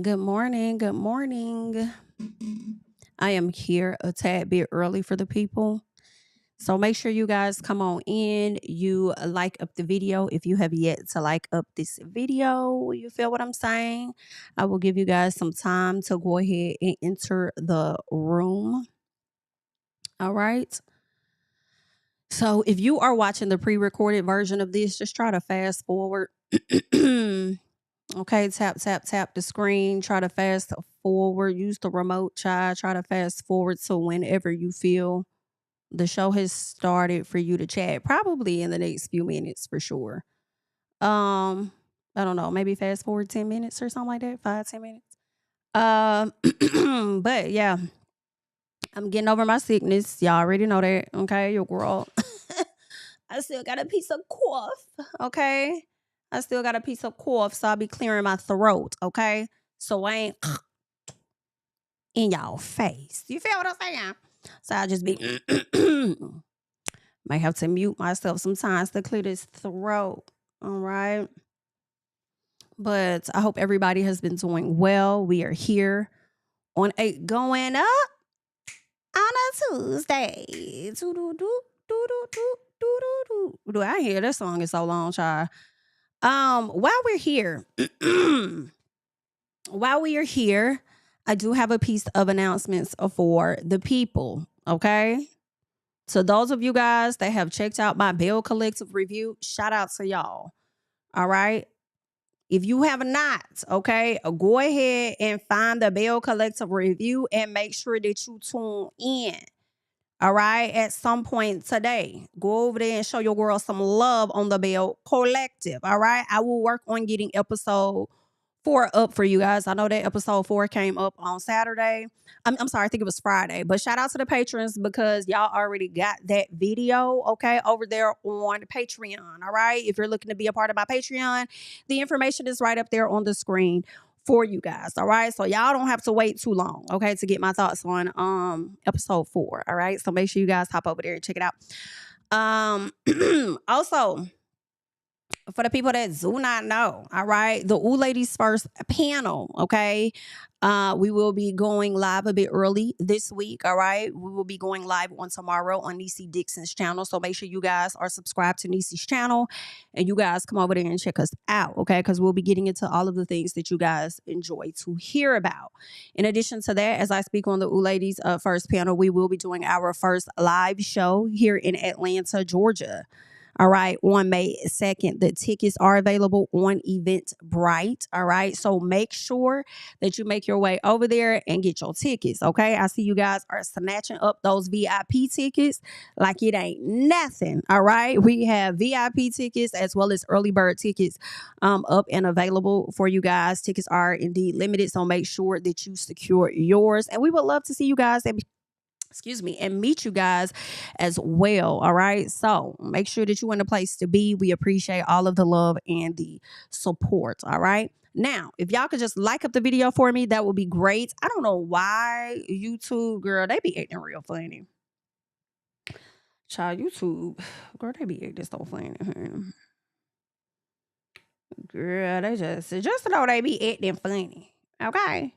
Good morning. Good morning. I am here a tad bit early for the people. So make sure you guys come on in. You like up the video if you have yet to like up this video. You feel what I'm saying? I will give you guys some time to go ahead and enter the room. All right. So if you are watching the pre recorded version of this, just try to fast forward. Okay, tap the screen. Try to fast forward. Use the remote child. Try to fast forward to whenever you feel the show has started for you to chat. Probably in the next few minutes for sure. Um, I don't know, maybe fast forward 10 minutes or something like that. 5, 10 minutes. But yeah, I'm getting over my sickness. Y'all already know that. Okay, your girl. I still got a piece of cough. Okay. I still got a piece of cough, so I'll be clearing my throat. Okay. So I ain't in y'all face. You feel what I'm saying? So I'll just be might have to mute myself sometimes to clear this throat. All right. But I hope everybody has been doing well. We are here on a going up on a Tuesday. Do I hear this song is so long, child? While we're here, while we are here, I do have a piece of announcements for the people. Okay. So those of you guys that have checked out my Bell Collective review, shout out to y'all. All right. If you have not, okay, go ahead and find the Bell Collective review and make sure that you tune in. All right. At some point today, go over there and show your girl some love on the Bell Collective. All right. I will work on getting episode 4 up for you guys. I know that episode 4 came up on Saturday. I'm sorry, I think it was Friday. But shout out to the patrons because y'all already got that video, okay, over there on Patreon. All right. If you're looking to be a part of my Patreon, the information is right up there on the screen for you guys. All right. So y'all don't have to wait too long, okay, to get my thoughts on episode 4. All right. So make sure you guys hop over there and check it out. Also, for the people that do not know, all right, the Ooh Ladies First panel, okay? We will be going live a bit early this week, all right? We will be going live on tomorrow on Niecy Dixon's channel. So make sure you guys are subscribed to Niecy's channel and you guys come over there and check us out, okay? Because we'll be getting into all of the things that you guys enjoy to hear about. In addition to that, as I speak on the Ooh Ladies First panel, we will be doing our first live show here in Atlanta, Georgia. All right, on May 2nd. The tickets are available on Eventbrite. All right, so make sure that you make your way over there and get your tickets. Okay, I see you guys are snatching up those VIP tickets like it ain't nothing. All right, we have VIP tickets as well as early bird tickets up and available for you guys. Tickets are indeed limited, so make sure that you secure yours. And we would love to see you guys and meet you guys as well. All right. So make sure that you're in a place to be. We appreciate all of the love and the support. All right. Now, if y'all could just like up the video for me, that would be great. I don't know why YouTube, girl, they be acting real funny. Child, YouTube, girl, they be acting so funny. Girl, they just know they be acting funny. Okay.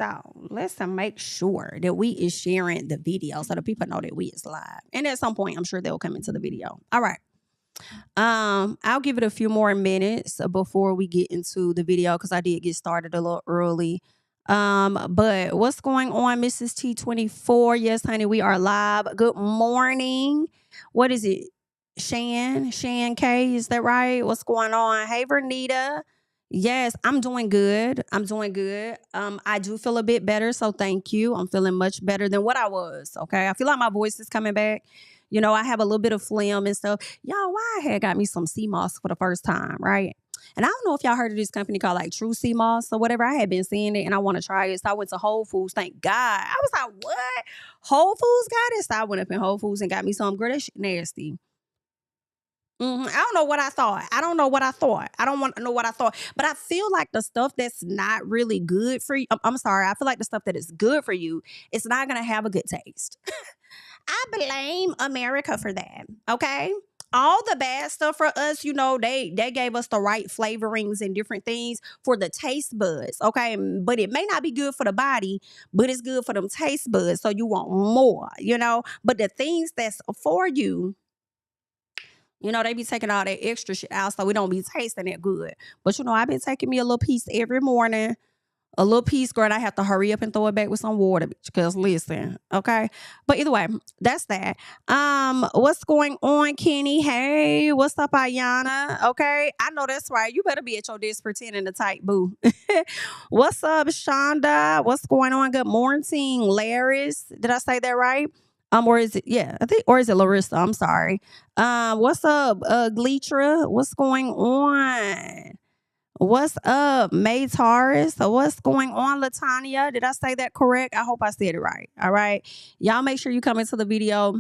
So let's make sure that we is sharing the video so the people know that we is live. And at some point, I'm sure they'll come into the video. All right. I'll give it a few more minutes before we get into the video because I did get started a little early. But what's going on, Mrs. T24? Yes, honey, we are live. Good morning. What is it? Shan K, is that right? What's going on? Hey, Vernita. Yes, I'm doing good. I'm doing good. I do feel a bit better, so thank you. I'm feeling much better than what I was. Okay, I feel like my voice is coming back. You know, I have a little bit of phlegm and stuff. Y'all, why I had got me some sea moss for the first time, right? And I don't know if y'all heard of this company called like True Sea Moss or whatever. I had been seeing it and I want to try it. So I went to Whole Foods. Thank God. I was like, what? Whole Foods got it? So I went up in Whole Foods and got me some. Girl, that shit nasty. I don't know what I thought. I don't know what I thought. I don't want to know what I thought. But I feel like the stuff that's not really good for you, I'm sorry. I feel like the stuff that is good for you, it's not going to have a good taste. I blame America for that. Okay. all the bad stuff for us, they gave us the right flavorings and different things for the taste buds, okay? But it may not be good for the body, but it's good for them taste buds, so you want more. But the things that's for you, they be taking all that extra shit out, so we don't be tasting that good. But I've been taking me a little piece every morning. A little piece, girl, and I have to hurry up and throw it back with some water, because listen, okay? But either way, that's that. What's going on, Kenny? Hey, what's up, Ayana? Okay, I know that's right. You better be at your desk pretending to type, boo. What's up, Shonda? What's going on? Good morning, Laris. Did I say that right? Or is it, yeah, I think, or is it Larissa? I'm sorry. What's up, Gleetra? What's going on? What's up, May Taurus? So what's going on, Latanya? Did I say that correct? I hope I said it right. All right. Y'all make sure you come into the video.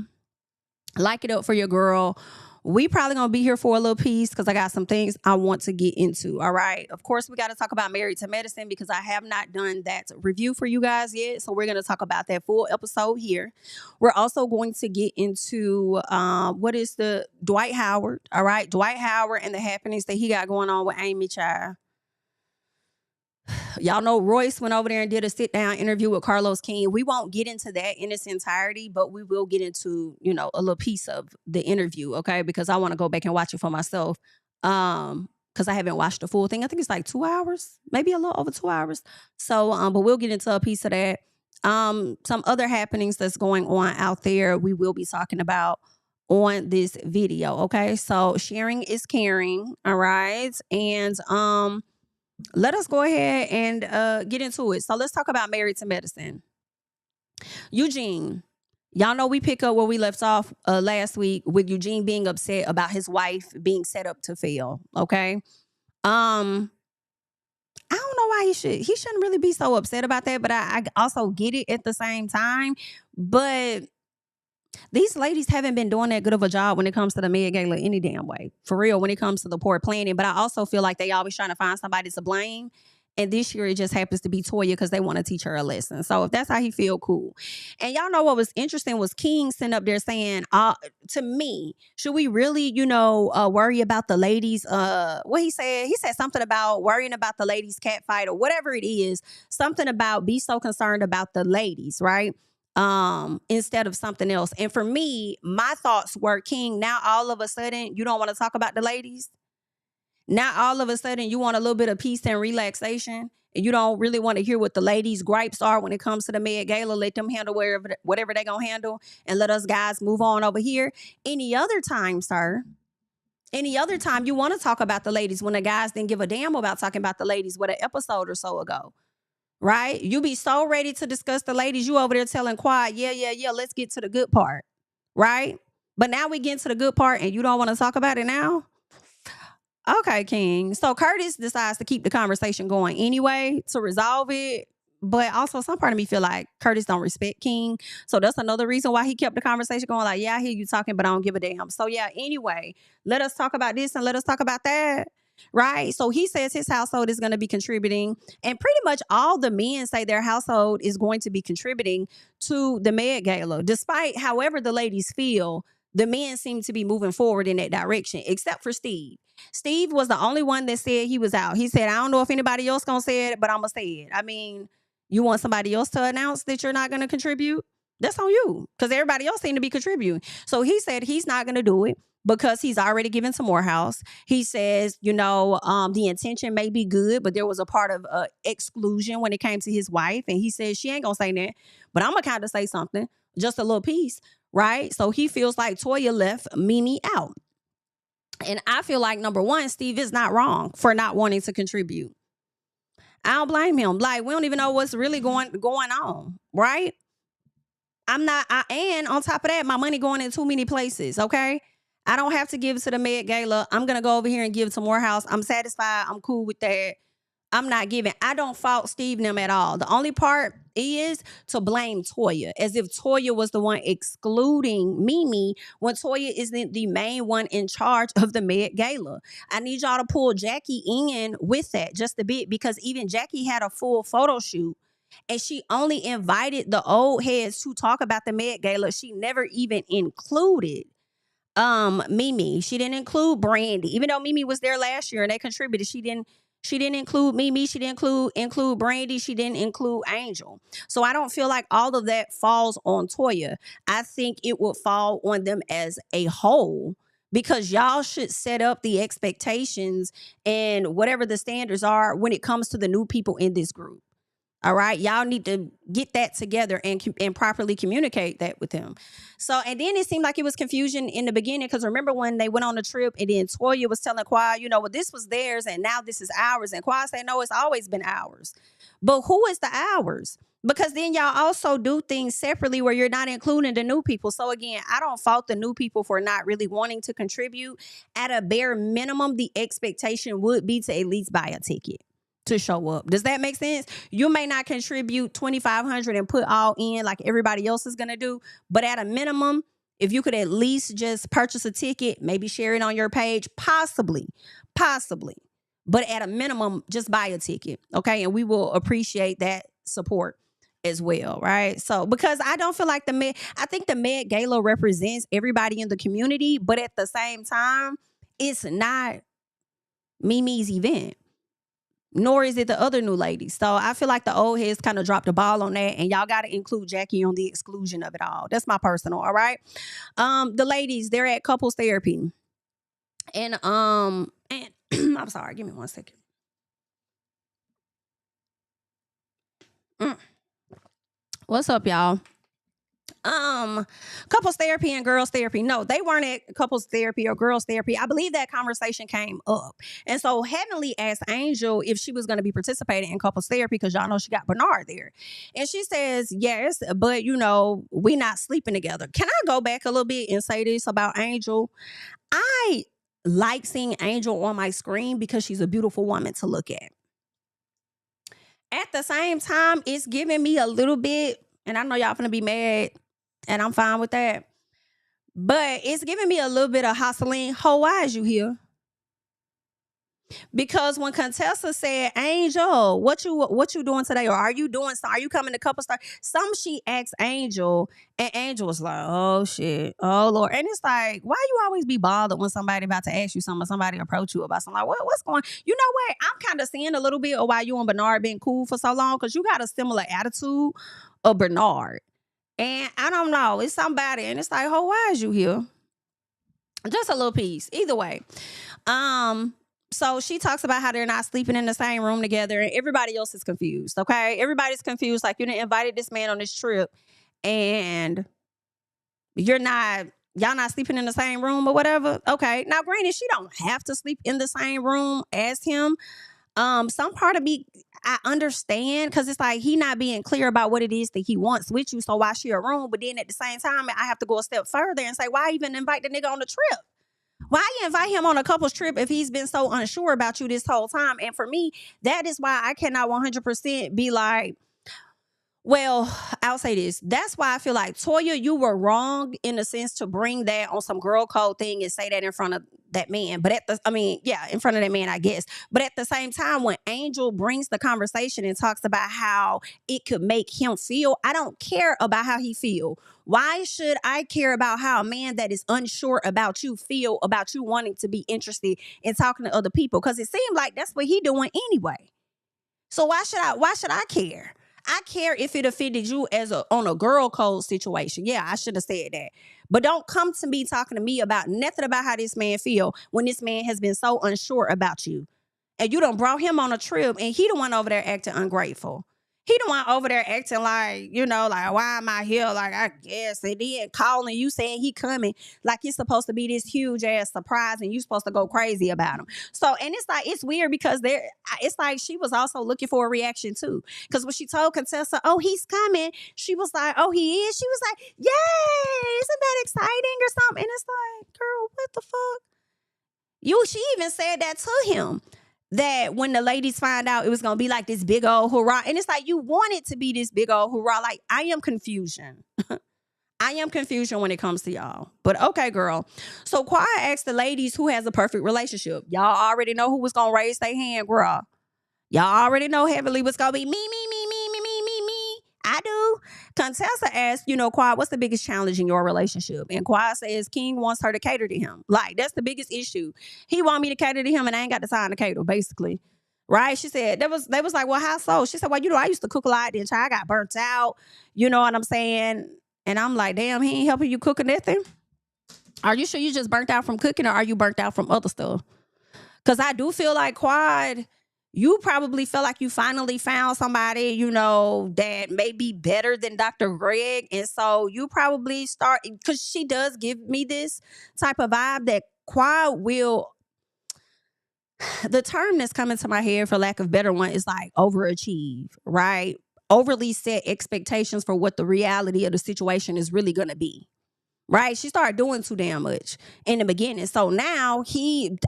Like it up for your girl. We probably going to be here for a little piece because I got some things I want to get into. All right. Of course, we got to talk about Married to Medicine because I have not done that review for you guys yet. So we're going to talk about that full episode here. We're also going to get into what is the Dwight Howard. All right. Dwight Howard and the happenings that he got going on with Amy Child. Y'all know Royce went over there and did a sit-down interview with Carlos King. We won't get into that in its entirety, but we will get into, a little piece of the interview, okay? Because I want to go back and watch it for myself. Because I haven't watched the full thing. I think it's like 2 hours, maybe a little over 2 hours. So, but we'll get into a piece of that. Some other happenings that's going on out there, we will be talking about on this video, okay? So sharing is caring, all right? And let us go ahead and get into it. So let's talk about Married to Medicine. Eugene. Y'all know we pick up where we left off last week with Eugene being upset about his wife being set up to fail. Okay. I don't know why he shouldn't really be so upset about that, but I also get it at the same time. But these ladies haven't been doing that good of a job when it comes to the Med Gala any damn way. For real, when it comes to the poor planning. But I also feel like they always trying to find somebody to blame. And this year it just happens to be Toya because they want to teach her a lesson. So if that's how he feel, cool. And y'all know what was interesting was King sitting up there saying, to me, should we really, worry about the ladies? What he said something about worrying about the ladies' cat fight or whatever it is. Something about be so concerned about the ladies, right? Instead of something else. And for me, my thoughts were, King, now all of a sudden you don't want to talk about the ladies. Now all of a sudden you want a little bit of peace and relaxation, and you don't really want to hear what the ladies' gripes are when it comes to the Med Gala. Let them handle whatever they gonna handle, and let us guys move on over here. Any other time, sir, any other time you want to talk about the ladies when the guys didn't give a damn about talking about the ladies with an episode or so ago. Right? You be so ready to discuss the ladies. You over there telling Quad, yeah, let's get to the good part. Right? But now we get to the good part and you don't want to talk about it now? Okay, King. So Curtis decides to keep the conversation going anyway to resolve it. But also some part of me feel like Curtis don't respect King. So that's another reason why he kept the conversation going. Like, yeah, I hear you talking, but I don't give a damn. So yeah, anyway, let us talk about this and let us talk about that. Right. So he says his household is going to be contributing, and pretty much all the men say their household is going to be contributing to the Med Gala. Despite however the ladies feel, the men seem to be moving forward in that direction, except for Steve. Steve was the only one that said he was out. He said, I don't know if anybody else going to say it, but I'm going to say it. I mean, you want somebody else to announce that you're not going to contribute? That's on you, because everybody else seemed to be contributing. So he said he's not going to do it because he's already given to Morehouse. He says, the intention may be good, but there was a part of exclusion when it came to his wife. And he says she ain't going to say that, but I'm going to kind of say something, just a little piece, right? So he feels like Toya left Mimi out. And I feel like, number one, Steve is not wrong for not wanting to contribute. I don't blame him. Like, we don't even know what's really going on, right? And on top of that, my money going in too many places, okay? I don't have to give to the Med Gala. I'm going to go over here and give to Morehouse. I'm satisfied. I'm cool with that. I'm not giving. I don't fault Steve and them at all. The only part is to blame Toya, as if Toya was the one excluding Mimi when Toya is the main one in charge of the Met Gala. I need y'all to pull Jackie in with that just a bit, because even Jackie had a full photo shoot and she only invited the old heads to talk about the Met Gala. She never even included Mimi. She didn't include Brandy, even though Mimi was there last year and they contributed. She didn't include Mimi. She didn't include Brandy. She didn't include Angel. So I don't feel like all of that falls on Toya. I think it would fall on them as a whole, because y'all should set up the expectations and whatever the standards are when it comes to the new people in this group. All right, y'all need to get that together and properly communicate that with him. So, and then it seemed like it was confusion in the beginning, because remember when they went on the trip and then Toya was telling Quad, well, this was theirs and now this is ours, and Quad said, no, it's always been ours. But who is the ours? Because then y'all also do things separately where you're not including the new people. So again, I don't fault the new people for not really wanting to contribute. At a bare minimum, the expectation would be to at least buy a ticket to show up. Does that make sense? You may not contribute $2,500 and put all in like everybody else is going to do, but at a minimum, if you could at least just purchase a ticket, maybe share it on your page, possibly, but at a minimum, just buy a ticket, okay? And we will appreciate that support as well, right? So, because I don't feel like I think the Met Gala represents everybody in the community, but at the same time, it's not Mimi's event, nor is it the other new ladies. So I feel like the old heads kind of dropped the ball on that, and y'all got to include Jackie on the exclusion of it all. That's my personal, all right? The ladies, they're at couples therapy. And I'm sorry, give me 1 second. What's up, y'all? Couples therapy and girls therapy. No, they weren't at couples therapy or girls therapy. I believe that conversation came up. And so Heavenly asked Angel if she was going to be participating in couples therapy, because y'all know she got Bernard there. And she says, yes, but we not sleeping together. Can I go back a little bit and say this about Angel? I like seeing Angel on my screen because she's a beautiful woman to look at. At the same time, it's giving me a little bit, and I know y'all finna be mad, and I'm fine with that, but it's giving me a little bit of hustling. Ho, why is you here? Because when Contessa said, Angel, what you doing today? Or are you coming to couple star? She asked Angel, and Angel was like, oh shit, oh Lord. And it's like, why you always be bothered when somebody about to ask you something, or somebody approach you about something? Like, what's going? You know what? I'm kind of seeing a little bit of why you and Bernard been cool for so long, because you got a similar attitude of Bernard. And I don't know, it's somebody, and it's like, oh, why is you here? Just a little piece. Either way. So she talks about how they're not sleeping in the same room together, and everybody else is confused, okay? Everybody's confused. Like, you done invited this man on this trip, and y'all not sleeping in the same room or whatever. Okay. Now, granted, she don't have to sleep in the same room as him. Some part of me, I understand, because it's like he not being clear about what it is that he wants with you, so why share a room? But then at the same time, I have to go a step further and say, why even invite the nigga on the trip? Why you invite him on a couple's trip if he's been so unsure about you this whole time? And for me, that is why I cannot 100% be like, well, I'll say this. That's why I feel like, Toya, you were wrong in the sense to bring that on some girl code thing and say that in front of that man. But in front of that man, I guess. But at the same time, when Angel brings the conversation and talks about how it could make him feel, I don't care about how he feel. Why should I care about how a man that is unsure about you feel about you wanting to be interested in talking to other people? Because it seemed like that's what he doing anyway. So why should I care? I care if it offended you on a girl code situation. Yeah, I should have said that. But don't come to me talking to me about nothing about how this man feel when this man has been so unsure about you. And you done brought him on a trip, and he the one over there acting ungrateful. He the one over there acting like, like, why am I here? Like, I guess. And then calling you saying he coming like it's supposed to be this huge ass surprise and you supposed to go crazy about him. So, and it's like, it's weird because it's like she was also looking for a reaction too. Because when she told Contessa, oh, he's coming, she was like, oh, he is? She was like, yay, isn't that exciting or something? And it's like, girl, what the fuck? She even said that to him. That when the ladies find out, it was going to be like this big old hurrah. And it's like, you want it to be this big old hurrah. Like, I am confusion. I am confusion when it comes to y'all. But okay, girl. So Quiet asked the ladies who has a perfect relationship. Y'all already know who was going to raise their hand, girl. Y'all already know Heavenly was going to be me. I do. Contessa asked, Quad, what's the biggest challenge in your relationship? And Quad says King wants her to cater to him. Like, that's the biggest issue. He want me to cater to him and I ain't got the time to cater, basically. Right? She said, they was like, well, how so? She said, well, I used to cook a lot, then I got burnt out. You know what I'm saying? And I'm like, damn, he ain't helping you cook or nothing? Are you sure you just burnt out from cooking or are you burnt out from other stuff? Because I do feel like, Quad, you probably feel like you finally found somebody, that may be better than Dr. Greg. And so you probably start, because she does give me this type of vibe that Quad will, the term that's coming to my head for lack of better one is like overachieve, right? Overly set expectations for what the reality of the situation is really going to be. Right? She started doing too damn much in the beginning. So now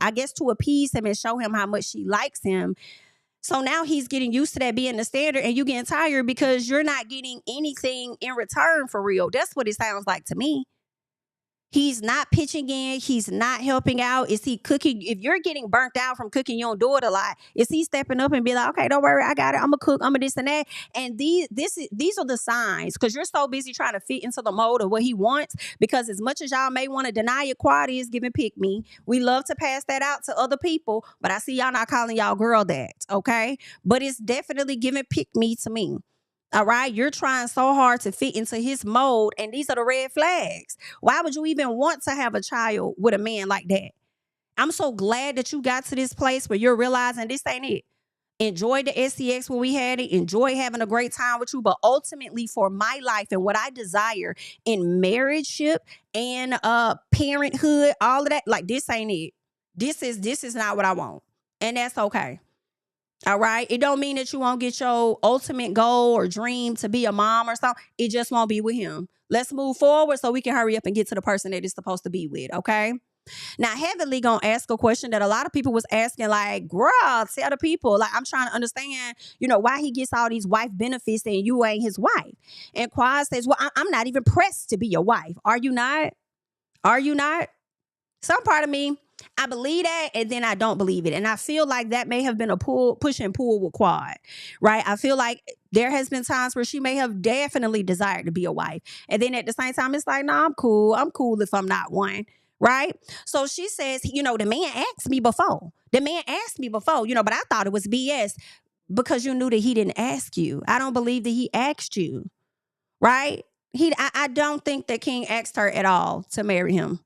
I guess to appease him and show him how much she likes him. So now he's getting used to that being the standard and you getting tired because you're not getting anything in return for real. That's what it sounds like to me. He's not pitching in. He's not helping out. Is he cooking? If you're getting burnt out from cooking, you don't do it a lot. Is he stepping up and be like, okay, don't worry, I got it. I'm gonna cook. I'm gonna this and that. And these are the signs because you're so busy trying to fit into the mold of what he wants. Because as much as y'all may want to deny your quality is giving pick me, we love to pass that out to other people. But I see y'all not calling y'all girl that, okay? But it's definitely giving pick me to me. All right, you're trying so hard to fit into his mold, and these are the red flags. Why would you even want to have a child with a man like that? I'm so glad that you got to this place where you're realizing this ain't it. Enjoy the SCX when we had it. Enjoy having a great time with you. But ultimately, for my life and what I desire in marriageship and parenthood, all of that, like this ain't it. This is not what I want, and that's okay. All right. It don't mean that you won't get your ultimate goal or dream to be a mom or something. It just won't be with him. Let's move forward so we can hurry up and get to the person that it's supposed to be with. Okay. Now, Heavenly gonna ask a question that a lot of people was asking, like, girl, tell the people. Like, I'm trying to understand, why he gets all these wife benefits and you ain't his wife. And Quad says, well, I'm not even pressed to be your wife. Are you not? Are you not? Some part of me, I believe that, and then I don't believe it. And I feel like that may have been a push and pull with Quad, right? I feel like there has been times where she may have definitely desired to be a wife. And then at the same time, it's like, no, I'm cool. I'm cool if I'm not one, right? So she says, the man asked me before. But I thought it was BS because you knew that he didn't ask you. I don't believe that he asked you, right? I don't think that King asked her at all to marry him.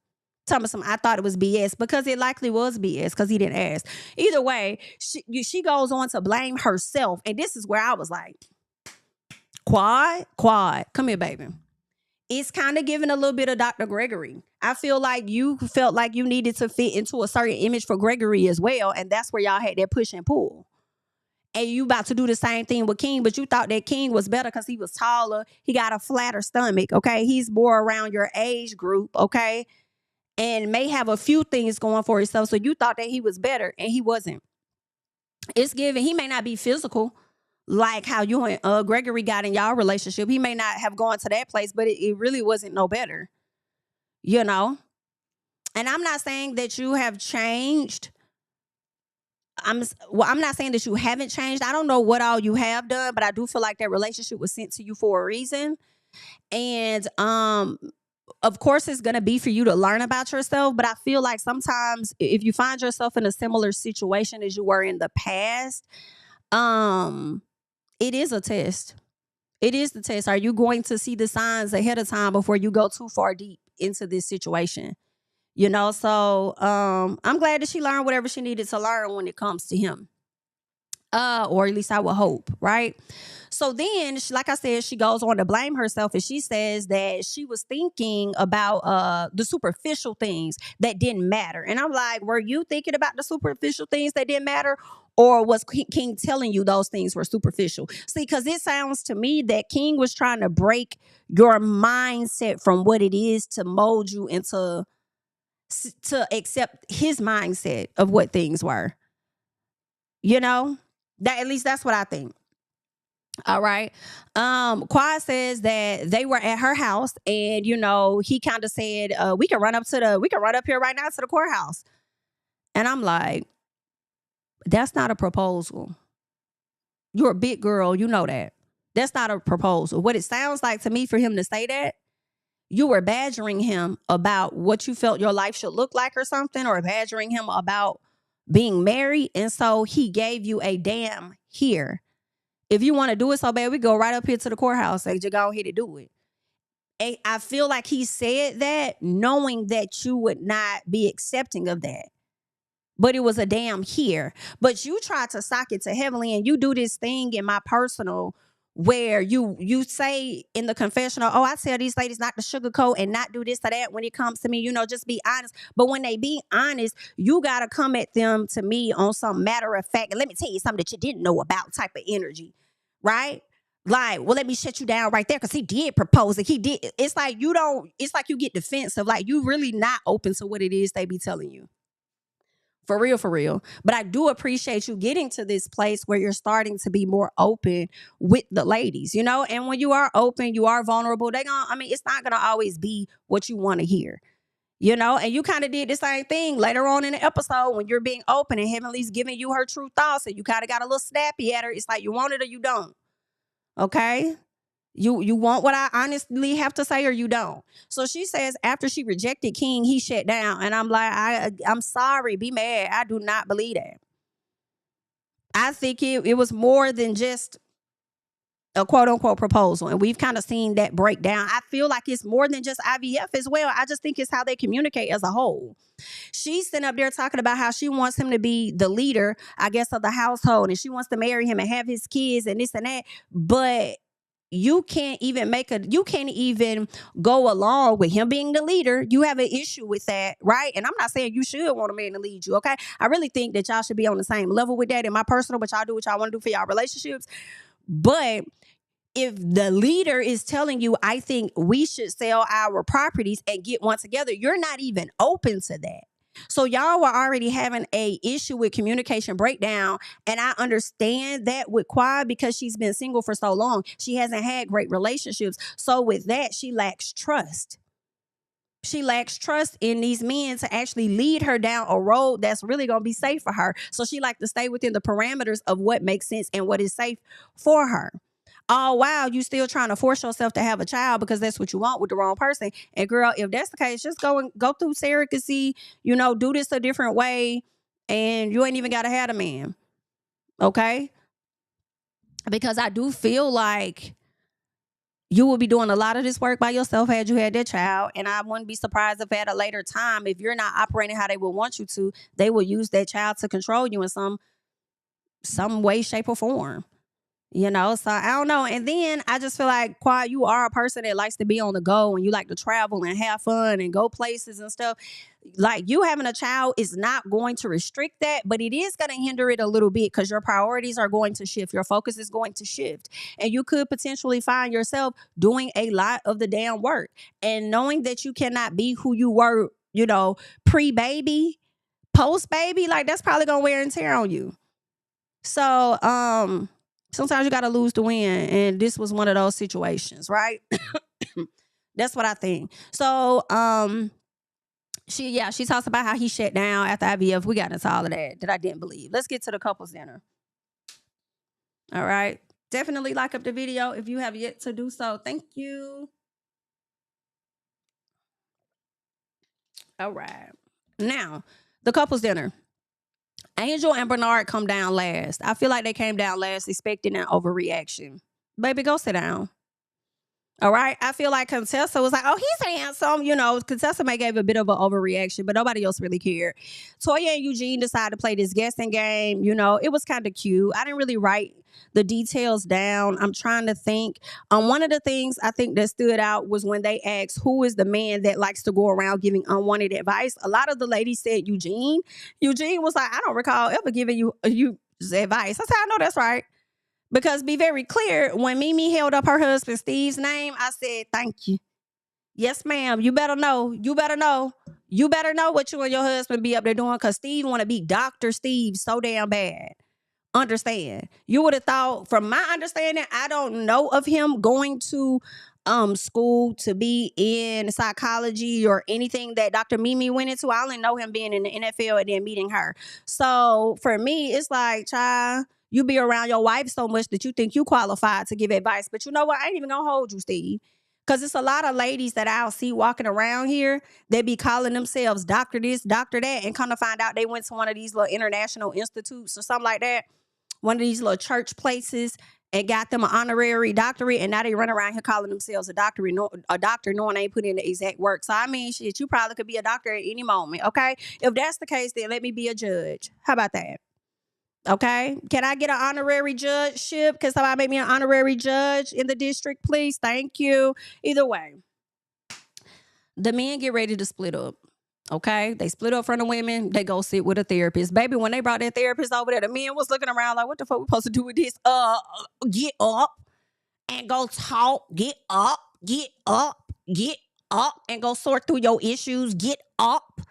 I thought it was BS because it likely was BS because he didn't ask. Either way, she goes on to blame herself. And this is where I was like, Quad, come here, baby. It's kind of giving a little bit of Dr. Gregory. I feel like you felt like you needed to fit into a certain image for Gregory as well. And that's where y'all had that push and pull. And you about to do the same thing with King, but you thought that King was better because he was taller. He got a flatter stomach, okay? He's more around your age group, okay? And may have a few things going for himself. So you thought that he was better and he wasn't. It's given. He may not be physical like how you and Gregory got in y'all relationship. He may not have gone to that place, but it really wasn't no better. And I'm not saying that you have changed. I'm not saying that you haven't changed. I don't know what all you have done, but I do feel like that relationship was sent to you for a reason. And of course, it's going to be for you to learn about yourself. But I feel like sometimes if you find yourself in a similar situation as you were in the past, it is a test. It is the test. Are you going to see the signs ahead of time before you go too far deep into this situation? So I'm glad that she learned whatever she needed to learn when it comes to him. Or at least I would hope, right? So then, like I said, she goes on to blame herself and she says that she was thinking about the superficial things that didn't matter. And I'm like, were you thinking about the superficial things that didn't matter? Or was King telling you those things were superficial? See, because it sounds to me that King was trying to break your mindset from what it is to mold you into to accept his mindset of what things were. That at least that's what I think. All right. Quad says that they were at her house and, he kind of said, we can run up here right now to the courthouse. And I'm like, that's not a proposal. You're a big girl. You know that. That's not a proposal. What it sounds like to me for him to say that, you were badgering him about what you felt your life should look like or something, or badgering him about being married. And so he gave you a damn here. If you want to do it so bad, we go right up here to the courthouse. Say, just go ahead and do it. And I feel like he said that knowing that you would not be accepting of that. But it was a damn here. But you tried to sock it to Heavenly, and you do this thing in my personal where you say in the confessional, oh, I tell these ladies not to sugarcoat and not do this or that when it comes to me, just be honest. But when they be honest, you got to come at them to me on some matter of fact. And let me tell you something that you didn't know about type of energy, right? Like, well, let me shut you down right there because he did propose it. He did. It's like it's like you get defensive. Like, you really not open to what it is they be telling you. For real, for real. But I do appreciate you getting to this place where you're starting to be more open with the ladies, And when you are open, you are vulnerable. It's not going to always be what you want to hear, And you kind of did the same thing later on in the episode when you're being open and Heavenly's giving you her true thoughts and you kind of got a little snappy at her. It's like you want it or you don't. Okay? You want what I honestly have to say or you don't. So she says after she rejected King, he shut down. And I'm like, I'm sorry, be mad. I do not believe that. I think it was more than just a quote unquote proposal. And we've kind of seen that break down. I feel like it's more than just IVF as well. I just think it's how they communicate as a whole. She's sitting up there talking about how she wants him to be the leader, I guess, of the household. And she wants to marry him and have his kids and this and that. But you can't even go along with him being the leader. You have an issue with that, right? And I'm not saying you should want a man to lead you, okay? I really think that y'all should be on the same level with that in my personal, but y'all do what y'all want to do for y'all relationships. But if the leader is telling you, I think we should sell our properties and get one together, you're not even open to that. So y'all were already having a issue with communication breakdown. And I understand that with Quad because she's been single for so long. She hasn't had great relationships. So with that, she lacks trust. She lacks trust in these men to actually lead her down a road that's really going to be safe for her. So she likes to stay within the parameters of what makes sense and what is safe for her. Oh, wow, you still trying to force yourself to have a child because that's what you want with the wrong person. And girl, if that's the case, just go through surrogacy, do this a different way. And you ain't even got to have a man. Okay? Because I do feel like you will be doing a lot of this work by yourself had you had that child. And I wouldn't be surprised if at a later time, if you're not operating how they would want you to, they will use that child to control you in some way, shape, or form. So I don't know. And then I just feel like, Quad, you are a person that likes to be on the go and you like to travel and have fun and go places and stuff. Like, you having a child is not going to restrict that, but it is going to hinder it a little bit because your priorities are going to shift. Your focus is going to shift. And you could potentially find yourself doing a lot of the damn work. And knowing that you cannot be who you were, pre-baby, post-baby, like that's probably going to wear and tear on you. So, sometimes you got to lose to win. And this was one of those situations, right? That's what I think. So, she talks about how he shut down after IVF. We got into all of that I didn't believe. Let's get to the couples dinner. All right. Definitely like up the video if you have yet to do so. Thank you. All right. Now, the couples dinner. Angel and Bernard come down last. I feel like they came down last expecting an overreaction. Baby, go sit down. All right. I feel like Contessa was like, oh, he's handsome. Contessa may gave a bit of an overreaction, but nobody else really cared. Toya and Eugene decided to play this guessing game. It was kind of cute. I didn't really write the details down. I'm trying to think. One of the things I think that stood out was when they asked who is the man that likes to go around giving unwanted advice. A lot of the ladies said Eugene. Eugene was like, I don't recall ever giving you advice. I said, I know that's right. Because be very clear, when Mimi held up her husband Steve's name, I said, thank you. Yes, ma'am. You better know. You better know. You better know what you and your husband be up there doing because Steve want to be Dr. Steve so damn bad. Understand. You would have thought, from my understanding, I don't know of him going to school to be in psychology or anything that Dr. Mimi went into. I only know him being in the NFL and then meeting her. So for me, it's like, child, You be around your wife so much that you think you qualified to give advice. But you know what? I ain't even gonna hold you, Steve. Because it's a lot of ladies that I'll see walking around here. They be calling themselves doctor this, doctor that, and come to find out they went to one of these little international institutes or something like that. One of these little church places and got them an honorary doctorate, and now they run around here calling themselves a doctor knowing they ain't put in the exact work. So I mean, shit, you probably could be a doctor at any moment, okay? If that's the case, then let me be a judge. How about that? Okay? Can I get an honorary judgeship? Can somebody make me an honorary judge in the district, please? Thank you. Either way, the men get ready to split up. Okay, they split up from the women. They go sit with a therapist. Baby, when they brought that therapist over there, the men was looking around like, what the fuck we supposed to do with this? Get up and go talk. Get up, get up, get up and go sort through your issues. Get up.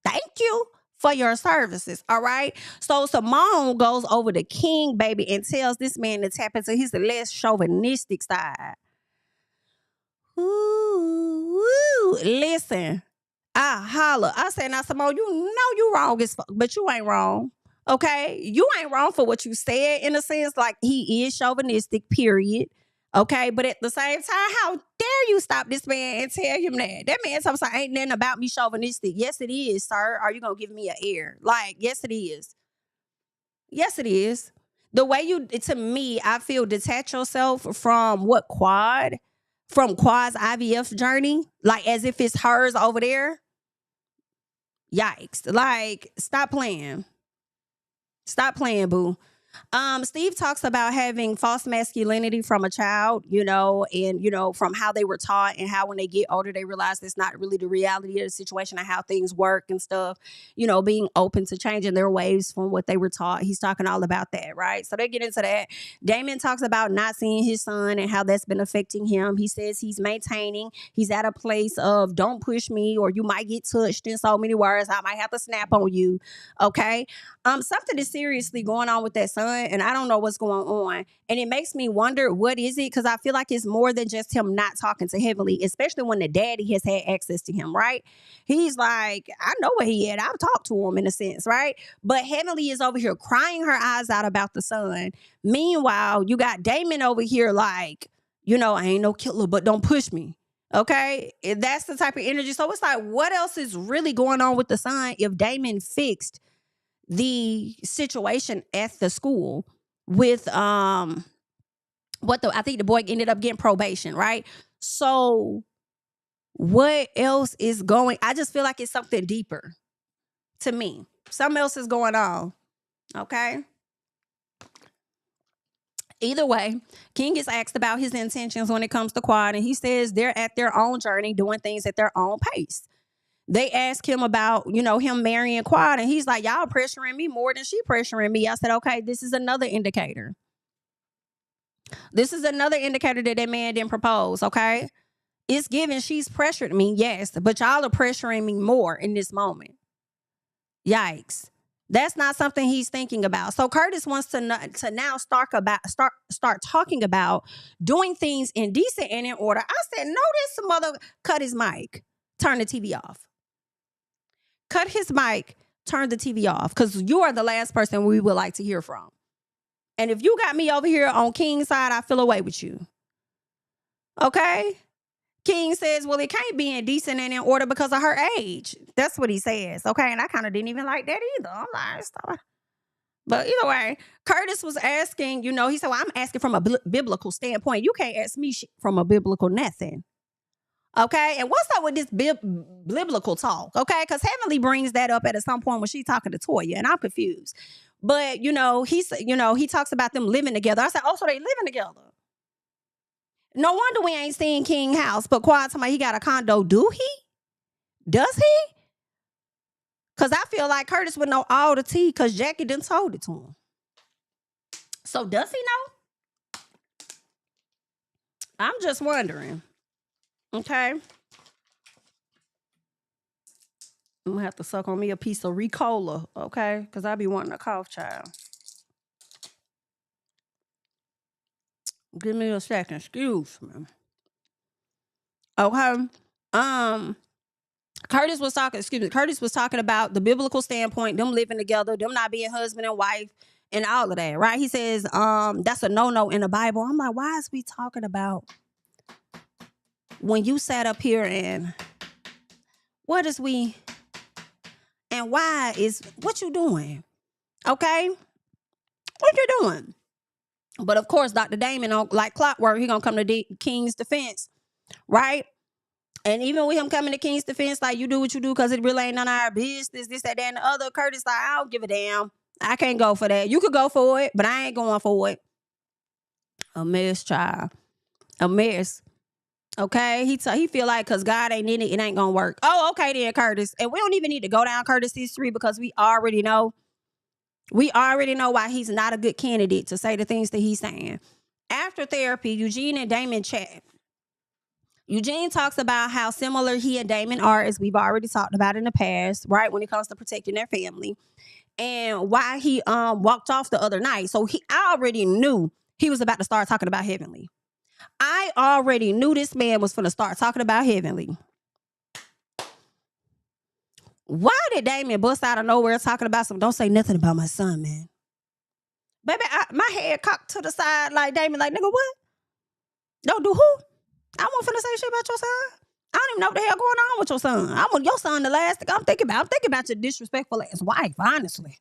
Thank you for your services. All right. So Simone goes over to King, baby, and tells this man to tap into his less chauvinistic side. Ooh, listen. I holler. I say, now, Simone, you know you wrong as fuck, but you ain't wrong. Okay? You ain't wrong for what you said, in a sense. Like, he is chauvinistic, period. Okay? But at the same time, how dare you stop this man and tell him that? That man talks like, ain't nothing about me chauvinistic. Yes, it is, sir. Are you going to give me an ear? Like, yes, it is. Yes, it is. The way you, to me, I feel detach yourself from Quad's IVF journey, like as if it's hers over there. Yikes. Like, stop playing. Stop playing, boo. Steve talks about having false masculinity from a child, and, from how they were taught and how when they get older, they realize that's not really the reality of the situation and how things work and stuff, being open to changing their ways from what they were taught. He's talking all about that, right? So they get into that. Damon talks about not seeing his son and how that's been affecting him. He says he's maintaining. He's at a place of don't push me or you might get touched in so many words. I might have to snap on you. Okay. Something is seriously going on with that son, and I don't know what's going on. And it makes me wonder, what is it? Because I feel like it's more than just him not talking to Heavenly, especially when the daddy has had access to him, right? He's like, I know where he at. I've talked to him in a sense, right? But Heavenly is over here crying her eyes out about the son. Meanwhile, you got Damon over here like, I ain't no killer, but don't push me. Okay? That's the type of energy. So it's like, what else is really going on with the son if Damon fixed the situation at the school with I think the boy ended up getting probation, right? So what else is going? I just feel like it's something deeper to me. Something else is going on. Okay. Either way, King is asked about his intentions when it comes to Quad, and he says they're at their own journey, doing things at their own pace. They asked him about, him marrying Quad, and he's like, y'all pressuring me more than she pressuring me. I said, okay, this is another indicator. This is another indicator that man didn't propose, okay? It's given she's pressured me, yes, but y'all are pressuring me more in this moment. Yikes. That's not something he's thinking about. So Curtis wants to now start talking about doing things in decent and in order. I said, no, this mother cut his mic, turn the TV off. Cut his mic, turn the TV off, because you are the last person we would like to hear from. And if you got me over here on King's side, I feel away with you. Okay? King says, well, it can't be in decent and in order because of her age. That's what he says. Okay? And I kind of didn't even like that either. I'm like, stop. But either way, Curtis was asking, he said, well, I'm asking from a biblical standpoint. You can't ask me from a biblical nothing. Okay, and what's up with this biblical talk? Okay, because Heavenly brings that up at some point when she's talking to Toya, and I'm confused. But he talks about them living together. I said, oh, so they living together? No wonder we ain't seen King house. But Quad talking about he got a condo. Do he? Does he? Because I feel like Curtis would know all the tea because Jackie done told it to him. So does he know? I'm just wondering. Okay. I'm gonna have to suck on me a piece of Ricola, okay? Because I be wanting a cough, child. Give me a second. Excuse me. Okay. Curtis was talking about the biblical standpoint, them living together, them not being husband and wife and all of that, right? He says, that's a no-no in the Bible. I'm like, why is we talking about when you sat up here and what is we and why is what you doing? Okay? What you doing? But of course, Dr. Damon, like clockwork, he gonna come to King's defense, right? And even with him coming to King's defense, like, you do what you do because it really ain't none of our business, this, that, and the other. Curtis, like, I don't give a damn. I can't go for that. You could go for it, but I ain't going for it. A mess, child. A mess. Okay? He feel like because God ain't in it, it ain't gonna work. Oh, okay then, Curtis. And we don't even need to go down Curtis' history because we already know. We already know why he's not a good candidate to say the things that he's saying. After therapy, Eugene and Damon chat. Eugene talks about how similar he and Damon are, as we've already talked about in the past, right? When it comes to protecting their family. And why he walked off the other night. So I already knew he was about to start talking about Heavenly. I already knew this man was going to start talking about Heavenly. Why did Damon bust out of nowhere talking about don't say nothing about my son, man? Baby, my head cocked to the side like Damon, like, nigga, what? Don't do who? I wasn't finna say shit about your son. I don't even know what the hell going on with your son. I want your son the last thing I'm thinking about. I'm thinking about your disrespectful ass wife, honestly.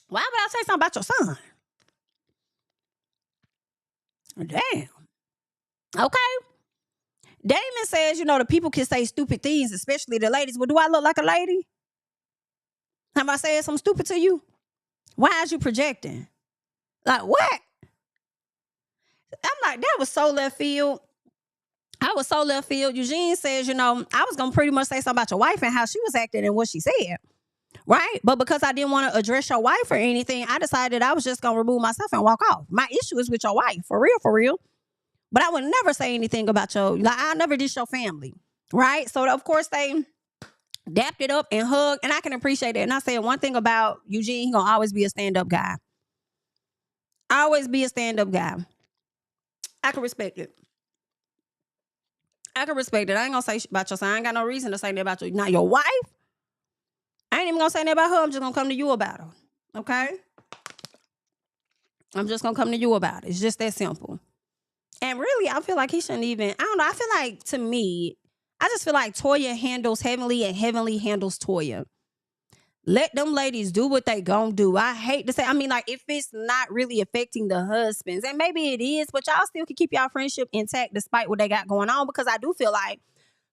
Why would I say something about your son? Damn. Okay. Damon says, the people can say stupid things, especially the ladies. Well, do I look like a lady? Have I said something stupid to you? Why is you projecting? Like, what? I'm like, that was so left field. I was so left field. Eugene says, I was going to pretty much say something about your wife and how she was acting and what she said. Right? But because I didn't want to address your wife or anything, I decided I was just going to remove myself and walk off. My issue is with your wife. For real, for real. But I would never say anything about I never did your family. Right? So, of course, they dapped it up and hugged. And I can appreciate it. And I said one thing about Eugene, he's going to always be a stand-up guy. Always be a stand-up guy. I can respect it. I ain't gonna say about your son. I ain't got no reason to say that about you. Now, your wife, I ain't even gonna say that about her. I'm just gonna come to you about her. Okay? I'm just gonna come to you about it. It's just that simple. And really, I feel like he shouldn't even, I don't know. I feel like, to me, I just feel like Toya handles Heavenly and Heavenly handles Toya. Let them ladies do what they gonna do. I hate to say, if it's not really affecting the husbands, and maybe it is, but y'all still can keep y'all friendship intact despite what they got going on, because I do feel like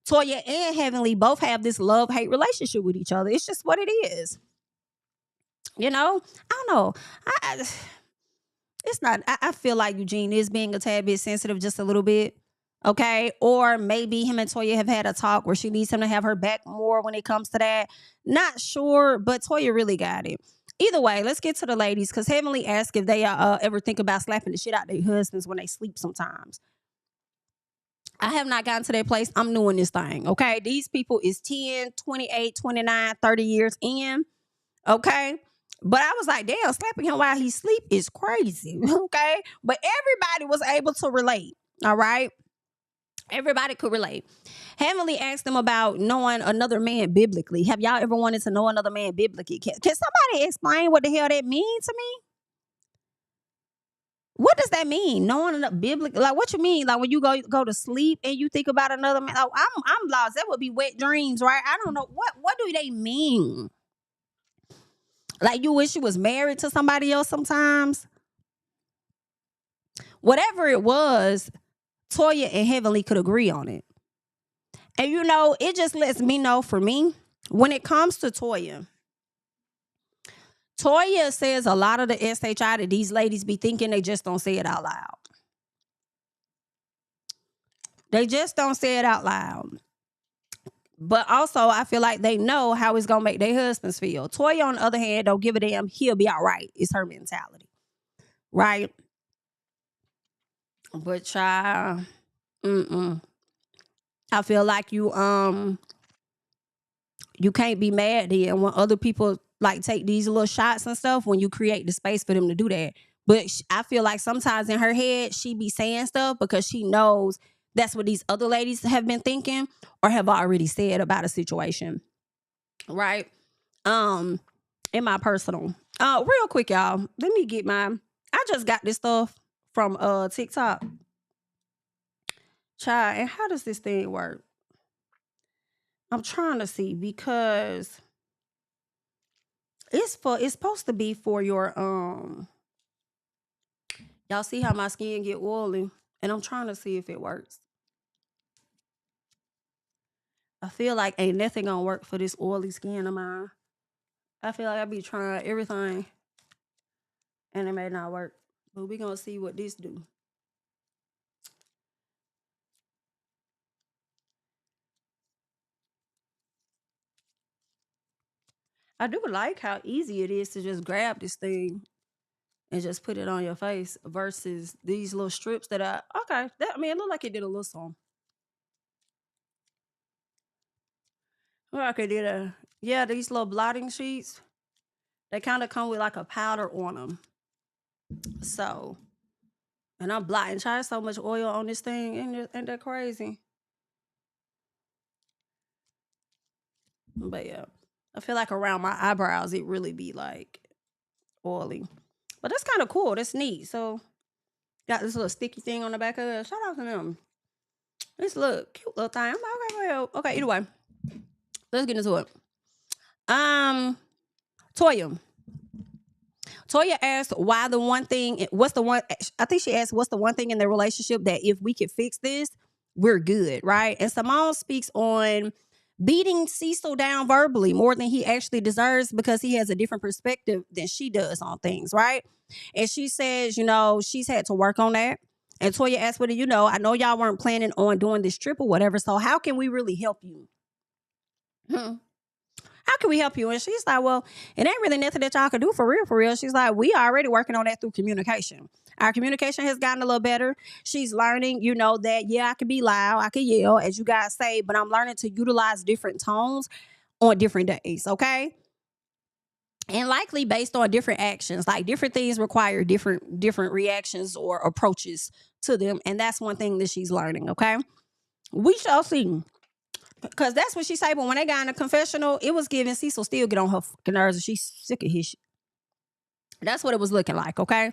Toya and Heavenly both have this love-hate relationship with each other. It's just what it is. I don't know. It's not, I feel like Eugene is being a tad bit sensitive, just a little bit. Okay. Or maybe him and Toya have had a talk where she needs him to have her back more when it comes to that. Not sure, but Toya really got it. Either way, let's get to the ladies, because Heavenly asked if they ever think about slapping the shit out of their husbands when they sleep sometimes. I have not gotten to that place. I'm new in this thing. Okay. These people is 10, 28, 29, 30 years in. Okay. But I was like, damn, slapping him while he sleep is crazy. Okay. But everybody was able to relate. All right. Everybody could relate. Heavenly asked them about knowing another man biblically. Have y'all ever wanted to know another man biblically? Can somebody explain what the hell that means to me? What does that mean? Knowing biblically, like, what you mean? Like, when you go to sleep and you think about another man? Like, I'm lost. That would be wet dreams, right? I don't know. What do they mean? Like, you wish you was married to somebody else sometimes? Whatever it was, Toya and Heavenly could agree on it. And it just lets me know, for me, when it comes to Toya says a lot of the SHI that these ladies be thinking, they just don't say it out loud. They just don't say it out loud. But also, I feel like they know how it's going to make their husbands feel. Toya, on the other hand, don't give a damn. He'll be all right. It's her mentality. Right? But, child, I feel like you can't be mad then when other people like take these little shots and stuff, when you create the space for them to do that. But I feel like sometimes in her head, she be saying stuff because she knows that's what these other ladies have been thinking or have already said about a situation. Right? in my personal. Real quick, y'all. Let me get I just got this stuff from TikTok. Child, and how does this thing work? I'm trying to see because it's supposed to be for your y'all see how my skin get oily, and I'm trying to see if it works. I feel like ain't nothing gonna work for this oily skin of mine. I feel like I be trying everything and it may not work. But we gonna see what this do. I do like how easy it is to just grab this thing and just put it on your face versus these little strips that I mean it looked like it did a little something. Look like it did these little blotting sheets. They kind of come with like a powder on them. So, and I'm blotting. Try so much oil on this thing. Ain't that crazy? But yeah, I feel like around my eyebrows, it really be like oily. But that's kind of cool. That's neat. So, got this little sticky thing on the back of it. Shout out to them. This little cute little thing. I'm like, okay, well, okay, either way. Let's get into it. Toya. Toya asked why the one thing, what's the one, I think she asked what's the one thing in the relationship that if we could fix this, we're good, right? And Simone speaks on beating Cecil down verbally more than he actually deserves because he has a different perspective than she does on things, right? And she says, she's had to work on that. And Toya asked, well, I know y'all weren't planning on doing this trip or whatever, so how can we really help you? How can we help you? And she's like, well, it ain't really nothing that y'all can do for real, for real. She's like, we already working on that through communication. Our communication has gotten a little better. She's learning, that, I can be loud, I can yell, as you guys say, but I'm learning to utilize different tones on different days, okay? And likely based on different actions, like different things require different reactions or approaches to them. And that's one thing that she's learning, okay? We shall see. Because that's what she said. But when they got in the confessional, it was giving Cecil still get on her fucking nerves and she's sick of his shit. That's what it was looking like, okay?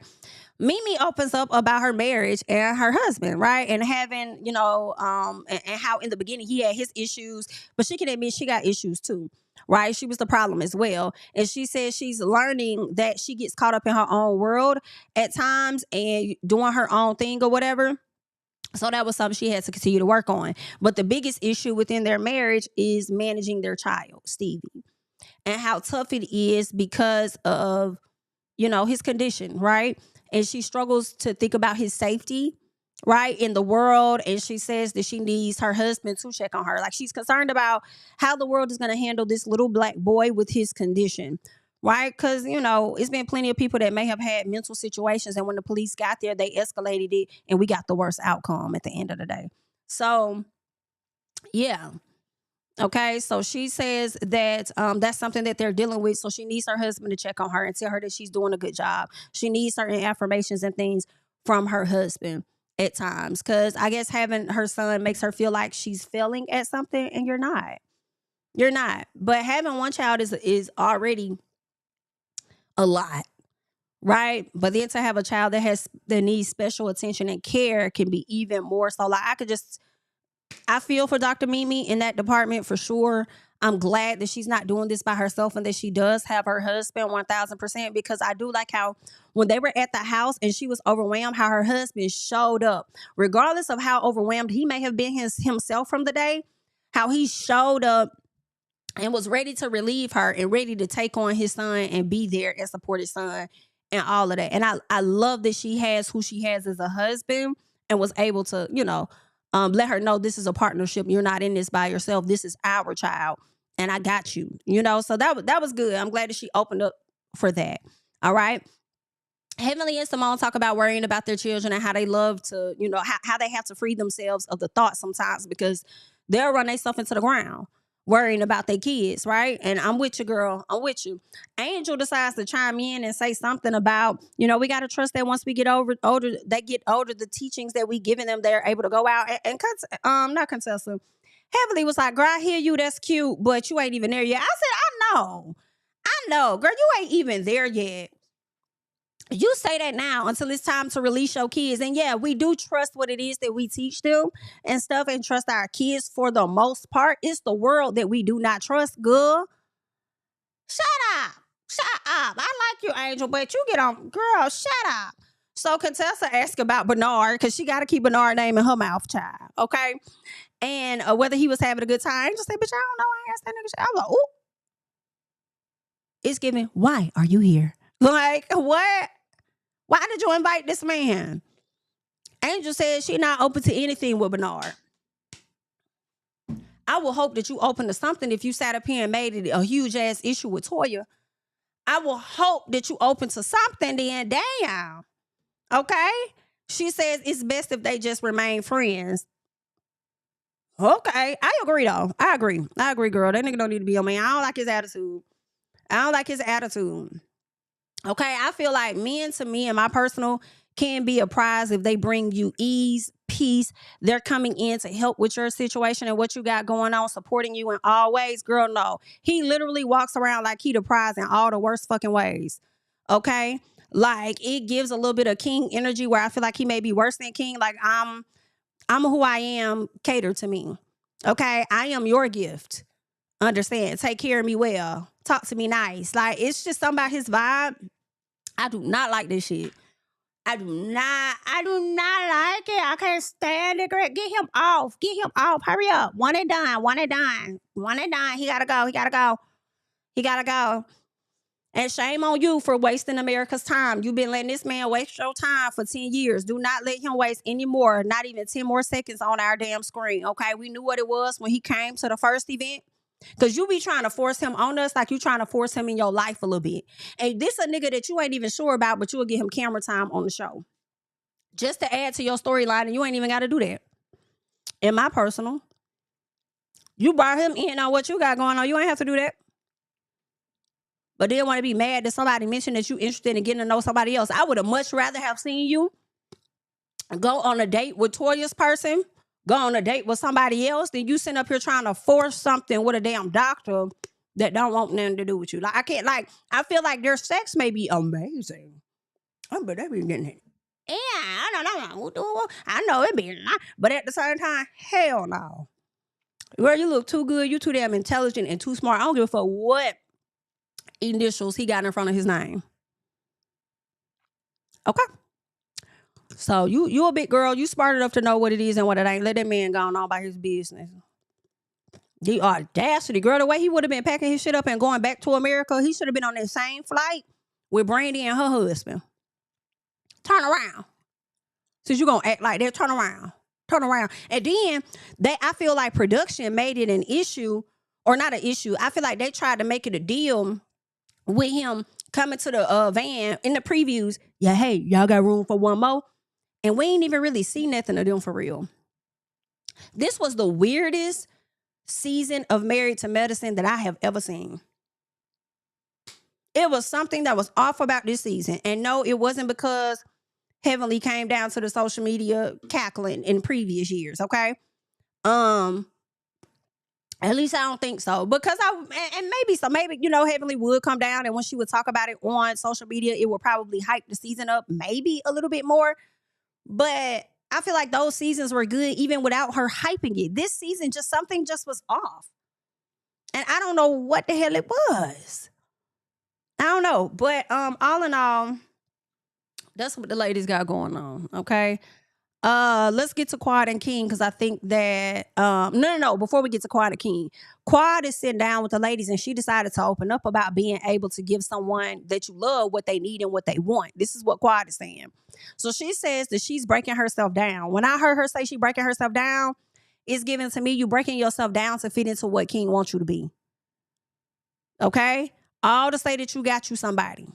Mimi opens up about her marriage and her husband, right? And having, and how in the beginning he had his issues, but she can admit she got issues too, right? She was the problem as well. And she says she's learning that she gets caught up in her own world at times and doing her own thing or whatever. So that was something she had to continue to work on. But the biggest issue within their marriage is managing their child, Stevie, and how tough it is because of, his condition, right? And she struggles to think about his safety, right, in the world. And she says that she needs her husband to check on her. Like she's concerned about how the world is going to handle this little black boy with his condition. Right? Because, it's been plenty of people that may have had mental situations. And when the police got there, they escalated it and we got the worst outcome at the end of the day. So, yeah. Okay. So she says that that's something that they're dealing with. So she needs her husband to check on her and tell her that she's doing a good job. She needs certain affirmations and things from her husband at times. Because I guess having her son makes her feel like she's failing at something and you're not. You're not. But having one child is already a lot, right? But then to have a child that needs special attention and care can be even more so. Like I feel for Dr. Mimi in that department for sure. I'm glad that she's not doing this by herself and that she does have her husband 1000%, because I do like how when they were at the house and she was overwhelmed, how her husband showed up, regardless of how overwhelmed he may have been himself from the day, how he showed up and was ready to relieve her and ready to take on his son and be there and support his son and all of that. And I love that she has who she has as a husband and was able to, let her know this is a partnership. You're not in this by yourself. This is our child and I got you, so that was good. I'm glad that she opened up for that. All right. Heavenly and Simone talk about worrying about their children and how they love to, how they have to free themselves of the thoughts sometimes because they'll run themselves into the ground worrying about their kids, right? And I'm with you, girl. I'm with you. Angel decides to chime in and say something about, we got to trust that once we get older, the teachings that we giving them, they're able to go out and not Contessa. Heavenly was like, girl, I hear you. That's cute, but you ain't even there yet. I said, I know, girl, you ain't even there yet. You say that now until it's time to release your kids. And yeah, we do trust what it is that we teach them and stuff, and trust our kids for the most part. It's the world that we do not trust, girl. Shut up. Shut up. I like you, Angel, but you get on, girl, shut up. So Contessa asked about Bernard because she got to keep Bernard's name in her mouth, child. Okay. And whether he was having a good time. Angel said, bitch, I don't know. I asked that nigga shit. I was like, ooh. It's giving, why are you here? Like, what? Why did you invite this man? Angel said she not open to anything with Bernard. I will hope that you open to something if you sat up here and made it a huge ass issue with Toya. I will hope that you open to something then. Damn. Okay? She says it's best if they just remain friends. Okay. I agree, though. I agree, girl. That nigga don't need to be your man. I don't like his attitude. Okay? I feel like men, to me, in my personal, can be a prize if they bring you ease, peace. They're coming in to help with your situation and what you got going on, supporting you in all ways. Girl, no. He literally walks around like he the prize in all the worst fucking ways. Okay? Like, it gives a little bit of king energy where I feel like he may be worse than king. Like, I'm who I am, cater to me. Okay? I am your gift. Understand? Take care of me well. Talk to me nice. Like, it's just something about his vibe. I do not like this shit. I do not like it. I can't stand it, girl. Get him off. Hurry up. One and done. He gotta go. And shame on you for wasting America's time. You've been letting this man waste your time for 10 years. Do not let him waste any more, not even 10 more seconds on our damn screen, okay? We knew what it was when he came to the first event. Because you be trying to force him on us like you trying to force him in your life a little bit. And this a nigga that you ain't even sure about, but you will get him camera time on the show. Just to add to your storyline, and you ain't even got to do that. In my personal, you brought him in on what you got going on. You ain't have to do that. But then want to be mad that somebody mentioned that you interested in getting to know somebody else. I would have much rather have seen you go on a date with Toya's person, go on a date with somebody else, than you sitting up here trying to force something with a damn doctor that don't want nothing to do with you. Like, I can't, like, I feel like their sex may be amazing. But they be getting it. Yeah, I know it be not. But at the same time, hell no. Girl, you look too good. You too damn intelligent and too smart. I don't give a fuck what initials he got in front of his name. Okay. So you a big girl. You smart enough to know what it is and what it ain't. Let that man go on about his business. The audacity, girl. The way he would have been packing his shit up and going back to America, he should have been on that same flight with Brandy and her husband. Turn around. Since you gonna act like that, turn around. And then I feel like production made it an issue, or not an issue. I feel like they tried to make it a deal with him coming to the van in the previews. Yeah, hey, y'all got room for one more? And we ain't even really see nothing of them for real. This was the weirdest season of Married to Medicine that I have ever seen. It was something that was off about this season. And no, it wasn't because Heavenly came down to the social media cackling in previous years, okay? At least I don't think so. Because maybe, you know, Heavenly would come down, and when she would talk about it on social media, it would probably hype the season up maybe a little bit more. But I feel like those seasons were good even without her hyping it. This season, something was off. And I don't know what the hell it was. I don't know. But all in all, that's what the ladies got going on, okay? Let's get to Quad and King, because I think that no. Before we get to Quad and King, Quad is sitting down with the ladies, and she decided to open up about being able to give someone that you love what they need and what they want. This is what Quad is saying. So she says that she's breaking herself down. When I heard her say she breaking herself down, it's given to me you breaking yourself down to fit into what King wants you to be. Okay, all to say that you got you somebody.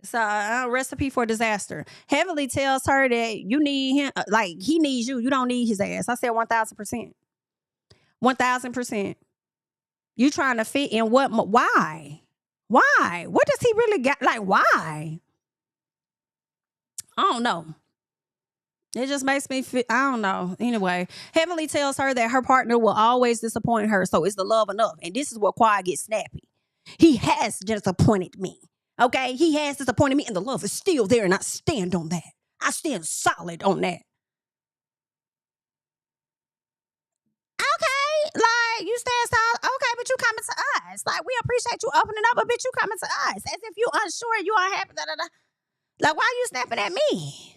So recipe for disaster. Heavenly tells her that you need him, like he needs you. You don't need his ass. I said 1,000%. 1,000%. You trying to fit in what? Why? What does he really got? Like, why? I don't know. It just makes me feel, I don't know. Anyway, Heavenly tells her that her partner will always disappoint her. So is the love enough? And this is where Quiet gets snappy. He has disappointed me. Okay? He has disappointed me, and the love is still there, and I stand on that. I stand solid on that. Okay, like you stand solid. Okay, but you coming to us. Like, we appreciate you opening up, but bitch, you coming to us. As if you unsure, you unhappy, da, da, da. Like, why are you snapping at me?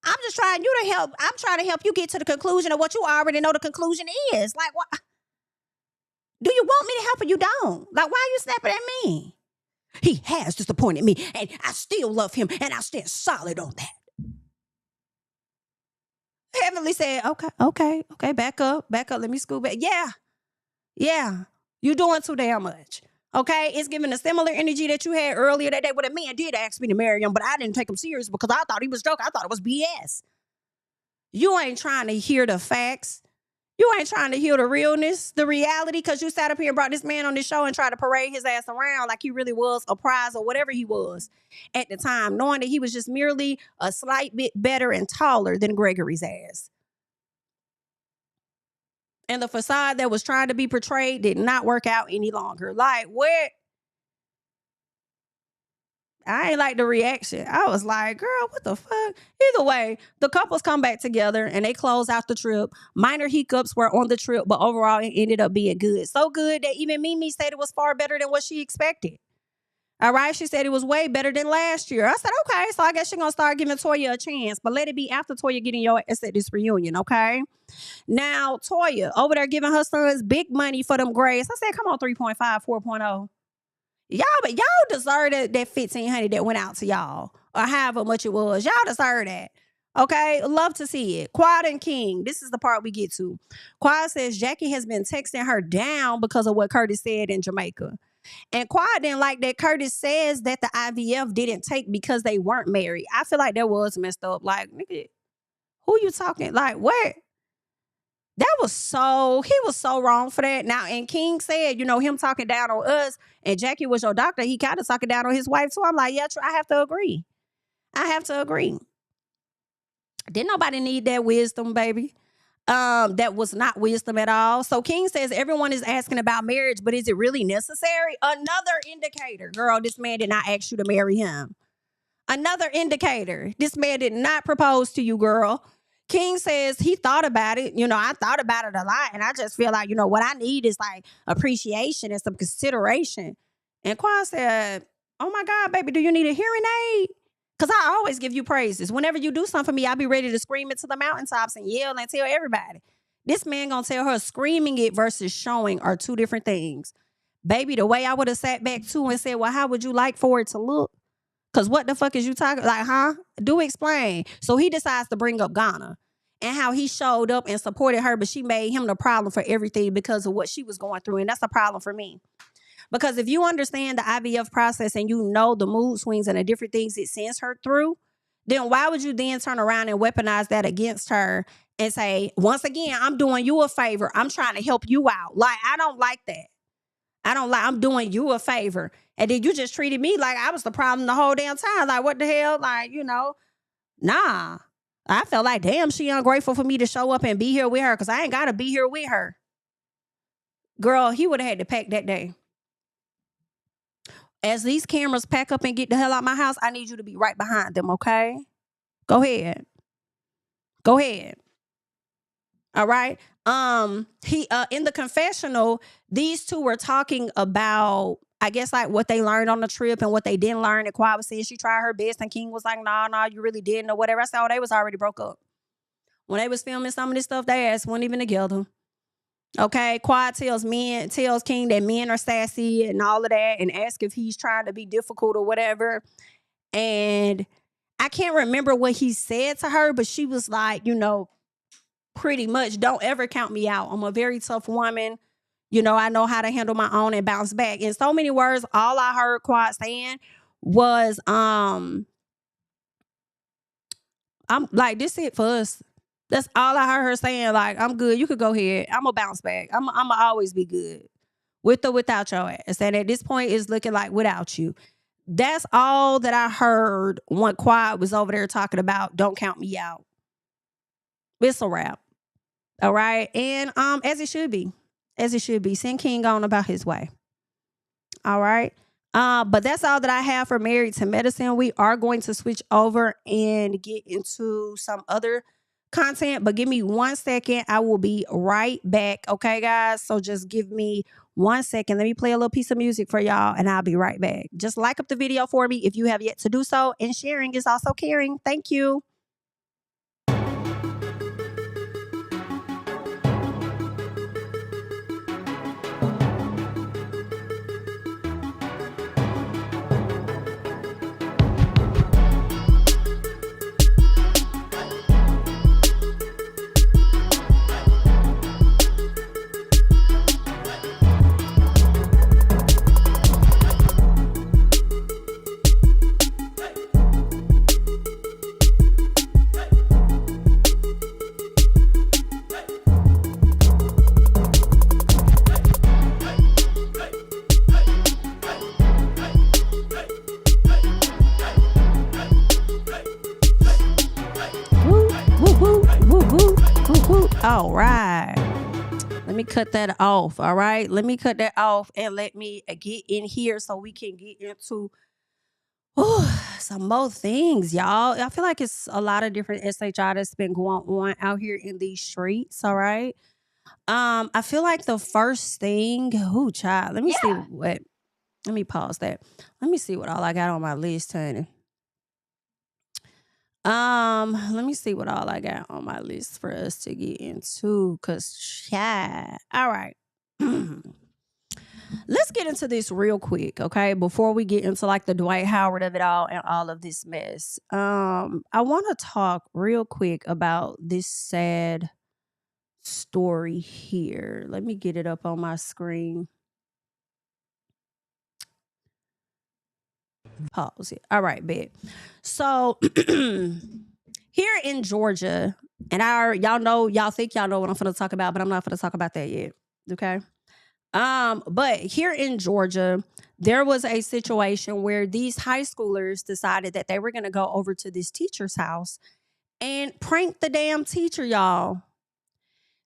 I'm just trying you to help. I'm trying to help you get to the conclusion of what you already know the conclusion is. Like, what? Do you want me to help or you don't? Like, why are you snapping at me? He has disappointed me, and I still love him, and I stand solid on that. Heavenly said, okay, back up. Let me scoot back. Yeah, you're doing too damn much. Okay, it's giving a similar energy that you had earlier that day when a man did ask me to marry him, but I didn't take him serious because I thought he was joking. I thought it was BS. You ain't trying to hear the facts. You ain't trying to hear the realness, the reality, because you sat up here and brought this man on this show and tried to parade his ass around like he really was a prize or whatever he was at the time, knowing that he was just merely a slight bit better and taller than Gregory's ass. And the facade that was trying to be portrayed did not work out any longer. Like, what? I ain't like the reaction. I was like, girl, what the fuck? Either way, the couples come back together and they close out the trip. Minor hiccups were on the trip, but overall it ended up being good. So good that even Mimi said it was far better than what she expected. All right, she said it was way better than last year. I said, okay, so I guess she's going to start giving Toya a chance, but let it be after Toya getting your ass at this reunion, okay? Now, Toya, over there giving her sons big money for them grades. I said, come on, 3.5, 4.0. Y'all deserve that $1,500 that went out to y'all, or however much it was. Y'all deserve that. Okay, love to see it. Quiet and King, this is the part we get to. Quiet says Jackie has been texting her down because of what Curtis said in Jamaica. And Quiet didn't like that Curtis says that the IVF didn't take because they weren't married. I feel like that was messed up. Like, nigga, who you talking? Like, what? He was so wrong for that. Now, and King said, him talking down on us and Jackie was your doctor, he kind of talking down on his wife too. I'm like, yeah, I have to agree. Didn't nobody need that wisdom, baby? That was not wisdom at all. So King says everyone is asking about marriage, but is it really necessary? Another indicator. Girl, this man did not ask you to marry him. Another indicator. This man did not propose to you, girl. King says he thought about it. I thought about it a lot, and I just feel like, what I need is like appreciation and some consideration. And Quan said, oh my God, baby, do you need a hearing aid? Because I always give you praises. Whenever you do something for me, I'll be ready to scream it to the mountaintops and yell and tell everybody. This man gonna tell her screaming it versus showing are two different things. Baby, the way I would have sat back too and said, well, how would you like for it to look? Because what the fuck is you talking? Like, huh? Do explain. So he decides to bring up Ghana and how he showed up and supported her, but she made him the problem for everything because of what she was going through. And that's a problem for me. Because if you understand the IVF process and you know the mood swings and the different things it sends her through, then why would you then turn around and weaponize that against her and say, once again, I'm doing you a favor. I'm trying to help you out. Like, I don't like that. I'm doing you a favor. And then you just treated me like I was the problem the whole damn time. Like, what the hell? Like, nah. I felt like, damn, she ungrateful for me to show up and be here with her because I ain't got to be here with her. Girl, he would have had to pack that day. As these cameras pack up and get the hell out of my house, I need you to be right behind them, okay? Go ahead. All right. He in the confessional, these two were talking about, I guess, like what they learned on the trip and what they didn't learn. And Quiet was saying she tried her best, and King was like, nah, you really didn't, or whatever. I said, they was already broke up. When they was filming some of this stuff, they ass weren't even together. Okay, Quiet tells King that men are sassy and all of that, and ask if he's trying to be difficult or whatever. And I can't remember what he said to her, but she was like, pretty much, don't ever count me out. I'm a very tough woman. I know how to handle my own and bounce back. In so many words, all I heard Quiet saying was, I'm like, this it for us. That's all I heard her saying. Like, I'm good. You could go ahead. I'm going to bounce back. I'm going to always be good. With or without your ass. And at this point, it's looking like without you. That's all that I heard when Quiet was over there talking about don't count me out. It's a wrap. All right. And as it should be. As it should be. Send King on about his way. All right. But that's all that I have for Married to Medicine. We are going to switch over and get into some other content, but give me 1 second. I will be right back. Okay, guys? So just give me 1 second. Let me play a little piece of music for y'all, and I'll be right back. Just like up the video for me if you have yet to do so, and sharing is also caring. Thank you. All right. Let me cut that off. All right. Let me cut that off and let me get in here so we can get into some more things, y'all. I feel like it's a lot of different SHI that's been going on out here in these streets. All right. I feel like the first thing, child. Let me see what. Let me pause that. Let me see what all I got on my list, honey. Let me see what all I got on my list for us to get into. All right. Let's get into this real quick, okay? Before we get into like the Dwight Howard of it all and all of this mess. I want to talk real quick about this sad story here. Let me get it up on my screen. Pause it. All right, bet. So here in Georgia, and y'all think y'all know what I'm going to talk about, but I'm not going to talk about that yet. Okay. But here in Georgia, there was a situation where these high schoolers decided that they were going to go over to this teacher's house and prank the damn teacher, y'all.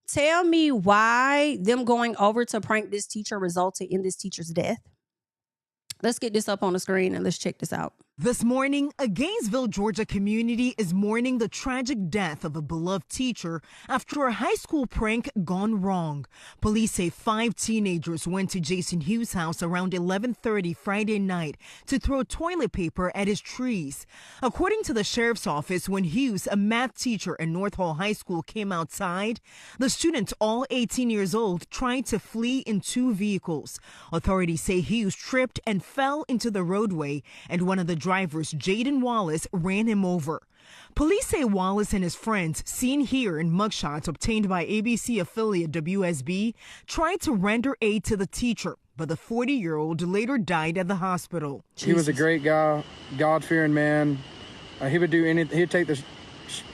Tell me why them going over to prank this teacher resulted in this teacher's death. Let's get this up on the screen and let's check this out. This morning, a Gainesville, Georgia community is mourning the tragic death of a beloved teacher after a high school prank gone wrong. Police say 5 teenagers went to Jason Hughes' house around 11:30 Friday night to throw toilet paper at his trees. According to the sheriff's office, when Hughes, a math teacher at North Hall High School, came outside, the students, all 18 years old, tried to flee in 2 vehicles. Authorities say Hughes tripped and fell into the roadway, and one of the drivers, Jaden Wallace, ran him over. Police say Wallace and his friends, seen here in mugshots obtained by ABC affiliate WSB, tried to render aid to the teacher, but the 40-year-old later died at the hospital. He was a great guy, God-fearing man. He would do anything. He'd take the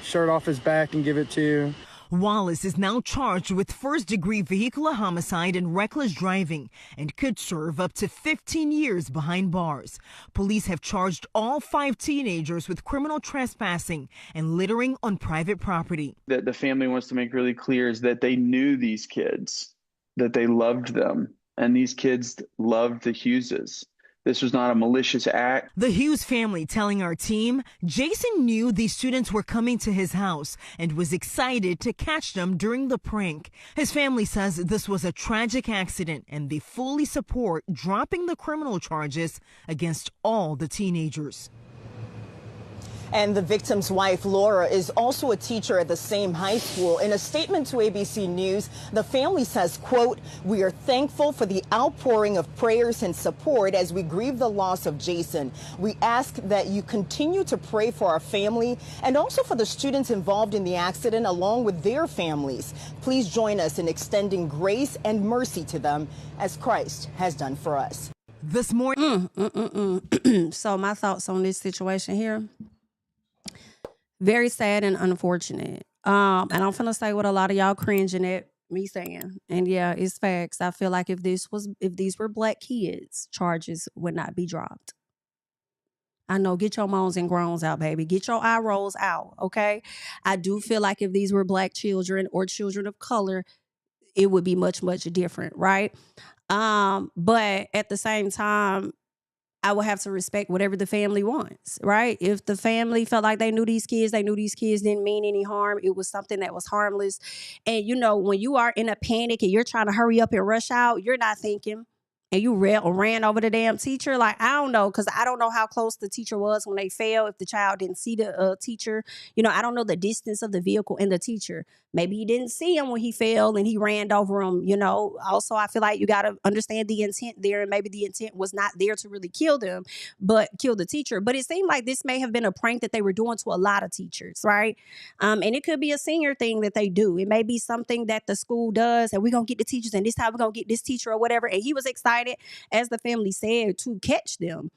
shirt off his back and give it to you. Wallace is now charged with first-degree vehicular homicide and reckless driving and could serve up to 15 years behind bars. Police have charged all 5 teenagers with criminal trespassing and littering on private property. That the family wants to make really clear is that they knew these kids, that they loved them, and these kids loved the Hugheses. This was not a malicious act. The Hughes family telling our team, Jason knew these students were coming to his house and was excited to catch them during the prank. His family says this was a tragic accident and they fully support dropping the criminal charges against all the teenagers. And the victim's wife, Laura, is also a teacher at the same high school. In a statement to ABC News, the family says, quote, "We are thankful for the outpouring of prayers and support as we grieve the loss of Jason. We ask that you continue to pray for our family and also for the students involved in the accident along with their families. Please join us in extending grace and mercy to them as Christ has done for us." This morning. So my thoughts on this situation here. Very sad and unfortunate. And I'm finna say what a lot of y'all cringing at me saying. And yeah, it's facts. I feel like if these were black kids, charges would not be dropped. I know, get your moans and groans out, baby. Get your eye rolls out, okay? I do feel like if these were Black children or children of color, it would be much, much different, right? But at the same time, I would have to respect whatever the family wants, right? If the family felt like they knew these kids didn't mean any harm, it was something that was harmless. And you know, when you are in a panic and you're trying to hurry up and rush out, you're not thinking. And you ran over the damn teacher. Like, I don't know, because I don't know how close the teacher was when they fell. If the child didn't see the teacher, you know, I don't know the distance of the vehicle and the teacher. Maybe he didn't see him when he fell and he ran over him, you know. Also, I feel like you got to understand the intent there. And maybe the intent was not there to really kill them, but kill the teacher. But it seemed like this may have been a prank that they were doing to a lot of teachers, right? And it could be a senior thing that they do. It may be something that the school does, and we're going to get the teachers, and this time we're going to get this teacher or whatever. And he was excited, as the family said, to catch them.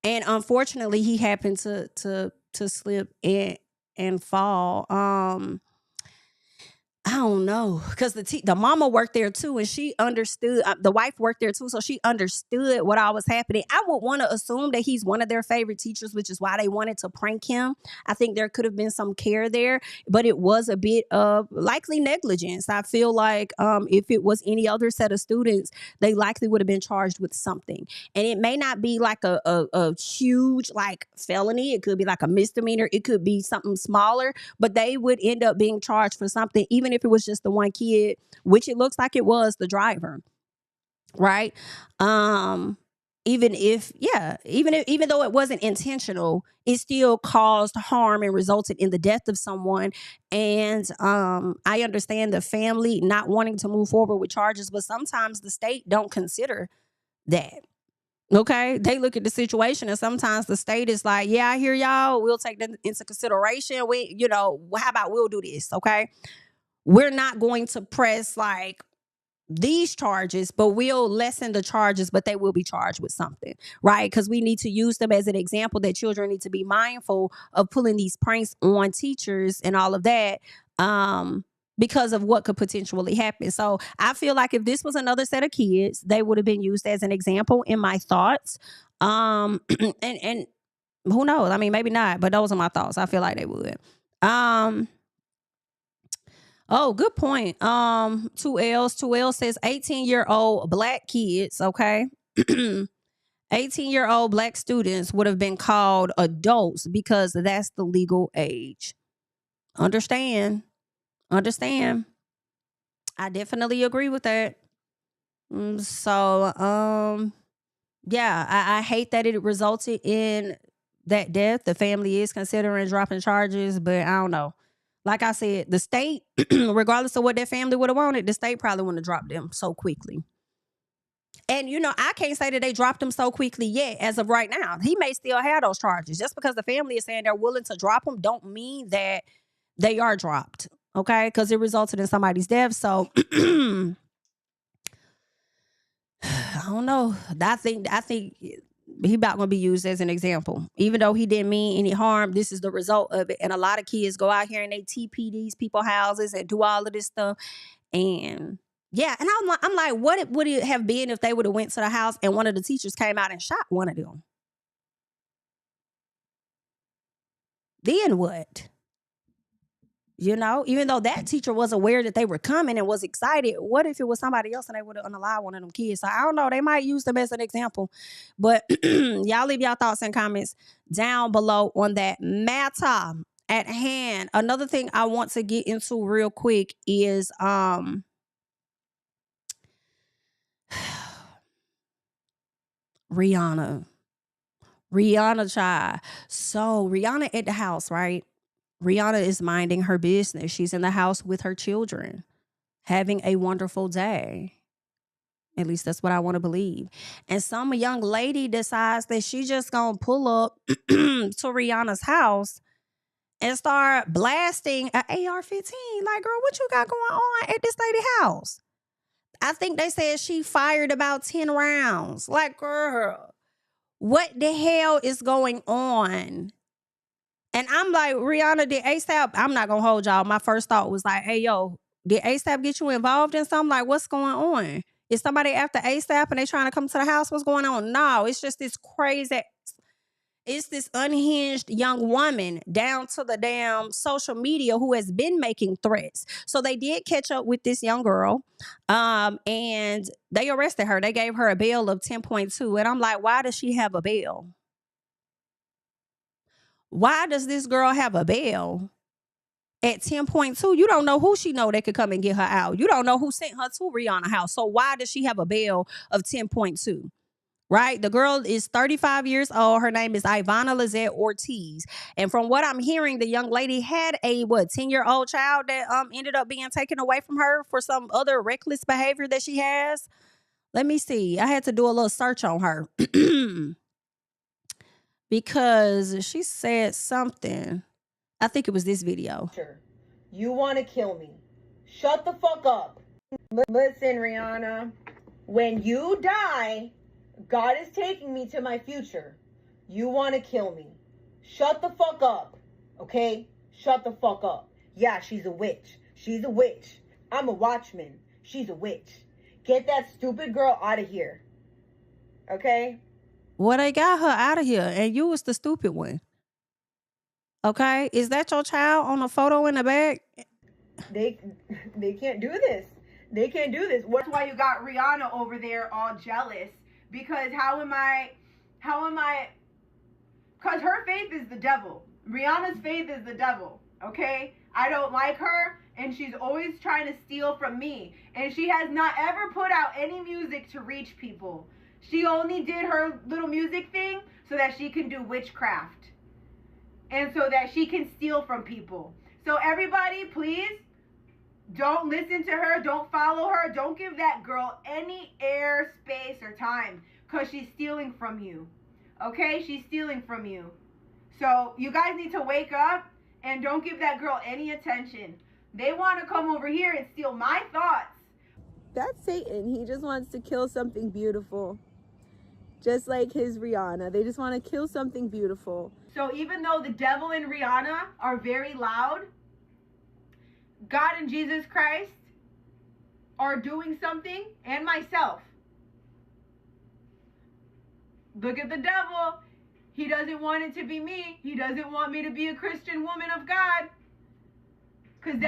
And unfortunately, he happened to slip and fall. I don't know, because the mama worked there too, and she understood. The wife worked there too, so she understood what all was happening. I would want to assume that he's one of their favorite teachers, which is why they wanted to prank him. I think there could have been some care there, but it was a bit of likely negligence. I feel like if it was any other set of students, they likely would have been charged with something, and it may not be like a huge like felony. It could be like a misdemeanor. It could be something smaller, but they would end up being charged for something, even if it was just the one kid, which it looks like it was the driver, right? Even though it wasn't intentional, it still caused harm and resulted in the death of someone. And I understand the family not wanting to move forward with charges, but sometimes the state don't consider that. Okay, they look at the situation, and sometimes the state is like, yeah, I hear y'all, we'll take that into consideration. How about we'll do this? Okay, we're not going to press like these charges, but we'll lessen the charges, but they will be charged with something, right? Because we need to use them as an example that children need to be mindful of pulling these pranks on teachers and all of that, because of what could potentially happen. So I feel like if this was another set of kids, they would have been used as an example in my thoughts. And who knows? I mean, maybe not, but those are my thoughts. I feel like they would. Oh, good point. 2L says 18-year-old Black kids, okay? 18-year-old Black students would have been called adults because that's the legal age. Understand. I definitely agree with that. So, yeah, I hate that it resulted in that death. The family is considering dropping charges, but I don't know. Like I said, the state, regardless of what their family would have wanted, the state probably wouldn't have dropped them so quickly. And, you know, I can't say that they dropped him so quickly yet as of right now. He may still have those charges. Just because the family is saying they're willing to drop him don't mean that they are dropped, okay? Because it resulted in somebody's death. So, I don't know. I think he about going to be used as an example. Even though he didn't mean any harm, this is the result of it. And a lot of kids go out here and they TP these people's houses and do all of this stuff. And yeah, and I'm like, what would it have been if they would have went to the house and one of the teachers came out and shot one of them? Then what? You know, even though that teacher was aware that they were coming and was excited, what if it was somebody else and they would have unallowed one of them kids? So I don't know. They might use them as an example. But y'all leave y'all thoughts and comments down below on that matter at hand. Another thing I want to get into real quick is Rihanna, child. So Rihanna at the house, right? Rihanna is minding her business. She's in the house with her children, having a wonderful day. At least that's what I want to believe. And some young lady decides that she just gonna pull up to Rihanna's house and start blasting an AR-15. Like, girl, what you got going on at this lady house? I think they said she fired about 10 rounds. Like, girl, what the hell is going on? And I'm like, Rihanna, did ASAP, I'm not going to hold y'all. My first thought was like, hey, yo, did ASAP get you involved in something? Like, what's going on? Is somebody after ASAP and they trying to come to the house? What's going on? No, it's just this crazy. It's this unhinged young woman down to the damn social media who has been making threats. So they did catch up with this young girl, and they arrested her. They gave her a bail of 10.2. And I'm like, why does she have a bail? Why does this girl have a bail at 10.2? You don't know who she know that could come and get her out. You don't know who sent her to Rihanna house. So why does she have a bail of 10.2? Right? The girl is 35 years old. Her name is Ivana Lizette Ortiz. And from what I'm hearing, the young lady had a 10-year-old child that ended up being taken away from her for some other reckless behavior that she has. Let me see. I had to do a little search on her because she said something. I think it was this video. You want to kill me. Shut the fuck up. Listen, Rihanna, when you die, God is taking me to my future. You want to kill me. Shut the fuck up. Okay? Shut the fuck up. Yeah, she's a witch. She's a witch. I'm a watchman. She's a witch. Get that stupid girl out of here. Okay? Well, they got her out of here, and you was the stupid one. Okay? Is that your child on the photo in the back? They can't do this. They can't do this. That's why you got Rihanna over there all jealous. Because how am I, because her faith is the devil. Rihanna's faith is the devil, okay? I don't like her, and she's always trying to steal from me. And she has not ever put out any music to reach people. She only did her little music thing so that she can do witchcraft. And so that she can steal from people. So everybody, please, don't listen to her. Don't follow her. Don't give that girl any air, space, or time. Because she's stealing from you. Okay? She's stealing from you. So you guys need to wake up and don't give that girl any attention. They want to come over here and steal my thoughts. That's Satan. He just wants to kill something beautiful. Just like his Rihanna. They just want to kill something beautiful. So even though the devil and Rihanna are very loud, God and Jesus Christ are doing something, and myself. Look at the devil. He doesn't want it to be me. He doesn't want me to be a Christian woman of God. Because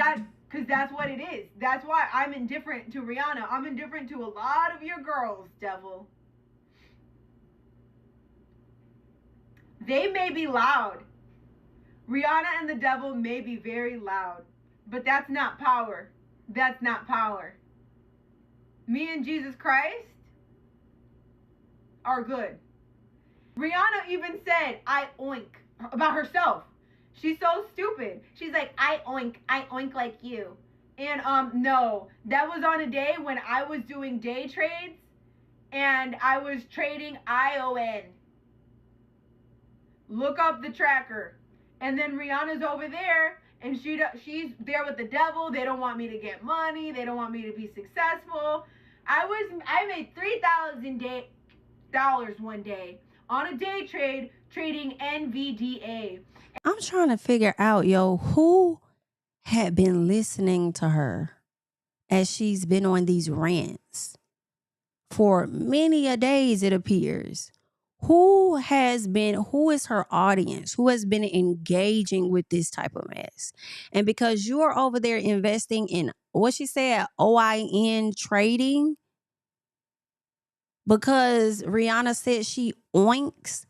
that's what it is. That's why I'm indifferent to Rihanna. I'm indifferent to a lot of your girls, devil. They may be loud. Rihanna and the devil may be very loud. But that's not power. That's not power. Me and Jesus Christ are good. Rihanna even said, I oink, about herself. She's so stupid. She's like, I oink like you. And no, that was on a day when I was doing day trades and I was trading ION. Look up the tracker. And then Rihanna's over there and she's there with the devil. They don't want me to get money. They don't want me to be successful. I made $3,000 one day on a day trade trading NVDA. I'm trying to figure out, who had been listening to her as she's been on these rants for many a days, it appears. Who is her audience? Who has been engaging with this type of mess? And because you're over there investing in what she said, OIN trading, because Rihanna said she oinks,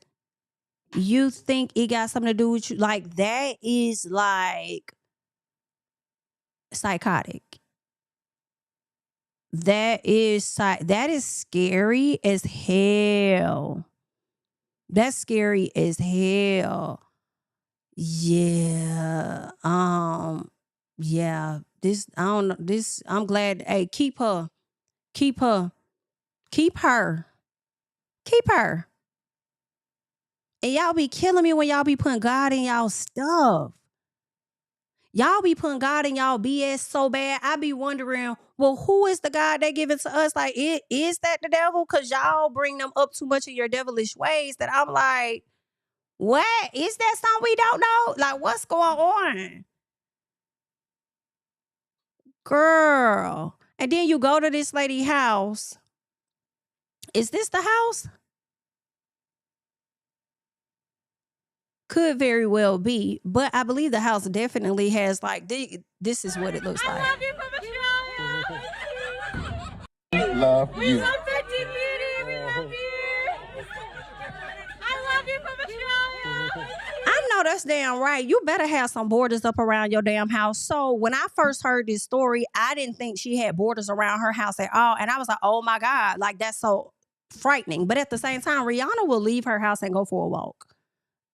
you think it got something to do with you? Like, that is like psychotic. That is scary as hell. That's scary as hell. Yeah. Yeah. I'm glad. Hey, keep her. And y'all be killing me when y'all be putting God in y'all stuff. Y'all be putting God in y'all BS so bad. I be wondering, well, who is the God they give it to us? Like, is that the devil? Because y'all bring them up too much in your devilish ways that I'm like, what? Is that something we don't know? Like, what's going on? Girl. And then you go to this lady's house. Is this the house? Could very well be, but I believe the house definitely has like this is what it looks like. I love you from Australia. Love We you. love Fenty Beauty. We love you. I love you from Australia. I know that's damn right. You better have some borders up around your damn house. So when I first heard this story, I didn't think she had borders around her house at all. And I was like, oh my God, like that's so frightening. But at the same time, Rihanna will leave her house and go for a walk.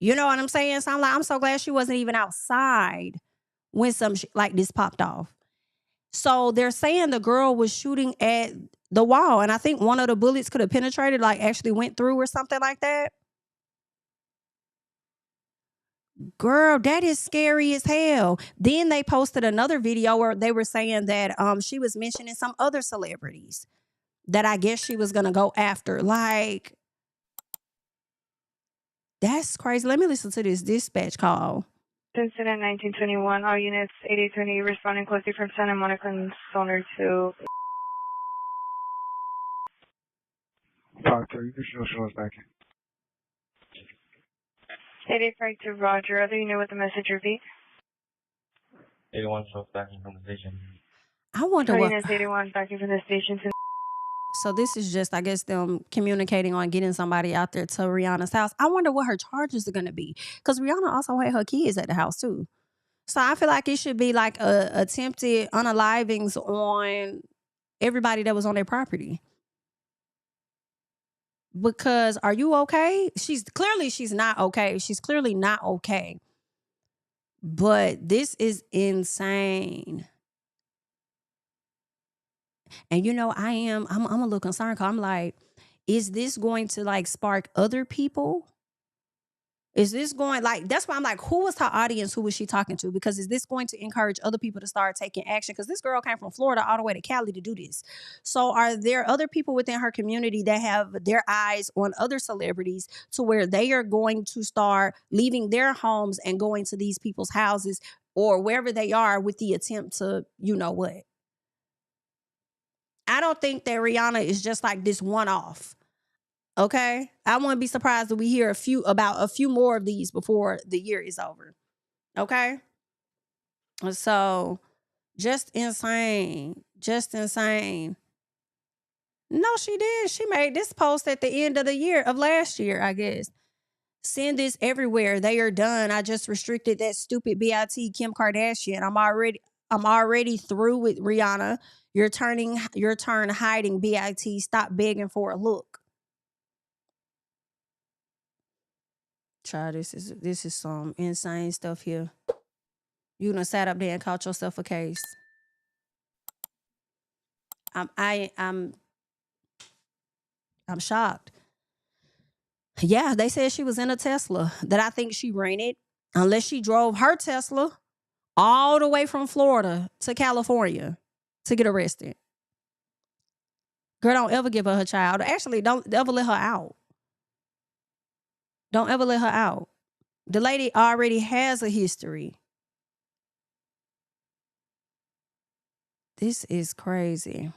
You know what I'm saying? So I'm so glad she wasn't even outside when some like this popped off. So they're saying the girl was shooting at the wall. And I think one of the bullets could have penetrated, like actually went through or something like that. Girl, that is scary as hell. Then they posted another video where they were saying that she was mentioning some other celebrities that I guess she was going to go after. Like, that's crazy. Let me listen to this dispatch call. Incident 1921, all units 8820 responding closely from Santa Monica and Sonar to... Talk to you. You should show us back in. 88 to Roger. Other unit with the message repeat. 81 shows back in from the station. I wonder All what... units 81 backing from the station to... So this is just, I guess, them communicating on getting somebody out there to Rihanna's house. I wonder what her charges are going to be. Because Rihanna also had her kids at the house, too. So I feel like it should be like attempted unalivings on everybody that was on their property. Because are you okay? She's not okay. She's clearly not okay. But this is insane. And you know, I'm a little concerned because I'm like, is this going to like spark other people? Is this going like, that's why I'm like, who was her audience? Who was she talking to? Because is this going to encourage other people to start taking action? Because this girl came from Florida all the way to Cali to do this. So are there other people within her community that have their eyes on other celebrities to where they are going to start leaving their homes and going to these people's houses or wherever they are with the attempt to, you know what? I don't think that Rihanna is just like this one-off. Okay? I wouldn't be surprised if we hear about a few more of these before the year is over. Okay? So, just insane. Just insane. No, she did. She made this post at the end of the year, of last year, I guess. Send this everywhere. They are done. I just restricted that stupid BIT Kim Kardashian. I'm already through with Rihanna. Your turn hiding BIT. Stop begging for a look. Child, this is some insane stuff here. You done sat up there and caught yourself a case. I'm shocked. Yeah, they said she was in a Tesla that I think she rented, unless she drove her Tesla all the way from Florida to California to get arrested. Girl, don't ever give her child. Actually, don't ever let her out. Don't ever let her out. The lady already has a history. This is crazy.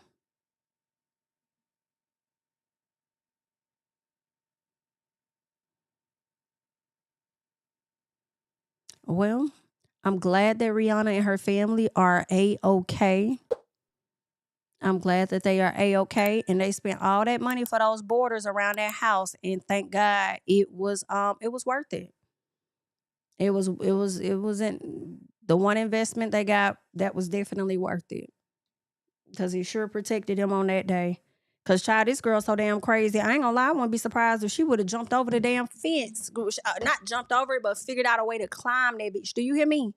Well, I'm glad that Rihanna and her family are A-okay. I'm glad that they are A-okay, and they spent all that money for those borders around that house, and thank God it was worth it. It wasn't the one investment they got that was definitely worth it, because it sure protected them on that day. Because, child, this girl's so damn crazy. I ain't gonna lie, I wouldn't be surprised if she would have jumped over the damn fence. Not jumped over it, but figured out a way to climb that bitch. Do you hear me?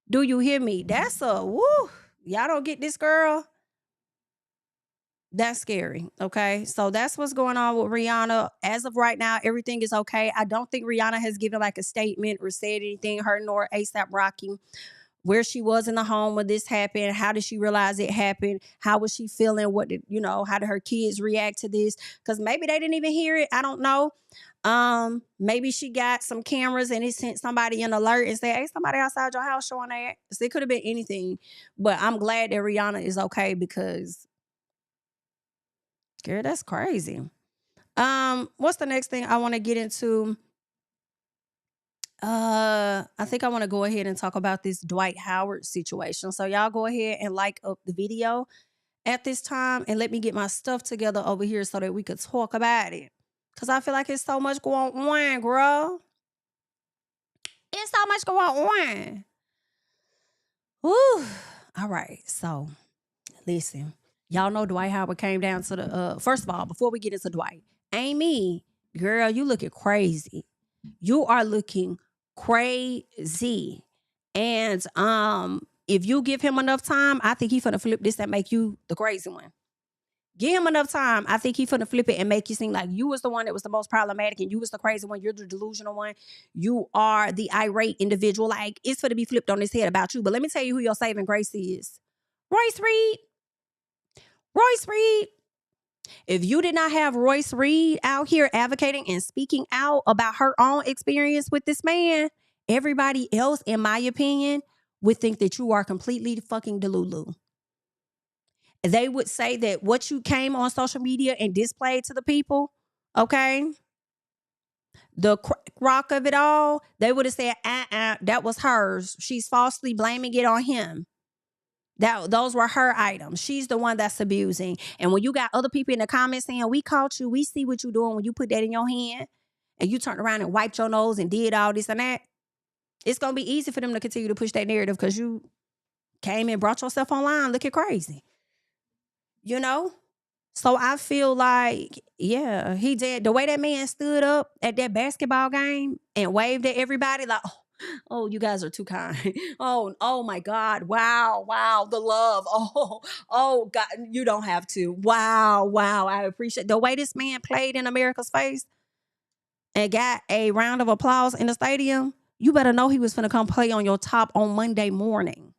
Do you hear me? That's a woo. Y'all don't get this girl. That's scary. Okay. So that's what's going on with Rihanna. As of right now, everything is okay. I don't think Rihanna has given like a statement or said anything, her nor ASAP Rocky, where she was in the home when this happened. How did she realize it happened? How was she feeling? How did her kids react to this? Because maybe they didn't even hear it. I don't know. Maybe she got some cameras and it sent somebody an alert and said, hey, somebody outside your house showing that. So it could have been anything. But I'm glad that Rihanna is okay, because girl, that's crazy. What's the next thing I want to get into? I think I want to go ahead and talk about this Dwight Howard situation. So y'all go ahead and like up the video at this time and let me get my stuff together over here so that we could talk about it. Because I feel like it's so much going on, girl. It's so much going on. Woo. All right. So listen, y'all know Dwight Howard came down to the, first of all, before we get into Dwight, Amy, girl, you looking crazy. You are looking crazy. And if you give him enough time, I think he finna flip this and make you the crazy one. Give him enough time. I think he finna flip it and make you seem like you was the one that was the most problematic and you was the crazy one. You're the delusional one. You are the irate individual. Like, it's finna be flipped on his head about you. But let me tell you who your saving grace is. Royce Reed. Royce Reed. If you did not have Royce Reed out here advocating and speaking out about her own experience with this man, everybody else, in my opinion, would think that you are completely fucking delulu. They would say that what you came on social media and displayed to the people, okay, the rock of it all, they would have said, that was hers. She's falsely blaming it on him. Those were her items. She's the one that's abusing. And when you got other people in the comments saying, we caught you, we see what you're doing when you put that in your hand, and you turned around and wiped your nose and did all this and that, it's going to be easy for them to continue to push that narrative because you came and brought yourself online looking crazy. You know? So I feel like, yeah, he did. The way that man stood up at that basketball game and waved at everybody like, oh, you guys are too kind. Oh my God. Wow. The love. Oh God, you don't have to. Wow. I appreciate the way this man played in America's face and got a round of applause in the stadium. You better know he was finna come play on your top on Monday morning.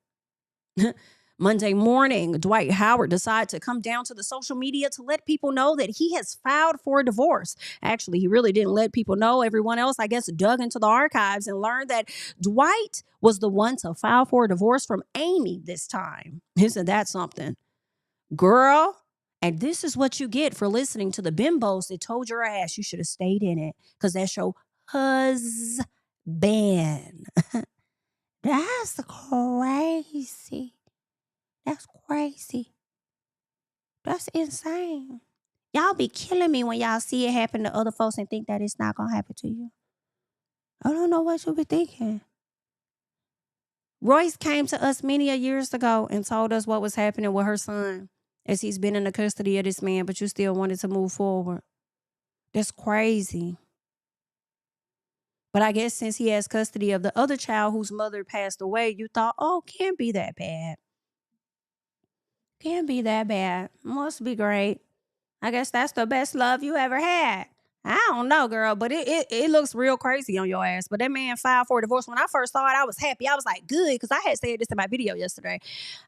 Monday morning, Dwight Howard decided to come down to the social media to let people know that he has filed for a divorce. Actually, he really didn't let people know. Everyone else, I guess, dug into the archives and learned that Dwight was the one to file for a divorce from Amy this time. Isn't that something? Girl, and this is what you get for listening to the bimbos that told your ass you should have stayed in it because that's your husband. That's crazy. That's crazy. That's insane. Y'all be killing me when y'all see it happen to other folks and think that it's not going to happen to you. I don't know what you be thinking. Royce came to us many years ago and told us what was happening with her son as he's been in the custody of this man, but you still wanted to move forward. That's crazy. But I guess since he has custody of the other child whose mother passed away, you thought, oh, can't be that bad. Can't be that bad. Must be great. I guess that's the best love you ever had. I don't know, girl, but it looks real crazy on your ass. But that man filed for a divorce. When I first saw it, I was happy. I was like, good, because I had said this in my video yesterday.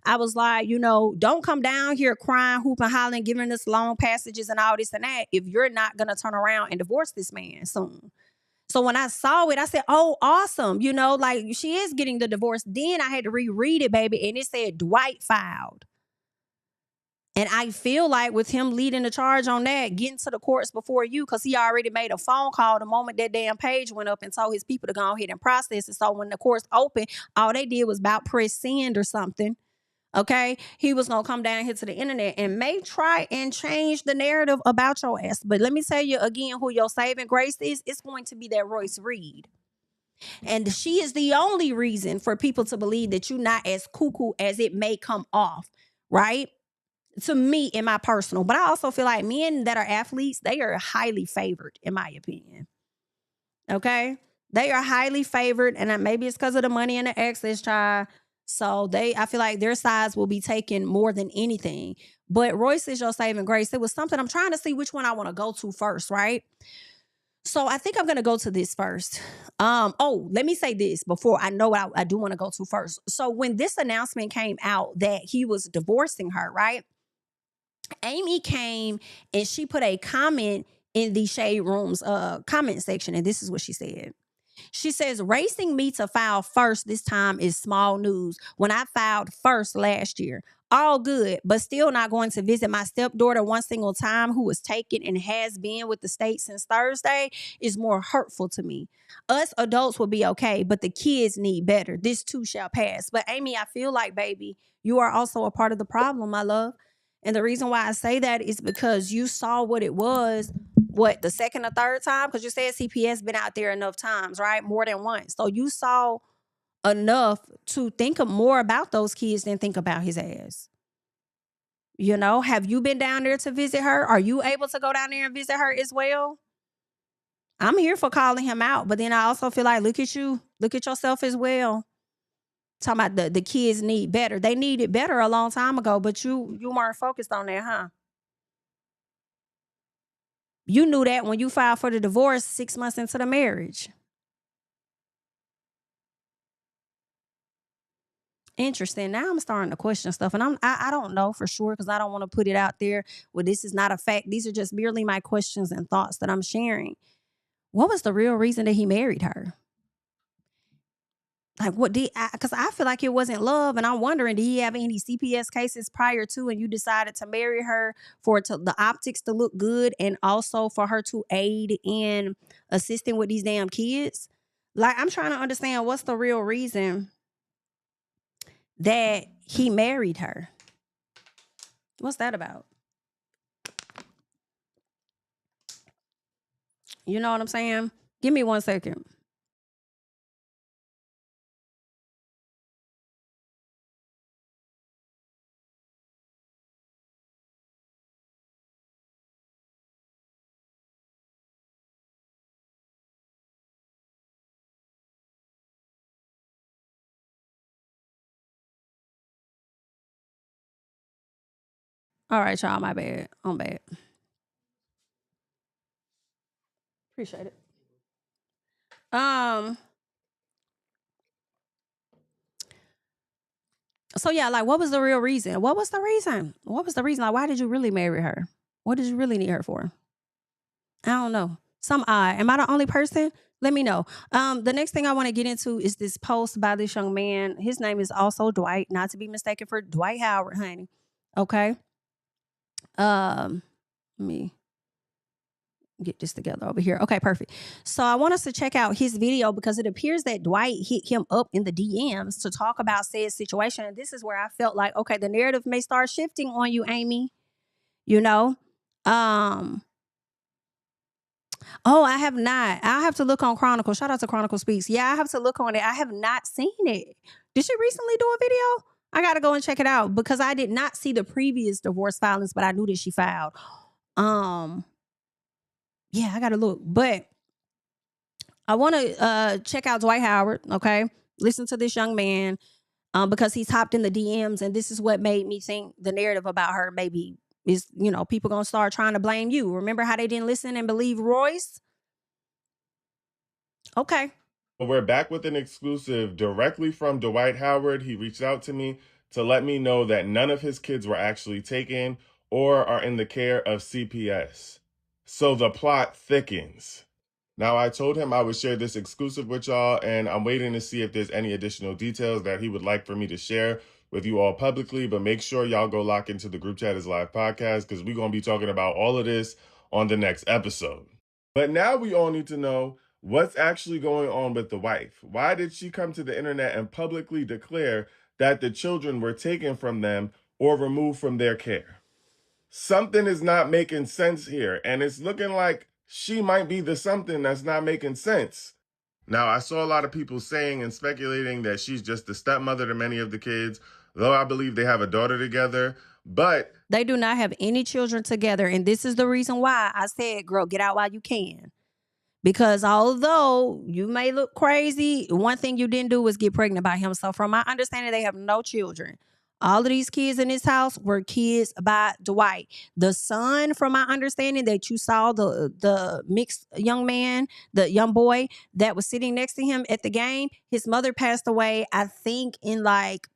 I was like, don't come down here crying, hooping, hollering, giving us long passages and all this and that if you're not going to turn around and divorce this man soon. So when I saw it, I said, oh, awesome. Like she is getting the divorce. Then I had to reread it, baby, and it said Dwight filed. And I feel like with him leading the charge on that, getting to the courts before you, because he already made a phone call the moment that damn page went up and told his people to go ahead and process it. So when the courts opened, all they did was about press send or something. Okay? He was going to come down here to the internet and may try and change the narrative about your ass. But let me tell you again who your saving grace is. It's going to be that Royce Reed. And she is the only reason for people to believe that you're not as cuckoo as it may come off. Right? To me, in my personal, but I also feel like men that are athletes, they are highly favored, in my opinion. Okay? They are highly favored, and maybe it's because of the money and the access, child. So I feel like their sides will be taken more than anything. But Royce is your saving grace. It was something I'm trying to see which one I want to go to first, right? So I think I'm going to go to this first. Let me say this before I know what I do want to go to first. So when this announcement came out that he was divorcing her, right? Amy came and she put a comment in the Shade Room's comment section, and this is what she said. She says, racing me to file first this time is small news when I filed first last year. all good, but still not going to visit my stepdaughter one single time, who was taken and has been with the state since Thursday, is more hurtful to me. Us adults will be okay, but the kids need better. This too shall pass. But Amy, I feel like, baby, you are also a part of the problem, my love. And the reason why I say that is because you saw what it was, the second or third time? Because you said CPS been out there enough times, right? More than once. So you saw enough to think more about those kids than think about his ass. You know, have you been down there to visit her? Are you able to go down there and visit her as well? I'm here for calling him out, but then I also feel like, look at you, look at yourself as well. Talking about the kids need better. They needed better a long time ago, but you weren't focused on that, huh? You knew that when you filed for the divorce 6 months into the marriage. Interesting. Now I'm starting to question stuff, and I don't know for sure, because I don't want to put it out there. Well, this is not a fact. These are just merely my questions and thoughts that I'm sharing. What was the real reason that he married her? Like, what did because I feel like it wasn't love, and I'm wondering, did he have any CPS cases prior to, and you decided to marry her for the optics to look good, and also for her to aid in assisting with these damn kids? Like, I'm trying to understand, what's the real reason that he married her? What's that about? You know what I'm saying? Give me 1 second. All right, y'all, my bad. I'm bad. Appreciate it. So yeah, like, what was the real reason? What was the reason? What was the reason? Like, why did you really marry her? What did you really need her for? I don't know. Some odd. Am I the only person? Let me know. The next thing I want to get into is this post by this young man. His name is also Dwight, not to be mistaken for Dwight Howard, honey. Okay. Let me get this together over here. Okay, perfect. So I want us to check out his video, because it appears that Dwight hit him up in the DMs to talk about said situation. And this is where I felt like, okay, the narrative may start shifting on you, Amy. You know? Oh, I have not. I'll have to look on Chronicle. Shout out to Chronicle Speaks. Yeah, I have to look on it. I have not seen it. Did she recently do a video? I got to go and check it out, because I did not see the previous divorce filings, but I knew that she filed. Yeah, I got to look. But I want to check out Dwight Howard, okay? Listen to this young man, because he's hopped in the DMs, and this is what made me think the narrative about her maybe is, people going to start trying to blame you. Remember how they didn't listen and believe Royce? Okay. We're back with an exclusive directly from Dwight Howard. He reached out to me to let me know that none of his kids were actually taken or are in the care of CPS. So the plot thickens. Now, I told him I would share this exclusive with y'all, and I'm waiting to see if there's any additional details that he would like for me to share with you all publicly. But make sure y'all go lock into the Group Chat is Live podcast, because we're going to be talking about all of this on the next episode. But now we all need to know what's actually going on with the wife. Why did she come to the internet and publicly declare that the children were taken from them or removed from their care? Something is not making sense here, and it's looking like she might be the something that's not making sense. Now, I saw a lot of people saying and speculating that she's just the stepmother to many of the kids, though I believe they have a daughter together, but they do not have any children together. And this is the reason why I said, girl, get out while you can. Because although you may look crazy, one thing you didn't do was get pregnant by him. So from my understanding, they have no children. All of these kids in this house were kids by Dwight. The son, from my understanding, that you saw, the mixed young man, the young boy that was sitting next to him at the game, his mother passed away, I think, in like,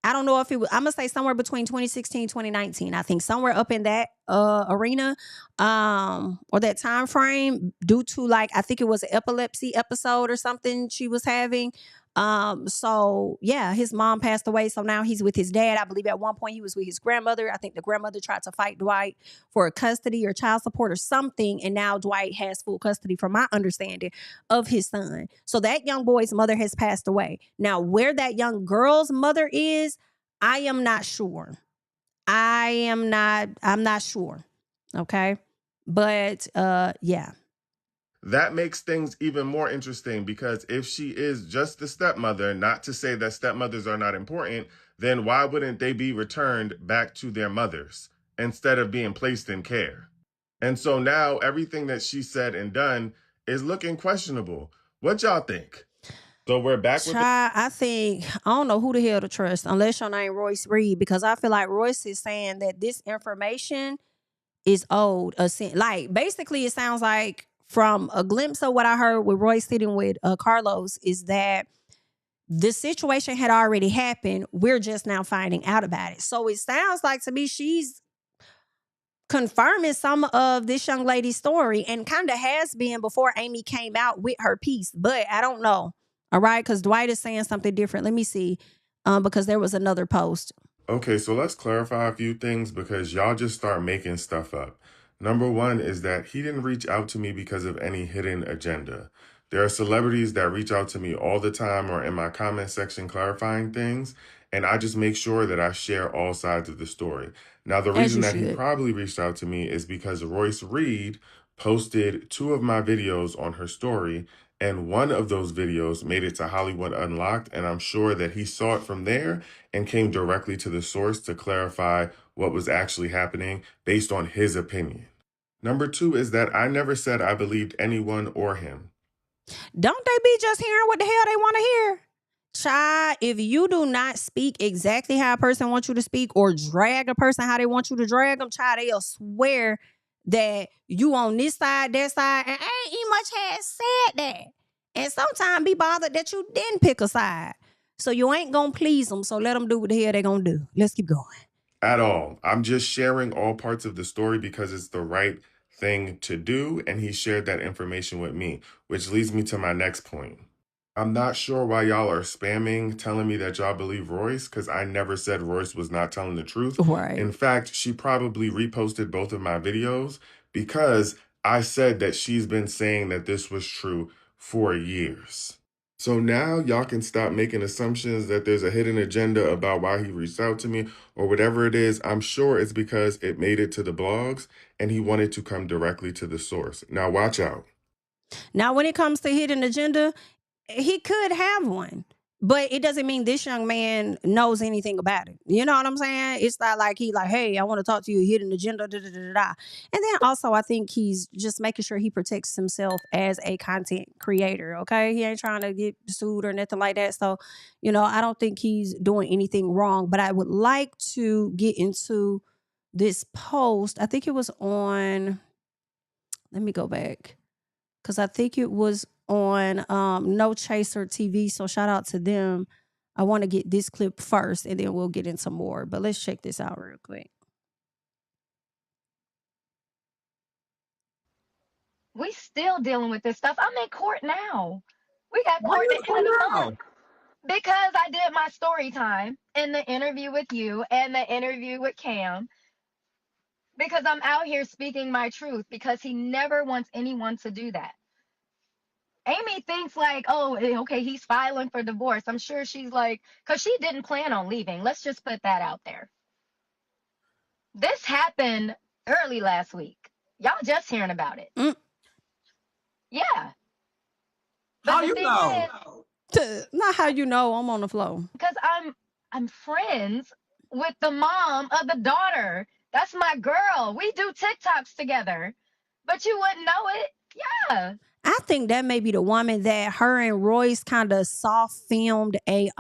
I don't know if it was, I'm going to say somewhere between 2016, 2019. I think somewhere up in that arena or that time frame, due to, like, I think it was an epilepsy episode or something she was having. So yeah, his mom passed away. So now he's with his dad. I believe at one point he was with his grandmother. I think the grandmother tried to fight Dwight for custody or child support or something. And now Dwight has full custody, from my understanding, of his son. So that young boy's mother has passed away. Now, where that young girl's mother is, I am not sure. I'm not sure. Okay. But yeah. That makes things even more interesting, because if she is just the stepmother, not to say that stepmothers are not important, then why wouldn't they be returned back to their mothers instead of being placed in care? And so now everything that she said and done is looking questionable. What y'all think? So we're back with I don't know who the hell to trust, unless your name Royce Reed, because I feel like Royce is saying that this information is old. Like, basically, it sounds like, from a glimpse of what I heard with Royce sitting with Carlos, is that the situation had already happened. We're just now finding out about it. So it sounds like to me she's confirming some of this young lady's story, and kind of has been before Amy came out with her piece. But I don't know. All right, because Dwight is saying something different. Let me see, because there was another post. Okay, so let's clarify a few things, because y'all just start making stuff up. Number one is that he didn't reach out to me because of any hidden agenda. There are celebrities that reach out to me all the time or in my comment section clarifying things, and I just make sure that I share all sides of the story. Now, the reason that he probably reached out to me is because Royce Reed posted 2 of my videos on her story, and one of those videos made it to Hollywood Unlocked, and I'm sure that he saw it from there and came directly to the source to clarify what was actually happening based on his opinion. Number 2 is that I never said I believed anyone or him. Don't they be just hearing what the hell they want to hear? Child, if you do not speak exactly how a person wants you to speak, or drag a person how they want you to drag them, child, they'll swear that you on this side, that side, and ain't even much had said that. And sometimes be bothered that you didn't pick a side. So you ain't gonna please them, so let them do what the hell they gonna do. Let's keep going. At all. I'm just sharing all parts of the story because it's the right thing to do, and he shared that information with me, which leads me to my next point. I'm not sure why y'all are spamming telling me that y'all believe Royce, because I never said Royce was not telling the truth. Right. In fact, she probably reposted both of my videos because I said that she's been saying that this was true for years. So now y'all can stop making assumptions that there's a hidden agenda about why he reached out to me or whatever it is. I'm sure it's because it made it to the blogs and he wanted to come directly to the source. Now watch out. Now, when it comes to hidden agenda, he could have one, but it doesn't mean this young man knows anything about it. You know what I'm saying? It's not like he like, hey, I want to talk to you, hidden agenda, da, da, da, da. And then also, I think he's just making sure he protects himself as a content creator, okay? He ain't trying to get sued or nothing like that. So, you know, I don't think he's doing anything wrong, but I would like to get into this post. I think it was on, let me go back, because I think it was on No Chaser TV. So shout out to them. I want to get this clip first and then we'll get into more. But let's check this out real quick. We still dealing with this stuff. I'm in court now. We got court at the end of the month. Because I did my story time in the interview with you and the interview with Cam. Because I'm out here speaking my truth, because he never wants anyone to do that. Amy thinks like, oh, okay, he's filing for divorce. I'm sure she's like, because she didn't plan on leaving. Let's just put that out there. This happened early last week. Y'all just hearing about it. Yeah. But how you know? Not how you know. I'm on the floor. Because I'm friends with the mom of the daughter. That's my girl. We do TikToks together. But you wouldn't know it. Yeah. I think that may be the woman that her and Royce kind of soft filmed a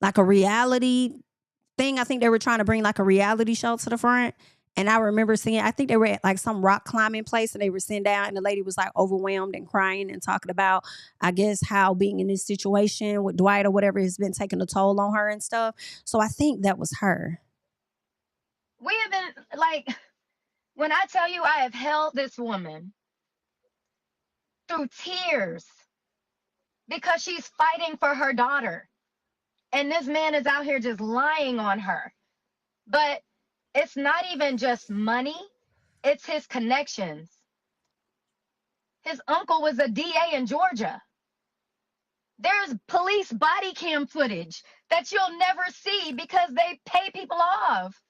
like a reality thing. I think they were trying to bring like a reality show to the front. And I remember seeing, I think they were at like some rock climbing place and they were sitting down and the lady was like overwhelmed and crying and talking about, I guess, how being in this situation with Dwight or whatever has been taking a toll on her and stuff. So I think that was her. We have been like, when I tell you I have held this woman through tears, because she's fighting for her daughter. And this man is out here just lying on her. But it's not even just money, it's his connections. His uncle was a DA in Georgia. There's police body cam footage that you'll never see because they pay people off.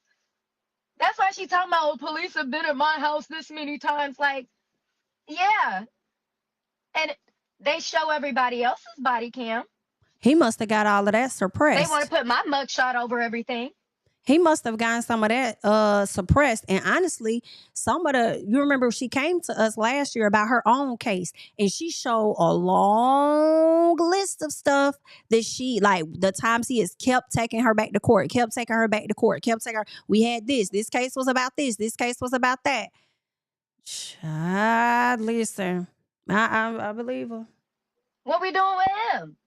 That's why she's talking about, oh, police have been at my house this many times. Like, yeah. And they show everybody else's body cam. He must have got all of that They suppressed. want to put my mugshot over everything. He must have gotten some of that suppressed. And honestly, you remember she came to us last year about her own case, and she showed a long list of stuff that she, like the times he has kept taking her back to court, we had this case was about this case was about that. Child, listen, I believe her. What we doing with him?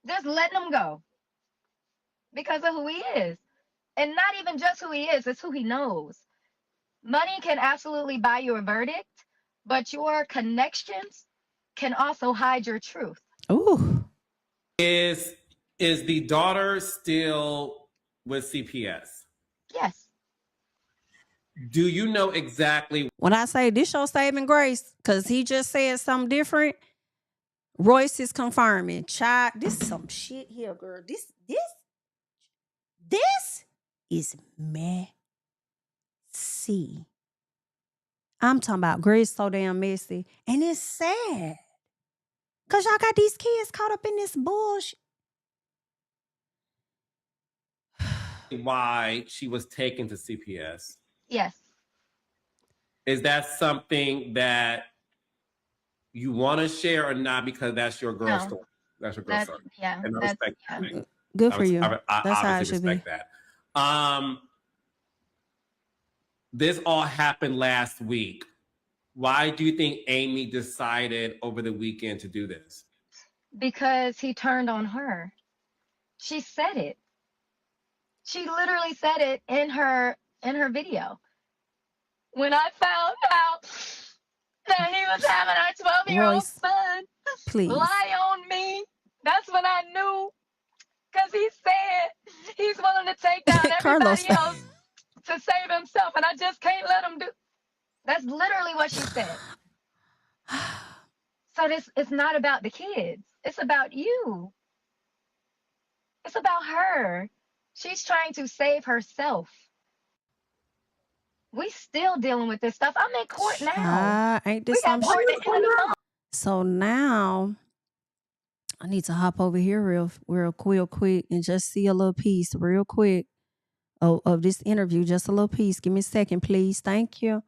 Just letting him go because of who he is. And not even just who he is, it's who he knows. Money can absolutely buy you a verdict, but your connections can also hide your truth. Ooh. Is the daughter still with CPS? Yes. Do you know exactly? When I say this your saving grace, because he just said something different, Royce is confirming. Child, this is some shit here, girl. This is messy. I'm talking about Grace so damn messy. And it's sad. Because y'all got these kids caught up in this bullshit. Why she was taken to CPS? Yes. Is that something that you want to share or not? Because that's your girl story. That's your girl story. Yeah. And I respect that. Good for you. I That's how it should be. That. This all happened last week. Why do you think Amy decided over the weekend to do this? Because he turned on her. She said it. She literally said it in her video. When I found out that he was having our 12-year-old son lie on me, that's when I knew. Because he said he's willing to take down everybody else to save himself, and I just can't let him do. That's literally what she said. So it's not about the kids. It's about you. It's about her. She's trying to save herself. We still dealing with this stuff. I'm in court now. Ain't this some shit? So now I need to hop over here real quick and just see a little piece real quick of this interview. Just a little piece. Give me a second, please. Thank you.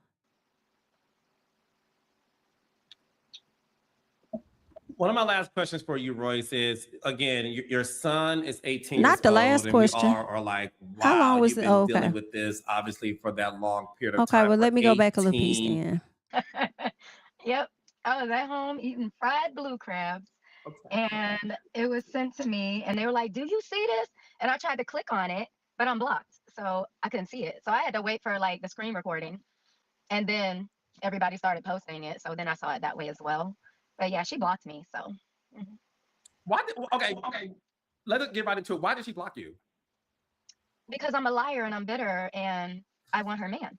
One of my last questions for you, Royce, is again, your son is 18 Not years the old, last and question. We are like, wow, how long was you've it? been dealing with this obviously for that long period of time. Okay, well, let me go back a little piece then. Yep. I was at home eating fried blue crabs. Okay. And it was sent to me, and they were like, do you see this? And I tried to click on it, but I'm blocked, so I couldn't see it. So I had to wait for like the screen recording, and then everybody started posting it, so then I saw it that way as well. But yeah, she blocked me, so. Mm-hmm. Why okay, let's get right into it. Why did she block you? Because I'm a liar and I'm bitter and I want her man.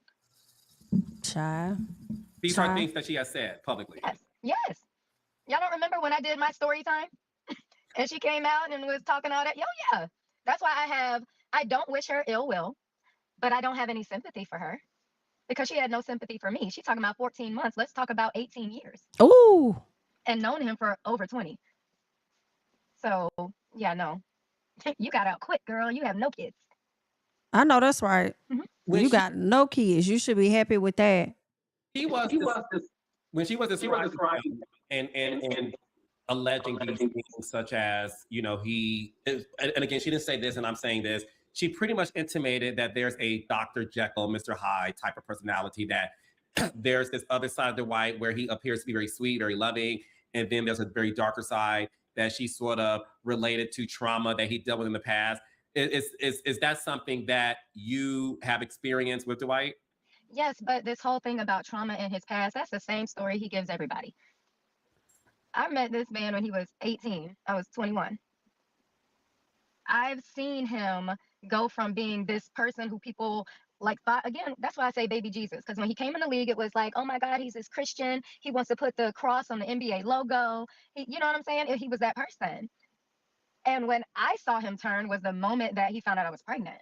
Child. These are things that she has said publicly. Yes. Y'all don't remember when I did my story time? And she came out and was talking all that? Yo, yeah. That's why I don't wish her ill will, but I don't have any sympathy for her because she had no sympathy for me. She's talking about 14 months. Let's talk about 18 years. Ooh. And known him for over 20. So, yeah, no. You got out quick, girl. You have no kids. I know that's right. Mm-hmm. You got no kids. You should be happy with that. When she was describing and alleging these things such as, you know, and again, she didn't say this and I'm saying this, she pretty much intimated that there's a Dr. Jekyll, Mr. Hyde type of personality, that there's this other side of Dwight where he appears to be very sweet, very loving, and then there's a very darker side that she's sort of related to trauma that he dealt with in the past. Is that something that you have experienced with Dwight? Yes, but this whole thing about trauma in his past, that's the same story he gives everybody. I met this man when he was 18. I was 21. I've seen him go from being this person who people like thought, again, that's why I say baby Jesus, because when he came in the league, it was like, oh my God, he's this Christian. He wants to put the cross on the NBA logo. You know what I'm saying? He was that person. And when I saw him turn was the moment that he found out I was pregnant.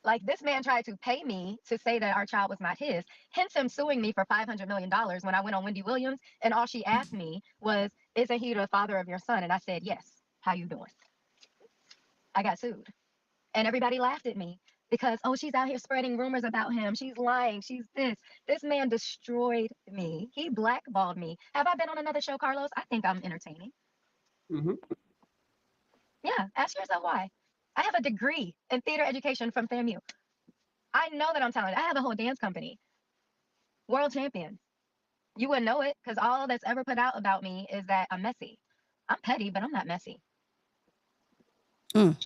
Like, this man tried to pay me to say that our child was not his, hence him suing me for $500 million when I went on Wendy Williams, and all she asked me was, isn't he the father of your son? And I said, yes. How you doing? I got sued. And everybody laughed at me because, oh, she's out here spreading rumors about him. She's lying. She's this. This man destroyed me. He blackballed me. Have I been on another show, Carlos? I think I'm entertaining. Mm-hmm. Yeah, ask yourself why. I have a degree in theater education from FAMU. I know that I'm talented. I have a whole dance company. World champion. You wouldn't know it because all that's ever put out about me is that I'm messy. I'm petty, but I'm not messy.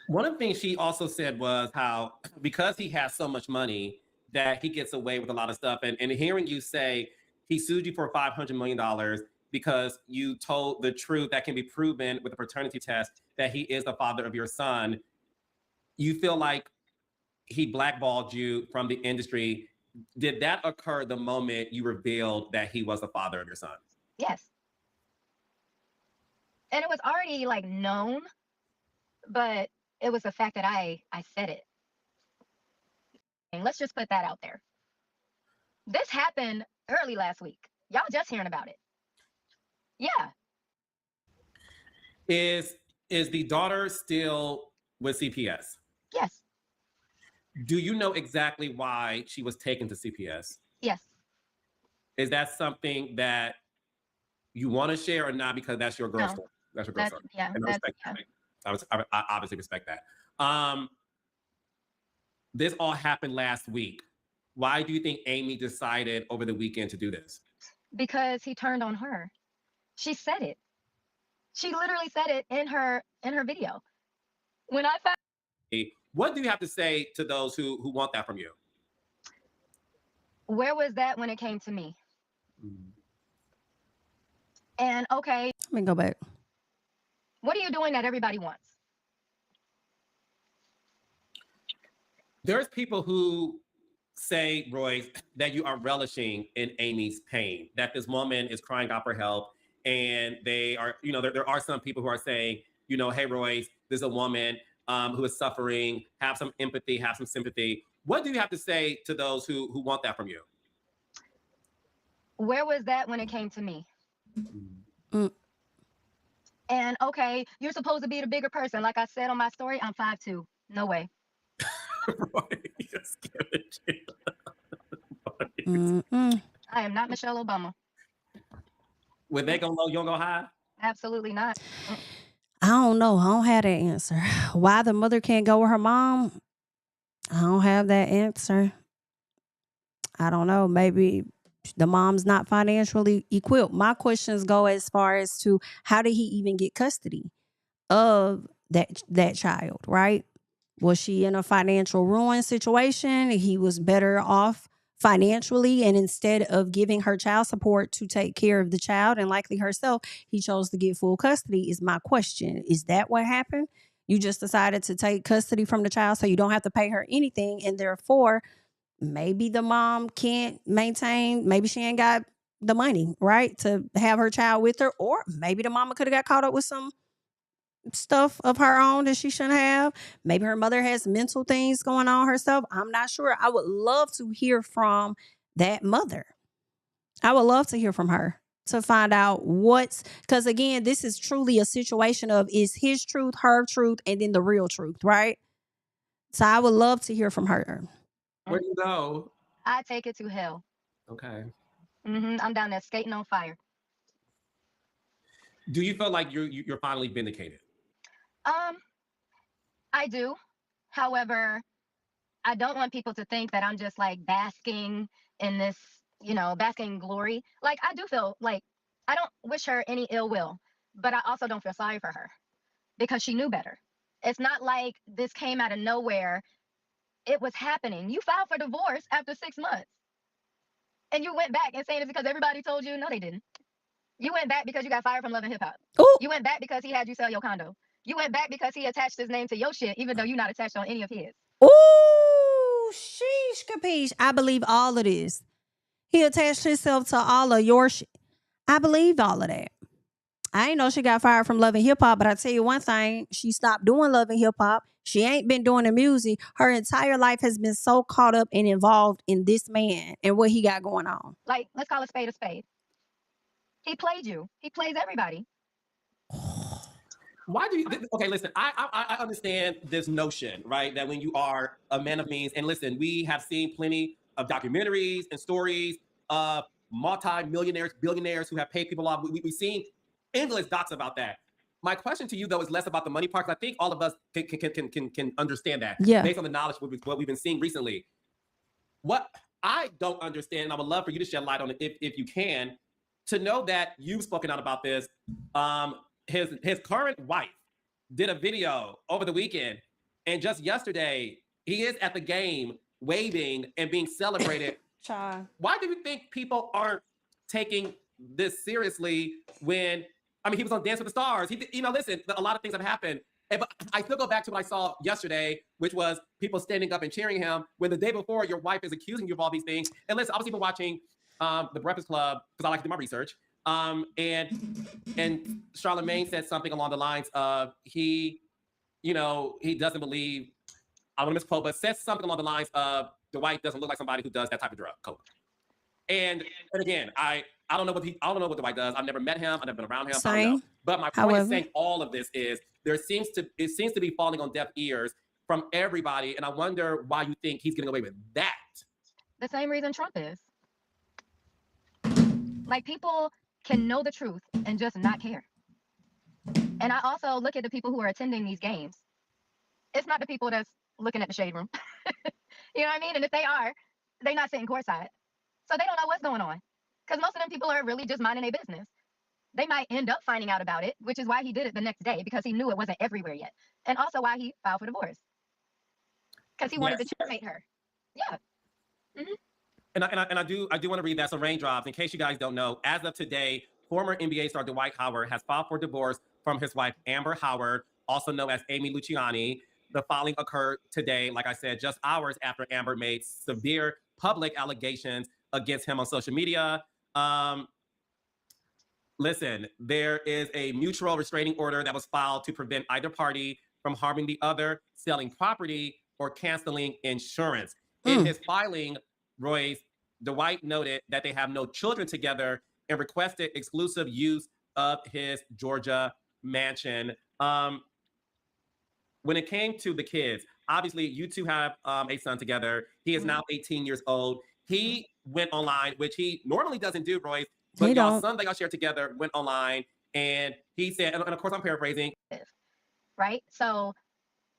One of the things she also said was how, because he has so much money, that he gets away with a lot of stuff. And hearing you say he sued you for $500 million because you told the truth that can be proven with a paternity test that he is the father of your son, you feel like he blackballed you from the industry. Did that occur the moment you revealed that he was the father of your son? Yes. And it was already like known, but it was the fact that I said it. And let's just put that out there. This happened early last week. Y'all just hearing about it. Yeah. Is the daughter still with CPS? Yes. Do you know exactly why she was taken to CPS? Yes. Is that something that you want to share or not? Because that's your girl story. That's your girl story. Yeah. And I obviously respect that. This all happened last week. Why do you think Amy decided over the weekend to do this? Because he turned on her. She said it. She literally said it in her video. When I found, what do you have to say to those who want that from you? Where was that when it came to me? And okay, Let me go back. What are you doing that everybody wants? There's people who say, Royce, that you are relishing in Amy's pain, that this woman is crying out for help. And they are, there are some people who are saying, hey, Royce, there's a woman who is suffering, have some empathy, have some sympathy. What do you have to say to those who want that from you? Where was that when it came to me? And okay, you're supposed to be the bigger person. Like I said on my story, I'm 5'2". No way. I am not Michelle Obama. When they go low, you don't go high? Absolutely not. I don't know. I don't have that answer. Why the mother can't go with her mom? I don't have that answer. I don't know. Maybe the mom's not financially equipped. My questions go as far as to how did he even get custody of that child, right? Was she in a financial ruin situation? He was better off financially, and instead of giving her child support to take care of the child and likely herself, he chose to get full custody is my question. Is that what happened? You just decided to take custody from the child so you don't have to pay her anything, and therefore maybe the mom can't maintain, maybe she ain't got the money, right, to have her child with her, or maybe the mama could have got caught up with some stuff of her own that she shouldn't have. Maybe her mother has mental things going on herself. I'm not sure. I would love to hear from that mother. I would love to hear from her to find out because again, this is truly a situation of is his truth, her truth, and then the real truth, right? So I would love to hear from her. Where do you go? I take it to hell. Okay. I'm down there skating on fire. Do you feel like you're finally vindicated? I do. However, I don't want people to think that I'm just like basking in this, basking in glory. Like, I do feel like I don't wish her any ill will, but I also don't feel sorry for her because she knew better. It's not like this came out of nowhere. It was happening. You filed for divorce after 6 months and you went back and saying it's because everybody told you. No, they didn't. You went back because you got fired from Love and Hip Hop. Ooh. You went back because he had you sell your condo. You went back because he attached his name to your shit, even though you're not attached on any of his. Ooh, sheesh, capiche. I believe all of this. He attached himself to all of your shit. I believed all of that. I ain't know she got fired from Love and Hip Hop, but I tell you one thing, she stopped doing Love and Hip Hop. She ain't been doing the music. Her entire life has been so caught up and involved in this man and what he got going on. Like, let's call a spade a spade. He played you. He plays everybody. Why do you? Okay, listen. I understand this notion, right? That when you are a man of means, and listen, we have seen plenty of documentaries and stories of multi-millionaires, billionaires who have paid people off. We've seen endless docs about that. My question to you, though, is less about the money part, because I think all of us can understand that, based on the knowledge of what we've been seeing recently. What I don't understand, and I would love for you to shed light on it if you can, to know that you've spoken out about this. His current wife did a video over the weekend, and just yesterday, he is at the game waving and being celebrated. Why do you think people aren't taking this seriously when, I mean, he was on Dance with the Stars. Listen, a lot of things have happened. But I still go back to what I saw yesterday, which was people standing up and cheering him when the day before your wife is accusing you of all these things. And listen, I was even watching The Breakfast Club because I like to do my research. And Charlamagne said something along the lines of he doesn't believe, I want to misquote, but said something along the lines of Dwight doesn't look like somebody who does that type of drug, coke. And again, I don't know what Dwight does. I've never met him. I've never been around him. I don't know. But my point in saying all of this is it seems to be falling on deaf ears from everybody, and I wonder why you think he's getting away with that. The same reason Trump is. Like, people can know the truth and just not care. And I also look at the people who are attending these games. It's not the people that's looking at the shade room. You know what I mean? And if they are, they're not sitting courtside. So they don't know what's going on. Because most of them people are really just minding their business. They might end up finding out about it, which is why he did it the next day, because he knew it wasn't everywhere yet. And also why he filed for divorce. Because he wanted to checkmate her. Yeah. Mm-hmm. And I do want to read that. So raindrops, in case you guys don't know, as of today, former NBA star Dwight Howard has filed for divorce from his wife, Amber Howard, also known as Amy Luciani. The filing occurred today, like I said, just hours after Amber made severe public allegations against him on social media. Listen, there is a mutual restraining order that was filed to prevent either party from harming the other, selling property, or canceling insurance. In his filing, Royce, Dwight noted that they have no children together and requested exclusive use of his Georgia mansion. When it came to the kids, obviously you two have a son together. He is now 18 years old. He went online, which he normally doesn't do, Royce, but y'all son that y'all shared together went online, and he said, and of course I'm paraphrasing. Right? So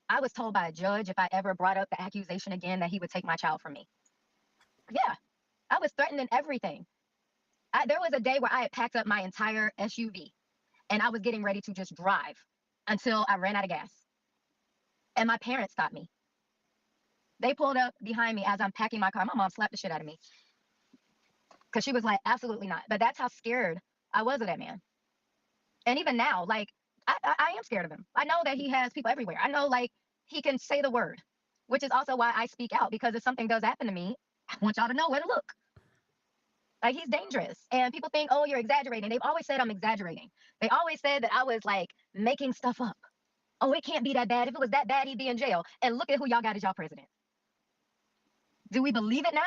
I was told by a judge if I ever brought up the accusation again that he would take my child from me. Yeah, I was threatened and everything. There was a day where I had packed up my entire SUV and I was getting ready to just drive until I ran out of gas. And my parents stopped me. They pulled up behind me as I'm packing my car. My mom slapped the shit out of me because she was like, absolutely not. But that's how scared I was of that man. And even now, like, I am scared of him. I know that he has people everywhere. I know, like, he can say the word, which is also why I speak out, because if something does happen to me, I want y'all to know where to look. Like, he's dangerous. And people think, oh, you're exaggerating. They've always said I'm exaggerating. They always said that I was, like, making stuff up. Oh, it can't be that bad. If it was that bad, he'd be in jail. And look at who y'all got as y'all president. Do we believe it now?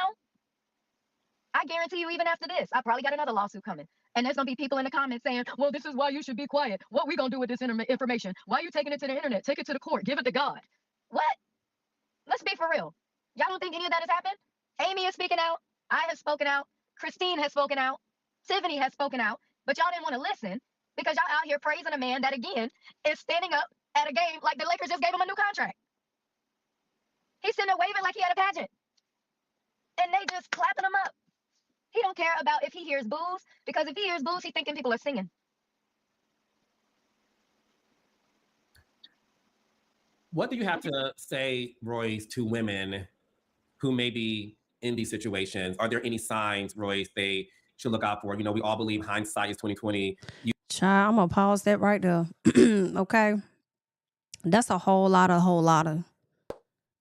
I guarantee you, even after this, I probably got another lawsuit coming. And there's going to be people in the comments saying, well, this is why you should be quiet. What we going to do with this information? Why are you taking it to the internet? Take it to the court. Give it to God. What? Let's be for real. Y'all don't think any of that has happened? Amy is speaking out. I have spoken out. Christine has spoken out. Tiffany has spoken out. But y'all didn't want to listen because y'all out here praising a man that, again, is standing up at a game like the Lakers just gave him a new contract. He's sitting there waving like he had a pageant. And they just clapping him up. He don't care about if he hears boos, because if he hears boos, he's thinking people are singing. What do you have to say, Royce, to women who may be in these situations? Are there any signs, Royce, they should look out for. You know, we all believe hindsight is 2020. Child, I'm gonna pause that right there. Okay. That's a whole lot of.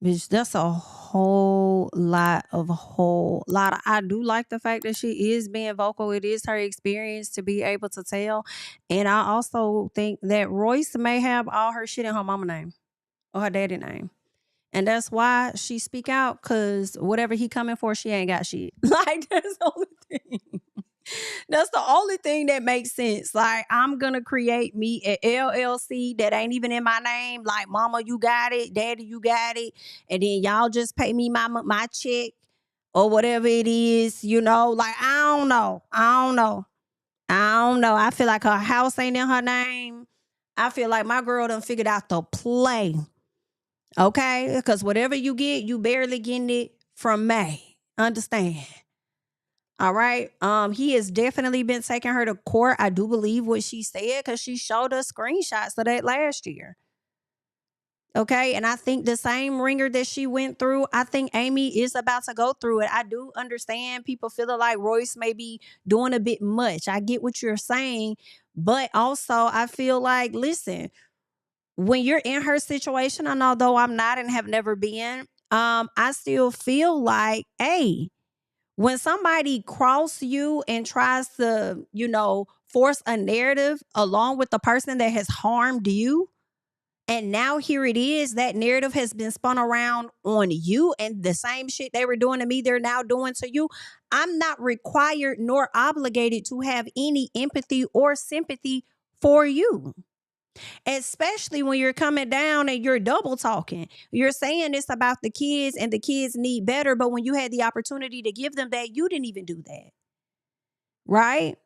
Bitch, that's a whole lot of. I do like the fact that she is being vocal. It is her experience to be able to tell. And I also think that Royce may have all her shit in her mama name or her daddy name. And that's why she speak out, because whatever he coming for, she ain't got shit. Like, that's the only thing. That's the only thing that makes sense. Like, I'm gonna create me an LLC that ain't even in my name. Like, mama, you got it. Daddy, you got it. And then y'all just pay me my check or whatever it is, you know. Like, I don't know. I feel like her house ain't in her name. I feel like my girl done figured out the play. Okay? Because whatever you get, you barely getting it from May. Understand? All right. He has definitely been taking her to court. I do believe what she said, because she showed us screenshots of that last year. Okay. And I think the same ringer that she went through, I think Amy is about to go through it. I do understand people feeling like Royce may be doing a bit much. I get what you're saying. But also, I feel like, listen, when you're in her situation, and although I'm not and have never been, I still feel like, hey, when somebody cross you and tries to, you know, force a narrative along with the person that has harmed you, and now here it is, that narrative has been spun around on you, and the same shit they were doing to me, they're now doing to you. I'm not required nor obligated to have any empathy or sympathy for you. Especially when you're coming down and you're double talking. You're saying this about the kids and the kids need better, but when you had the opportunity to give them that, you didn't even do that. Right?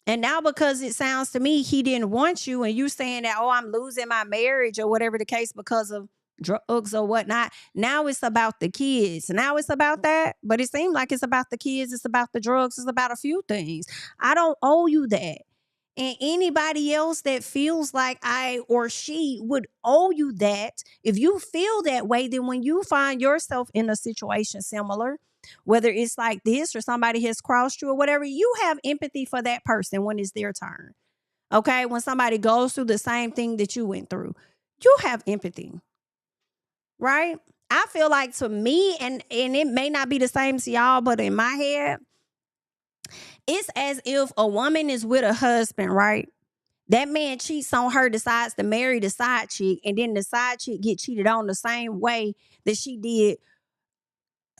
And now, because it sounds to me he didn't want you, and you saying that, oh, I'm losing my marriage or whatever the case because of drugs or whatnot. Now it's about the kids. Now it's about that. But it seemed like it's about the kids. It's about the drugs. It's about a few things. I don't owe you that. And anybody else that feels like I or she would owe you that, if you feel that way, then when you find yourself in a situation similar, whether it's like this or somebody has crossed you or whatever, you have empathy for that person when it's their turn. Okay? When somebody goes through the same thing that you went through, you have empathy. Right? I feel like, to me, and it may not be the same to y'all, but in my head, it's as if a woman is with a husband, right? That man cheats on her, decides to marry the side chick, and then the side chick get cheated on the same way that she did,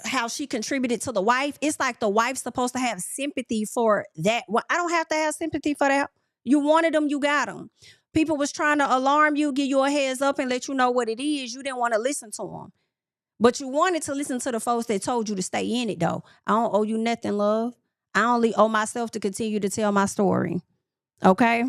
how she contributed to the wife. It's like the wife's supposed to have sympathy for that. Well, I don't have to have sympathy for that. You wanted them, you got them. People was trying to alarm you, give you a heads up and let you know what it is. You didn't want to listen to them. But you wanted to listen to the folks that told you to stay in it, though. I don't owe you nothing, love. I only owe myself to continue to tell my story. Okay?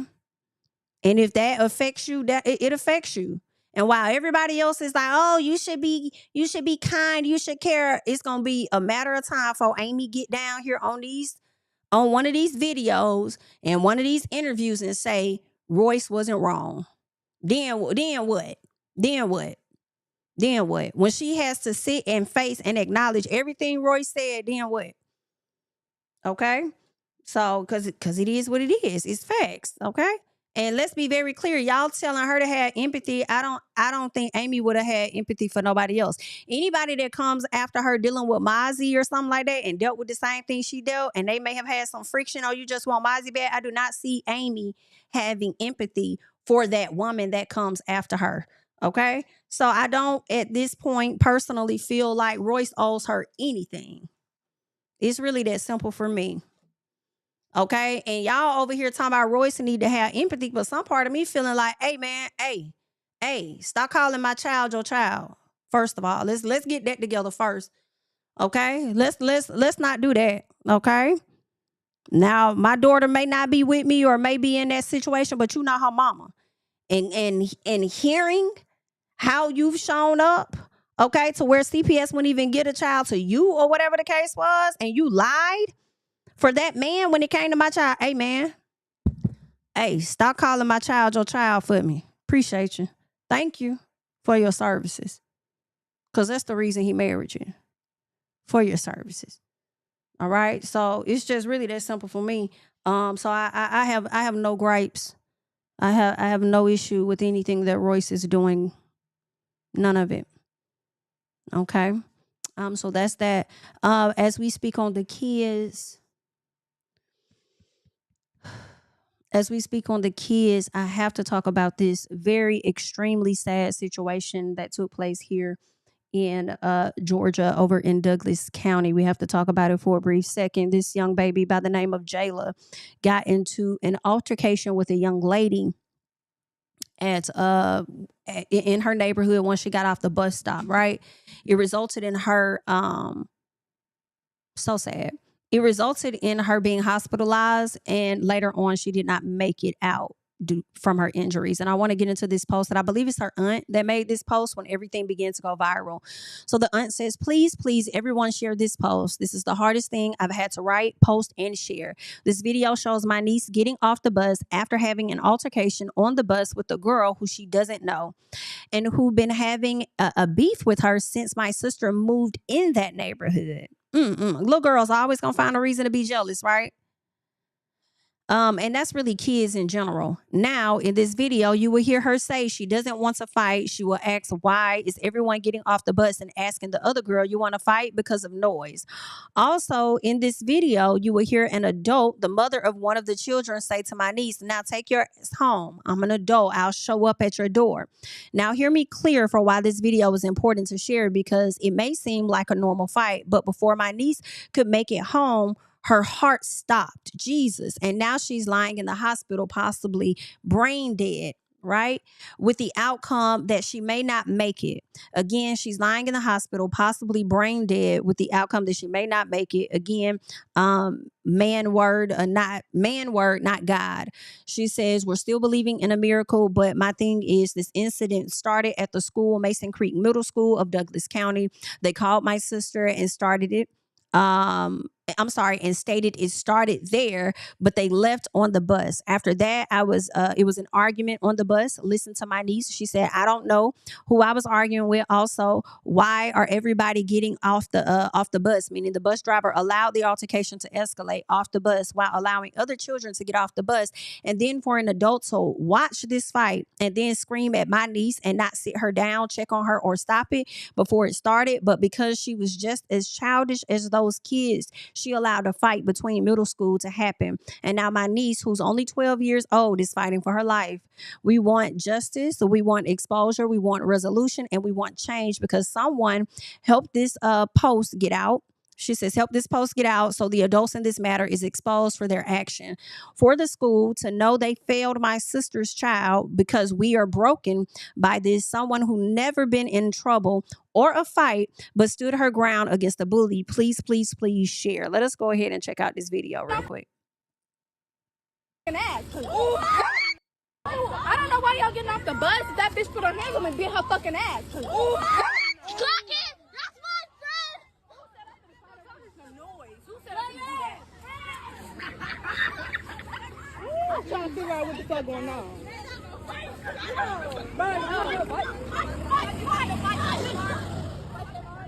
And if that affects you, that it affects you. And while everybody else is like, oh, you should be kind, you should care, it's gonna be a matter of time for Amy get down here on one of these videos and one of these interviews and say Royce wasn't wrong. Then what? When she has to sit and face and acknowledge everything Royce said, then what? Okay? So, because it is what it is. It's facts. Okay? And let's be very clear. Y'all telling her to have empathy. I don't think Amy would have had empathy for nobody else. Anybody that comes after her dealing with Mozzie or something like that and dealt with the same thing she dealt, and they may have had some friction, or you just want Mozzie back, I do not see Amy having empathy for that woman that comes after her. Okay? So I don't, at this point, personally feel like Royce owes her anything. It's really that simple for me. Okay? And y'all over here talking about Royce need to have empathy, but some part of me feeling like, hey man, hey, stop calling my child your child. First of all, let's get that together first. Okay? Let's not do that. Okay? Now, my daughter may not be with me or may be in that situation, but you not her mama. And hearing how you've shown up, okay, to where CPS wouldn't even get a child to you or whatever the case was, and you lied for that man when it came to my child. Hey, man. Hey, stop calling my child your child for me. Appreciate you. Thank you for your services. Because that's the reason he married you. For your services. All right. So it's just really that simple for me. So I have no gripes. I have no issue with anything that Royce is doing. None of it. Okay. So that's that. As we speak on the kids, I have to talk about this very extremely sad situation that took place here in Georgia, over in Douglas County. We have to talk about it for a brief second. This young baby by the name of Jayla got into an altercation with a young lady at in her neighborhood when she got off the bus stop, right? It resulted in her so sad. It resulted in her being hospitalized, and later on she did not make it out from her injuries. And I want to get into this post that I believe it's her aunt that made this post when everything began to go viral. So the aunt says, please, everyone share this post. This is the hardest thing I've had to write, post, and share. This video shows my niece getting off the bus after having an altercation on the bus with a girl who she doesn't know and who been having a beef with her since my sister moved in that neighborhood. Little girls are always gonna find a reason to be jealous, right? And that's really kids in general. Now, in this video, you will hear her say she doesn't want to fight. She will ask, why is everyone getting off the bus, and asking the other girl, you want to fight because of noise. Also, in this video, you will hear an adult, the mother of one of the children, say to my niece, now take your ass home. I'm an adult. I'll show up at your door. Now, hear me clear for why this video is important to share, because it may seem like a normal fight, but before my niece could make it home, her heart stopped. Jesus. And now she's lying in the hospital, possibly brain dead, right? With the outcome that she may not make it. Again, she's lying in the hospital, possibly brain dead, with the outcome that she may not make it. Again, man word, not God. She says, we're still believing in a miracle, but my thing is, this incident started at the school, Mason Creek Middle School of Douglas County. They called my sister and started it. And stated it started there, but they left on the bus. After that, it was an argument on the bus. Listen to my niece. She said, I don't know who I was arguing with. Also, why are everybody getting off the bus? Meaning the bus driver allowed the altercation to escalate off the bus while allowing other children to get off the bus. And then for an adult to watch this fight and then scream at my niece and not sit her down, check on her, or stop it before it started. But because she was just as childish as those kids, she allowed a fight between middle school to happen. And now my niece, who's only 12 years old, is fighting for her life. We want justice, we want exposure, we want resolution, and we want change, because someone helped this post get out. She says, help this post get out so the adults in this matter is exposed for their action. For the school to know they failed my sister's child because we are broken by this, someone who never been in trouble or a fight, but stood her ground against the bully. Please, please, please share. Let us go ahead and check out this video real quick. I don't know why y'all getting off the bus. That bitch put her hands on me and beat her fucking ass. I'm trying to figure out what the fuck going on.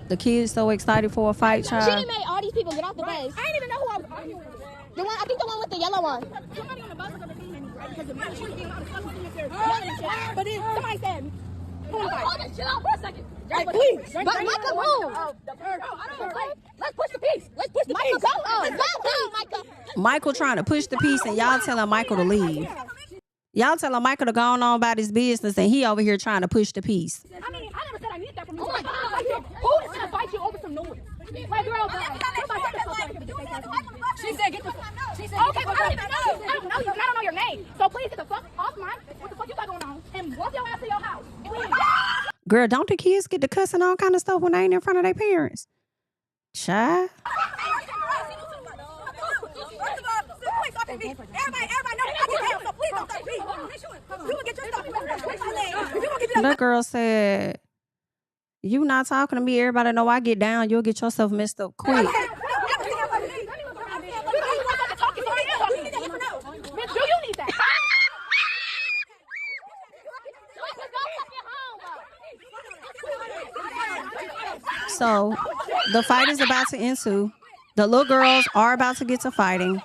The kid's so excited for a fight, child. She done made all these people get off the bus. I didn't even know who I was arguing with. I think the one with the yellow one. Somebody on the bus was going to see me, right? Because the man she was being out of but then somebody said, hold on, chill out for a second. Please. But Micah, move. Let's push the piece. Let's push the piece. Michael, go. Michael. Michael trying to push the piece, and y'all telling Michael to leave. Y'all telling Michael to go on about his business, and he over here trying to push the piece. I mean, I never said I need that from you. Who is going to fight you over some noise? Like, girl, she said, get the fuck. She said, okay, but I don't even know you. I don't know your name. So please get the fuck off mine. What the fuck you got going on? And walk your ass to your house. Please. Girl, don't the kids get to cussing all kind of stuff when they ain't in front of their parents? Child. Everybody know I get down, so please don't touch me. You will get your stuff. That girl said, you not talking to me, everybody know I get down, you'll get yourself messed up quick. Do you need that? So the fight is about to ensue. The little girls are about to get to fighting.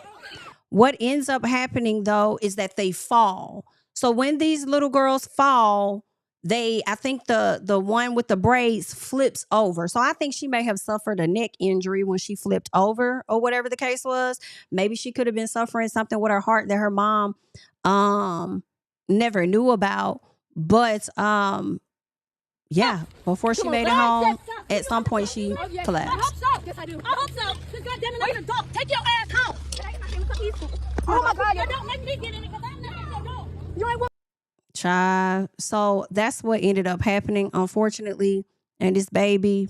What ends up happening, though, is that they fall. So when these little girls fall, I think the one with the braids flips over. So I think she may have suffered a neck injury when she flipped over, or whatever the case was. Maybe she could have been suffering something with her heart that her mom never knew about. But yeah, before she made it home, at some point she collapsed. I hope so. Yes, I do. I hope so. Because goddamn it, I'm an adult. Take your ass home. Oh my God, you don't make me get in it because I'm not your dog. You ain't. Child. So that's what ended up happening, unfortunately. And this baby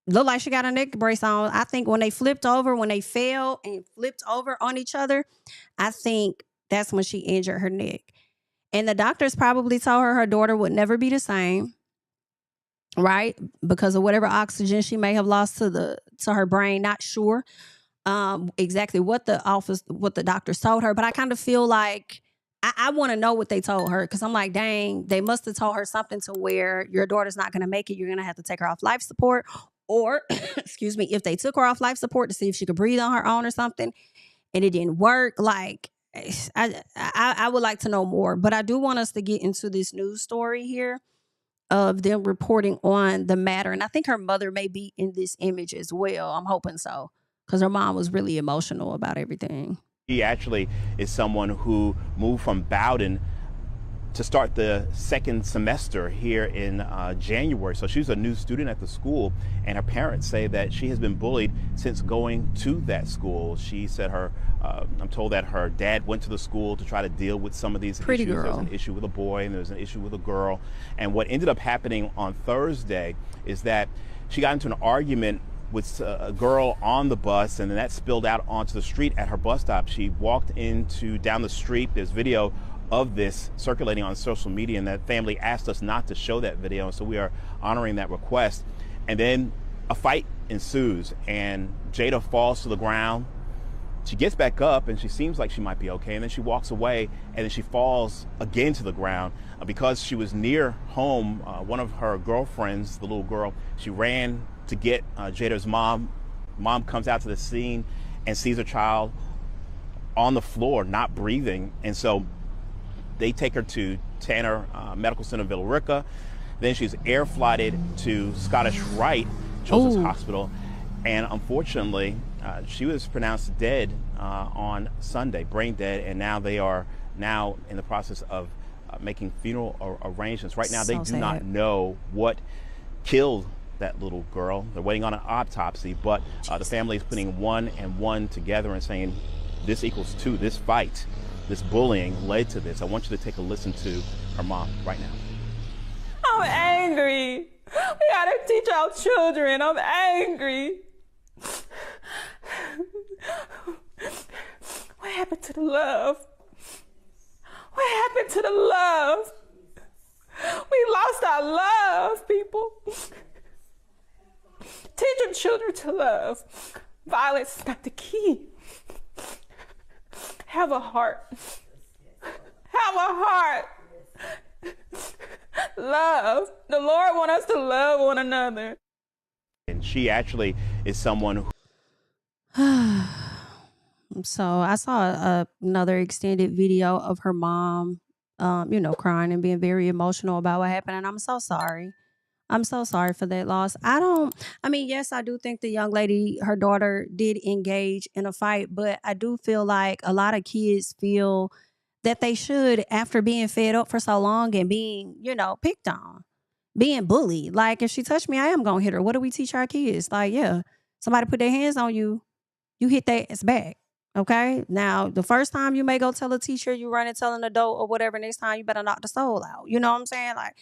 looked like she got a neck brace on. I think when they fell and flipped over on each other, I think that's when she injured her neck. And the doctors probably told her daughter would never be the same, right? Because of whatever oxygen she may have lost to her brain. Not sure exactly what the doctors told her, but I kind of feel like I want to know what they told her, because I'm like, dang, they must have told her something to where your daughter's not going to make it. You're going to have to take her off life support, or excuse me, if they took her off life support to see if she could breathe on her own or something, and it didn't work. Like, I would like to know more, but I do want us to get into this news story here of them reporting on the matter. And I think her mother may be in this image as well. I'm hoping so, because her mom was really emotional about everything. He actually is someone who moved from Bowden to start the second semester here in January. So she's a new student at the school, and her parents say that she has been bullied since going to that school. She said I'm told that her dad went to the school to try to deal with some of these issues. There's an issue with a boy and there's an issue with a girl. And what ended up happening on Thursday is that she got into an argument with a girl on the bus, and then that spilled out onto the street at her bus stop. She walked down the street. There's video of this circulating on social media, and that family asked us not to show that video, so we are honoring that request. And then a fight ensues, and Jada falls to the ground. She gets back up, and she seems like she might be okay, and then she walks away, and then she falls again to the ground. Because she was near home, one of her girlfriends, the little girl, she ran to get Jada's mom. Mom comes out to the scene and sees her child on the floor, not breathing. And so they take her to Tanner Medical Center, Villa Rica. Then she's air flighted to Scottish Rite Children's Hospital. And unfortunately, she was pronounced dead on Sunday, brain dead. And now they are in the process of making funeral arrangements. Right now, they do not know what killed that little girl. They're waiting on an autopsy, but the family is putting one and one together and saying this equals two. This fight, this bullying led to this. I want you to take a listen to her mom right now. I'm angry. We gotta teach our children. I'm angry. What happened to the love? What happened to the love? We lost our love, people. Teach your children to love. Violence is not the key. Have a heart. Have a heart. Love. The Lord wants us to love one another. And she actually is someone who... So I saw another extended video of her mom, crying and being very emotional about what happened. And I'm so sorry. I'm so sorry for that loss. Yes, I do think the young lady, her daughter, did engage in a fight, but I do feel like a lot of kids feel that they should, after being fed up for so long and being, picked on, being bullied. Like, if she touched me, I am going to hit her. What do we teach our kids? Like, yeah, somebody put their hands on you, you hit their ass back. Okay. Now, the first time you may go tell a teacher, you run and tell an adult or whatever. Next time, you better knock the soul out. You know what I'm saying? Like,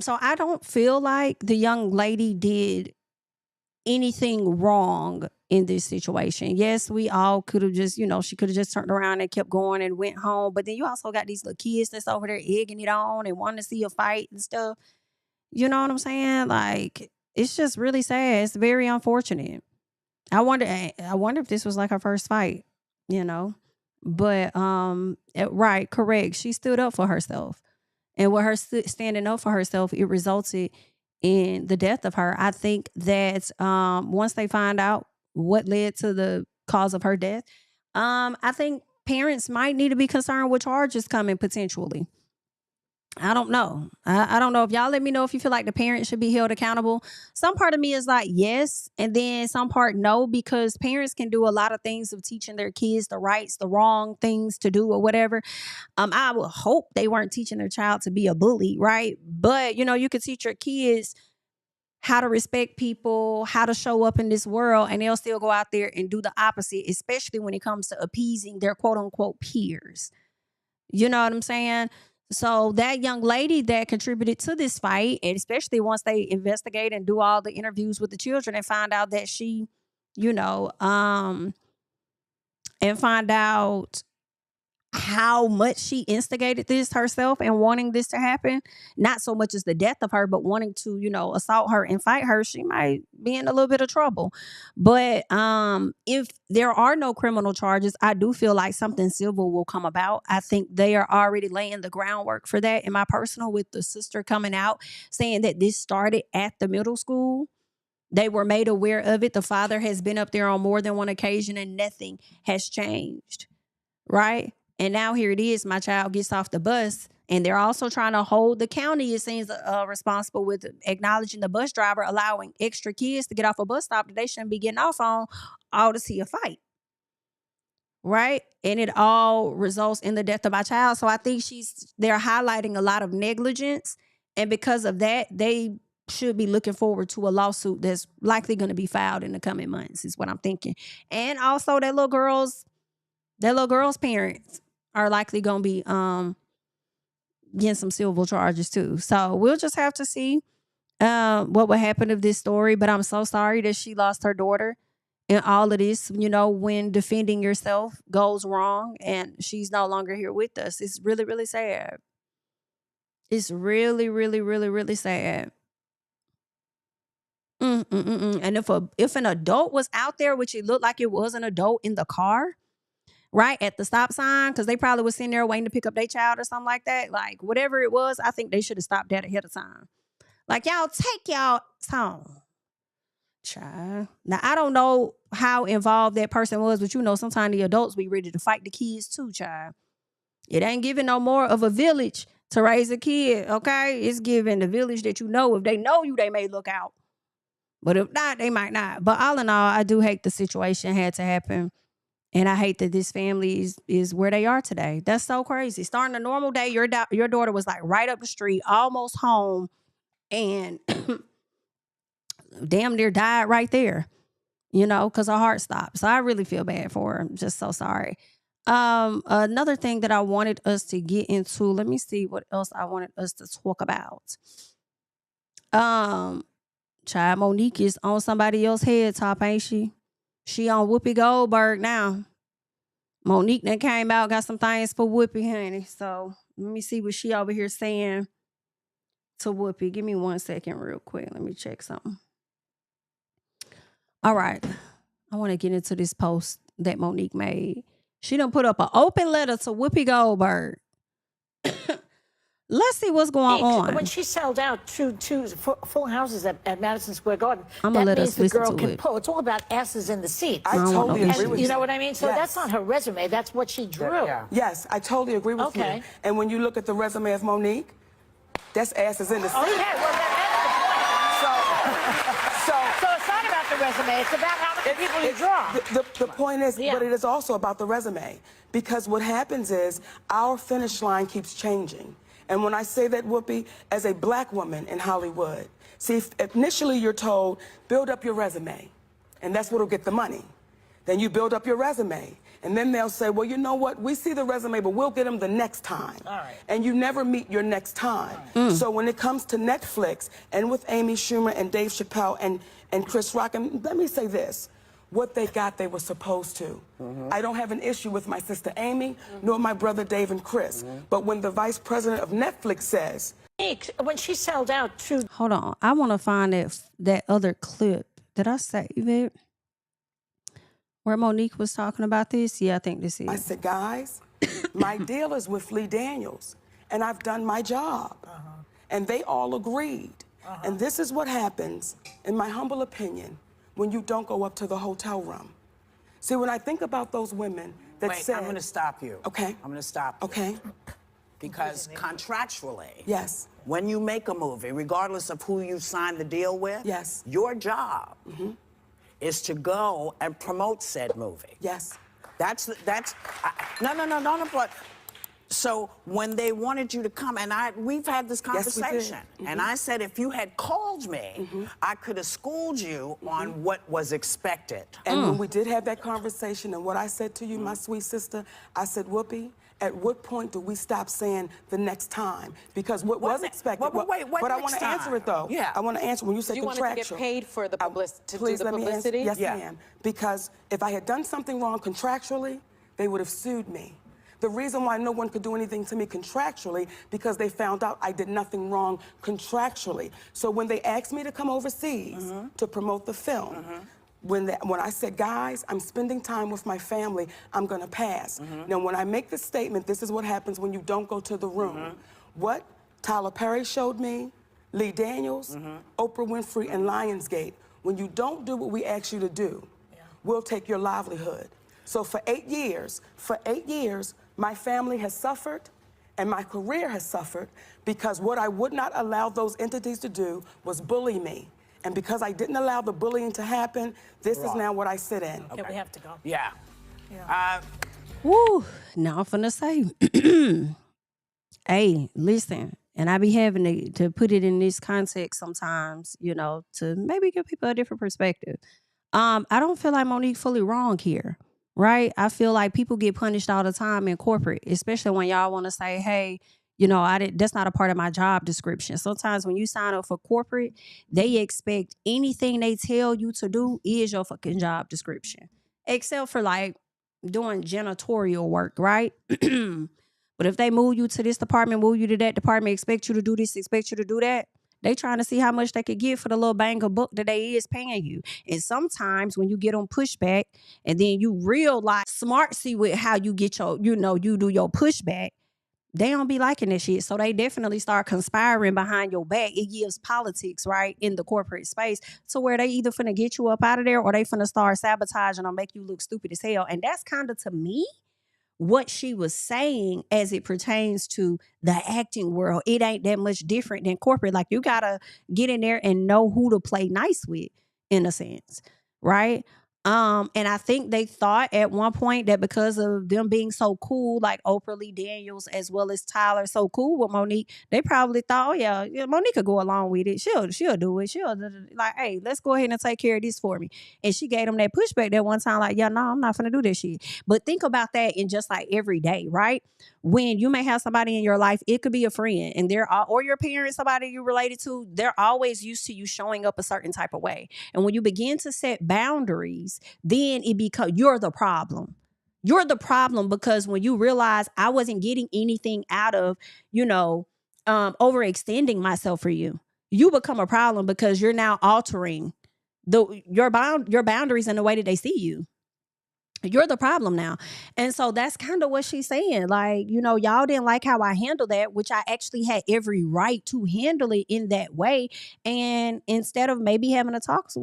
so I don't feel like the young lady did anything wrong in this situation. Yes, we all could have just, she could have just turned around and kept going and went home. But then you also got these little kids that's over there egging it on and wanting to see a fight and stuff. You know what I'm saying? Like, it's just really sad. It's very unfortunate. I wonder if this was like her first fight, but, right, correct. She stood up for herself, and with her standing up for herself, it resulted in the death of her. I think that, once they find out what led to the cause of her death. I think parents might need to be concerned with charges coming potentially. I don't know. I don't know. If y'all let me know if you feel like the parents should be held accountable. Some part of me is like, yes. And then some part, no, because parents can do a lot of things of teaching their kids the rights, the wrong things to do or whatever. I would hope they weren't teaching their child to be a bully, right? But, you know, you could teach your kids how to respect people, how to show up in this world, and they'll still go out there and do the opposite, especially when it comes to appeasing their quote unquote peers. You know what I'm saying? So that young lady that contributed to this fight, and especially once they investigate and do all the interviews with the children and find out that she, you know, and find out how much she instigated this herself and wanting this to happen, not so much as the death of her, but wanting to, you know, assault her and fight her, she might be in a little bit of trouble. But if there are no criminal charges, I do feel like something civil will come about. I think they are already laying the groundwork for that. In my personal, with the sister coming out saying that this started at the middle school. They were made aware of it. The father has been up there on more than one occasion and nothing has changed, right? And now here it is, my child gets off the bus, and they're also trying to hold the county, it seems, responsible with acknowledging the bus driver allowing extra kids to get off a bus stop that they shouldn't be getting off on, all to see a fight. Right? And it all results in the death of my child. So I think they're highlighting a lot of negligence. And because of that, they should be looking forward to a lawsuit that's likely going to be filed in the coming months, is what I'm thinking. And also that little girl's parents are likely going to be getting some civil charges too. So we'll just have to see what would happen of this story. But I'm so sorry that she lost her daughter in all of this. You know, when defending yourself goes wrong and she's no longer here with us, it's really, really sad. It's really, really, really, really sad. And if an adult was out there, which it looked like it was an adult in the car, right at the stop sign, because they probably was sitting there waiting to pick up their child or something like that. Like, whatever it was, I think they should have stopped that ahead of time. Like, y'all take y'all home. Child. Now, I don't know how involved that person was, but you know, sometimes the adults be ready to fight the kids too, child. It ain't giving no more of a village to raise a kid, okay? It's giving the village that you know, if they know you, they may look out. But if not, they might not. But all in all, I do hate the situation had to happen. And I hate that this family is where they are today. That's so crazy. Starting a normal day, your daughter was like right up the street, almost home, and damn near died right there, you know, because her heart stopped. So I really feel bad for her. I'm just so sorry. Another thing that I wanted us to get into, let me see what else I wanted us to talk about. Child, Monique is on somebody else's head top, ain't she? She on Whoopi Goldberg now. Monique then came out, got some things for Whoopi, honey. So let me see what she over here saying to Whoopi. Give me 1 second real quick. Let me check something. All right. I want to get into this post that Monique made. She done put up an open letter to Whoopi Goldberg. Let's see what's going on. When she sold out two full houses at Madison Square Garden, I'm gonna let us listen girl to can it. pull. It's all about asses in the seats. I totally agree with you. You know what I mean? So Yes. that's not her resume. That's what she drew. Yes, I totally agree with you. And when you look at the resume of Monique, that's asses in the seat. Okay, well, so it's not about the resume. It's about how many people you draw. The point is, but it is also about the resume. Because what happens is our finish line keeps changing. And when I say that, Whoopi, as a black woman in Hollywood, see, initially you're told, build up your resume, and that's what'll get the money. Then you build up your resume, and then they'll say, well, you know what, we see the resume, but we'll get them the next time. All right. And you never meet your next time. So when it comes to Netflix, and with Amy Schumer and Dave Chappelle and Chris Rock, and let me say this, what they got, they were supposed to. I don't have an issue with my sister Amy, nor my brother Dave and Chris. But when the vice president of Netflix says... When she sold out to... Hold on. I want to find that other clip. Did I save it? Where Monique was talking about this? Yeah, I think this is. I said, guys, my deal is with Lee Daniels, and I've done my job. And they all agreed. And this is what happens, in my humble opinion, when you don't go up to the hotel room. See, when I think about those women that Wait, said... I'm going to stop you. Okay. I'm going to stop you. Okay. Because contractually, yes, when you make a movie, regardless of who you sign the deal with, yes, your job is to go and promote said movie. Yes. No, but so when they wanted you to come, and we've had this conversation, and I said if you had called me, I could have schooled you on what was expected. And when we did have that conversation, and what I said to you, my sweet sister, I said, Whoopi, at what point do we stop saying the next time? Because what was expected. Wait, but I want to answer it though. Yeah. I want to answer when you say contractual. You wanted to get paid for the publicity. Please let me answer. Yes, yeah. ma'am. Because if I had done something wrong contractually, they would have sued me. The reason why no one could do anything to me contractually, because they found out I did nothing wrong contractually. So when they asked me to come overseas to promote the film, when I said, guys, I'm spending time with my family, I'm gonna pass. Now, when I make this statement, this is what happens when you don't go to the room. What Tyler Perry showed me, Lee Daniels, Oprah Winfrey, and Lionsgate, when you don't do what we ask you to do, we'll take your livelihood. So for 8 years, my family has suffered and my career has suffered because what I would not allow those entities to do was bully me. And because I didn't allow the bullying to happen, this is now what I sit in. Okay. Yeah, we have to go. Yeah. Woo. Now I'm finna say, hey, listen, and I be having to put it in this context sometimes, you know, to maybe give people a different perspective. I don't feel like Monique fully wrong here, right? I feel like people get punished all the time in corporate, especially when y'all want to say, hey, you know, that's not a part of my job description. Sometimes when you sign up for corporate, they expect anything they tell you to do is your fucking job description, except for like doing janitorial work, right? But if they move you to this department, move you to that department, expect you to do this, expect you to do that, they trying to see how much they could get for the little bang of buck that they is paying you. And sometimes when you get on pushback and then you realize smartsy with how you get your, you know, you do your pushback, they don't be liking that shit. So they definitely start conspiring behind your back. It gives politics, right, in the corporate space to where they either finna get you up out of there or they finna start sabotaging or make you look stupid as hell. And that's kind of, to me, what she was saying as it pertains to the acting world. It ain't that much different than corporate. Like, you gotta get in there and know who to play nice with, in a sense, right? And I think they thought at one point that because of them being so cool, like Oprah, Lee Daniels, as well as Tyler, so cool with Monique, they probably thought, oh yeah, Monique could go along with it. She'll do it. She'll like, hey, let's go ahead and take care of this for me. And she gave them that pushback that one time, like, yeah, no, I'm not gonna do that shit. But think about that in just like every day, right? When you may have somebody in your life, it could be a friend, and or your parents, somebody you related to, they're always used to you showing up a certain type of way. And when you begin to set boundaries, then it becomes you're the problem. You're the problem because when you realize I wasn't getting anything out of, you know, overextending myself for you, you become a problem because you're now altering your boundaries in the way that they see you. You're the problem now. And so that's kind of what she's saying. Like, you know, y'all didn't like how I handled that, which I actually had every right to handle it in that way. And instead of maybe having a talk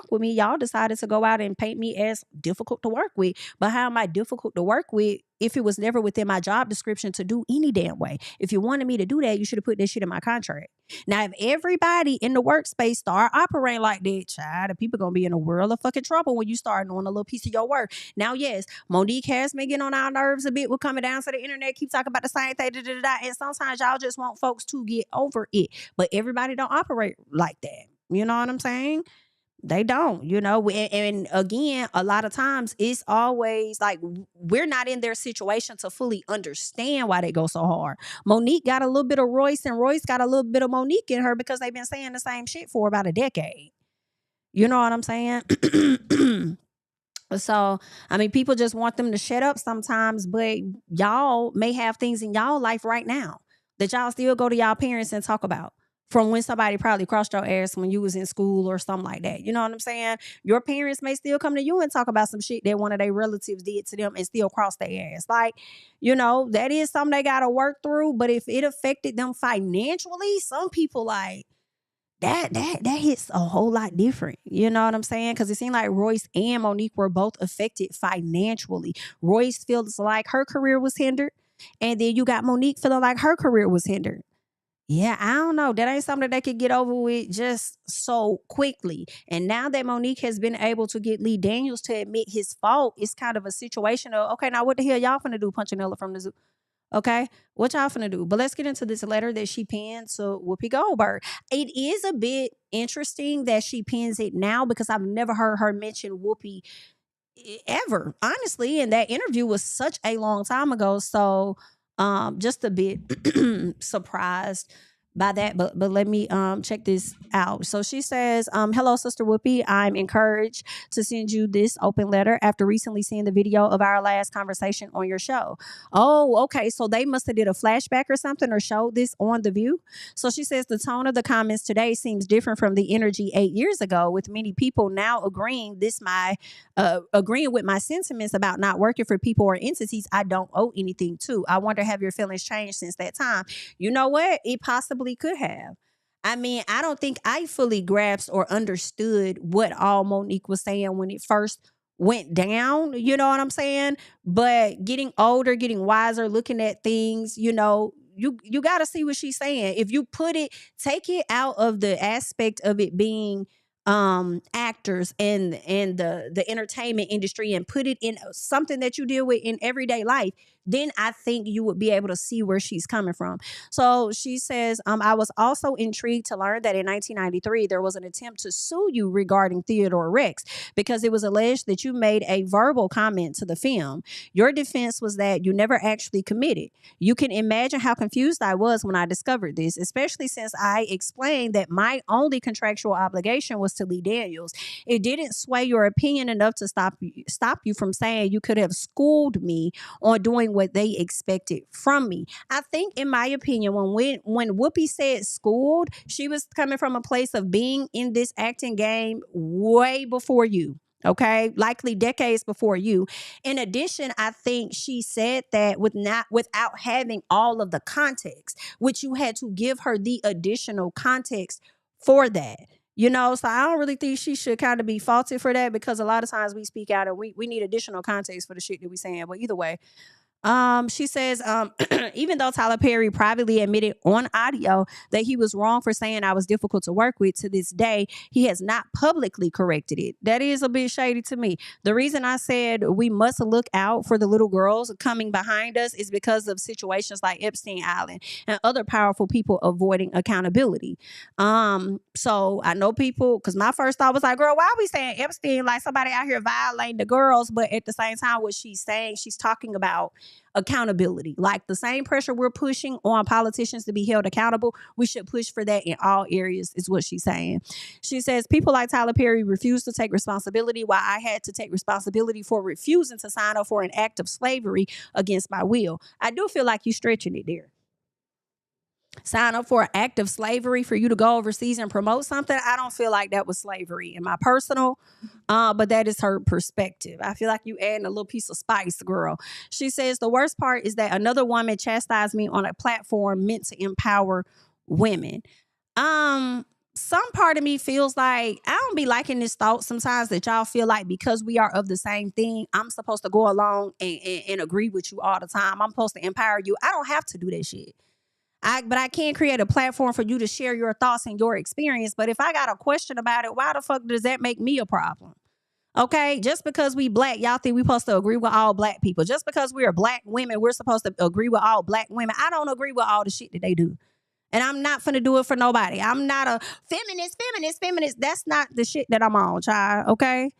with me, y'all decided to go out and paint me as difficult to work with. But how am I difficult to work with if it was never within my job description to do any damn way? If you wanted me to do that, you should have put that shit in my contract. Now, if everybody in the workspace start operating like that, child, the people gonna be in a world of fucking trouble when you start doing a little piece of your work. Now, yes, Monique has been getting on our nerves a bit with coming down to the internet, keep talking about the same thing, and sometimes y'all just want folks to get over it. But everybody don't operate like that. You know what I'm saying? They don't, you know, and again, a lot of times it's always like we're not in their situation to fully understand why they go so hard. Monique got a little bit of Royce and Royce got a little bit of Monique in her because they've been saying the same shit for about a decade. You know what I'm saying? So, I mean, people just want them to shut up sometimes, but y'all may have things in y'all life right now that y'all still go to y'all parents and talk about. From when somebody probably crossed your ass when you was in school or something like that. You know what I'm saying? Your parents may still come to you and talk about some shit that one of their relatives did to them and still cross their ass. Like, you know, that is something they got to work through. But if it affected them financially, some people like, that hits a whole lot different. You know what I'm saying? Because it seemed like Royce and Monique were both affected financially. Royce feels like her career was hindered, and then you got Monique feeling like her career was hindered. Yeah, I don't know. That ain't something that they could get over with just so quickly. And now that Monique has been able to get Lee Daniels to admit his fault, it's kind of a situation of, okay, now what the hell y'all finna do, Punchinella from the zoo? Okay, what y'all finna do? But let's get into this letter that she penned to Whoopi Goldberg. It is a bit interesting that she pens it now because I've never heard her mention Whoopi ever, honestly. And that interview was such a long time ago. So just a bit surprised by that, but let me check this out. So she says, hello, Sister Whoopi. I'm encouraged to send you this open letter after recently seeing the video of our last conversation on your show. Oh, okay. So they must have did a flashback or something or showed this on The View. So she says the tone of the comments today seems different from the energy 8 years ago, with many people now agreeing with my sentiments about not working for people or entities I don't owe anything to. I wonder, have your feelings changed since that time? You know what? It possibly could have. I mean, I don't think I fully grasped or understood what all Monique was saying when it first went down. You know what I'm saying? But getting older, getting wiser, looking at things, you know, you got to see what she's saying. If you take it out of the aspect of it being actors and the entertainment industry and put it in something that you deal with in everyday life, then I think you would be able to see where she's coming from. So she says, I was also intrigued to learn that in 1993, there was an attempt to sue you regarding Theodore Rex because it was alleged that you made a verbal comment to the film. Your defense was that you never actually committed. You can imagine how confused I was when I discovered this, especially since I explained that my only contractual obligation was to Lee Daniels. It didn't sway your opinion enough to stop you from saying you could have schooled me on doing what they expected from me. I think, in my opinion, when Whoopi said schooled, she was coming from a place of being in this acting game way before you. Okay, likely decades before you. In addition, I think she said that without having all of the context, which you had to give her the additional context for that. You know, so I don't really think she should kind of be faulted for that, because a lot of times we speak out and we need additional context for the shit that we saying. But either way, she says, even though Tyler Perry privately admitted on audio that he was wrong for saying I was difficult to work with, to this day, he has not publicly corrected it. That is a bit shady to me. The reason I said we must look out for the little girls coming behind us is because of situations like Epstein Island and other powerful people avoiding accountability. So I know people, because my first thought was like, girl, why are we saying Epstein, like somebody out here violating the girls? But at the same time, what she's saying, she's talking about accountability. Like the same pressure we're pushing on politicians to be held accountable, we should push for that in all areas, is what she's saying. She says, people like Tyler Perry refused to take responsibility, while I had to take responsibility for refusing to sign up for an act of slavery against my will. I do feel like you're stretching it there. Sign up for an act of slavery for you to go overseas and promote something. I don't feel like that was slavery in my personal, but that is her perspective. I feel like you adding a little piece of spice, girl. She says, the worst part is that another woman chastised me on a platform meant to empower women. Some part of me feels like, I don't be liking this thought sometimes that y'all feel like because we are of the same thing, I'm supposed to go along and agree with you all the time. I'm supposed to empower you. I don't have to do that shit. But I can create a platform for you to share your thoughts and your experience. But if I got a question about it, why the fuck does that make me a problem? Okay, just because we black, y'all think we supposed to agree with all black people. Just because we are black women, we're supposed to agree with all black women. I don't agree with all the shit that they do. And I'm not finna do it for nobody. I'm not a feminist. That's not the shit that I'm on, child. Okay?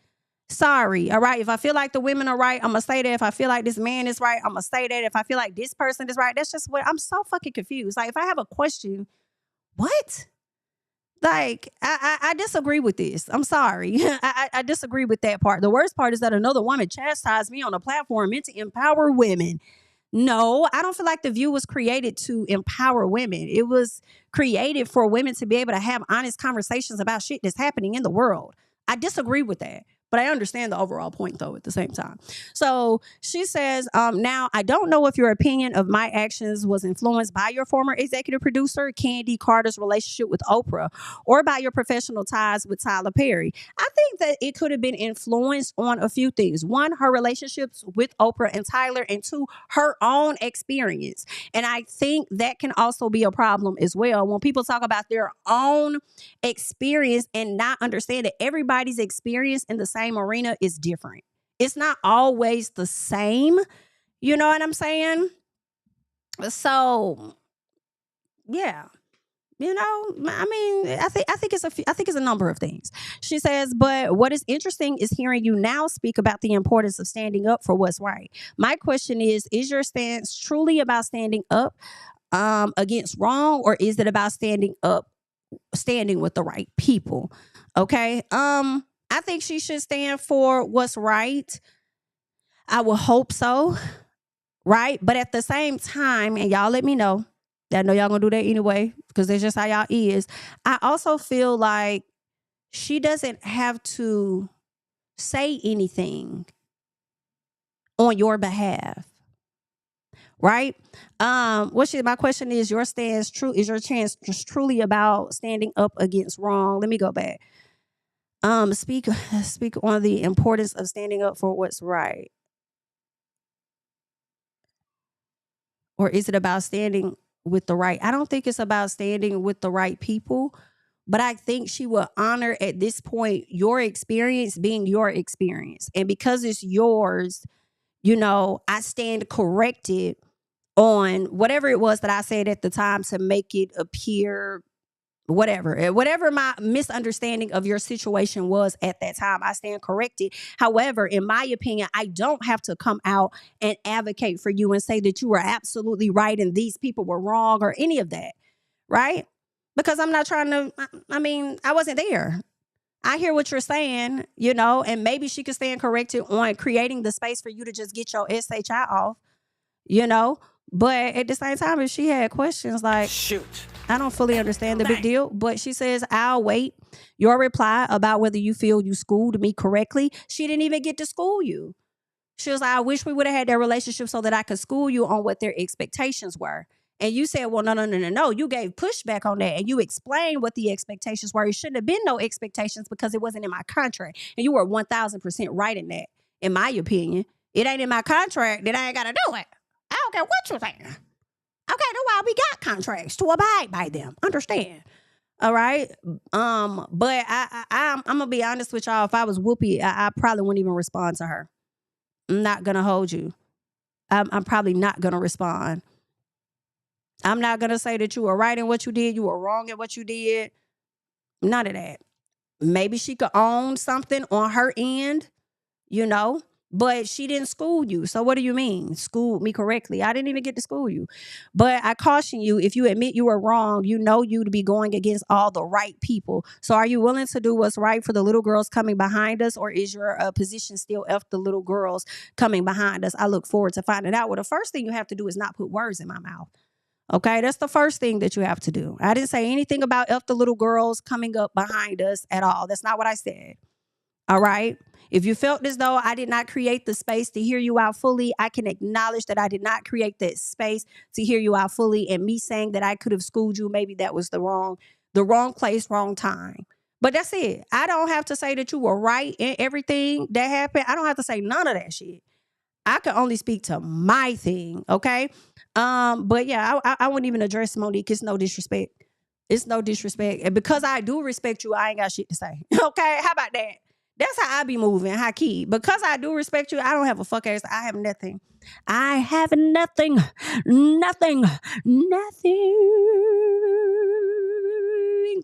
Sorry, all right? If I feel like the women are right, I'm going to say that. If I feel like this man is right, I'm going to say that. If I feel like this person is right, that's just what, I'm so fucking confused. Like, if I have a question, what? Like, I disagree with this. I'm sorry. I disagree with that part. The worst part is that another woman chastised me on a platform meant to empower women. No, I don't feel like The View was created to empower women. It was created for women to be able to have honest conversations about shit that's happening in the world. I disagree with that. But I understand the overall point, though, at the same time. So she says, now, I don't know if your opinion of my actions was influenced by your former executive producer, Candy Carter's relationship with Oprah, or by your professional ties with Tyler Perry. I think that it could have been influenced on a few things. One, her relationships with Oprah and Tyler, and two, her own experience. And I think that can also be a problem as well. When people talk about their own experience and not understand that everybody's experience in the same arena is different. It's not always the same. You know what I'm saying? So, yeah. You know, I mean, I think it's a number of things. She says, but what is interesting is hearing you now speak about the importance of standing up for what's right. My question is your stance truly about standing up against wrong, or is it about standing with the right people? Okay. I think she should stand for what's right. I will hope so. Right. But at the same time, and y'all let me know, I know y'all gonna do that anyway, because that's just how y'all is. I also feel like she doesn't have to say anything on your behalf. Right? My question is, your stance is your chance just truly about standing up against wrong? Let me go back. Speak on the importance of standing up for what's right. Or is it about standing with the right? I don't think it's about standing with the right people, but I think she will honor at this point your experience being your experience. And because it's yours, you know, I stand corrected on whatever it was that I said at the time to make it appear whatever my misunderstanding of your situation was at that time. I stand corrected. However, in my opinion, I don't have to come out and advocate for you and say that you were absolutely right and these people were wrong or any of that, right? Because I'm not trying to, I wasn't there. I hear what you're saying, you know, and maybe she could stand corrected on creating the space for you to just get your SHI off, you know. But at the same time, if she had questions like, shoot, I don't fully understand the big deal. But she says, I'll wait your reply about whether you feel you schooled me correctly. She didn't even get to school you. She was like, I wish we would have had that relationship so that I could school you on what their expectations were. And you said, well, no. You gave pushback on that. And you explained what the expectations were. It shouldn't have been no expectations because it wasn't in my contract. And you were 1,000% right in that, in my opinion. It ain't in my contract, then I ain't got to do it. I don't care what you're saying. Okay, that's why we got contracts, to abide by them. Understand? All right? But I'm going to be honest with y'all. If I was Whoopi, I probably wouldn't even respond to her. I'm not going to hold you. I'm probably not going to respond. I'm not going to say that you were right in what you did, you were wrong in what you did. None of that. Maybe she could own something on her end, you know, but she didn't school you. So what do you mean? Schooled me correctly. I didn't even get to school you. But I caution you, if you admit you were wrong, you know you to be going against all the right people. So are you willing to do what's right for the little girls coming behind us, or is your position still F the little girls coming behind us? I look forward to finding out. Well, the first thing you have to do is not put words in my mouth. Okay, that's the first thing that you have to do. I didn't say anything about F the little girls coming up behind us at all. That's not what I said. All right. If you felt as though I did not create the space to hear you out fully, I can acknowledge that I did not create that space to hear you out fully. And me saying that I could have schooled you, maybe that was the wrong place, wrong time. But that's it. I don't have to say that you were right in everything that happened. I don't have to say none of that shit. I can only speak to my thing. Okay. But yeah, I wouldn't even address Monique. It's no disrespect. It's no disrespect. And because I do respect you, I ain't got shit to say. Okay. How about that? That's how I be moving, high key. Because I do respect you, I don't have a fuck ass. I have nothing. I have nothing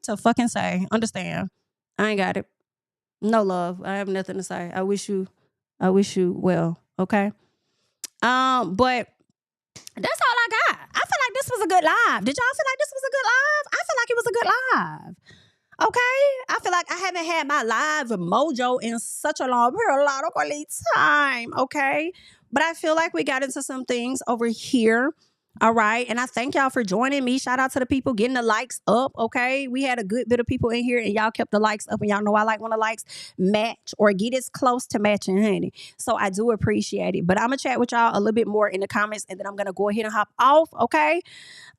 to fucking say. Understand? I ain't got it. No love. I have nothing to say. I wish you well. Okay. But that's all I got. I feel like this was a good live. Did y'all feel like this was a good live? I feel like it was a good live. Okay. I feel like I haven't had my live mojo in such a long time. Okay. But I feel like we got into some things over here All right. And I thank y'all for joining me. Shout out to the people getting the likes up. Okay. We had a good bit of people in here and y'all kept the likes up. And y'all know I like when the likes match or get as close to matching, honey. So I do appreciate it. But I'm going to chat with y'all a little bit more in the comments and then I'm going to go ahead and hop off. Okay.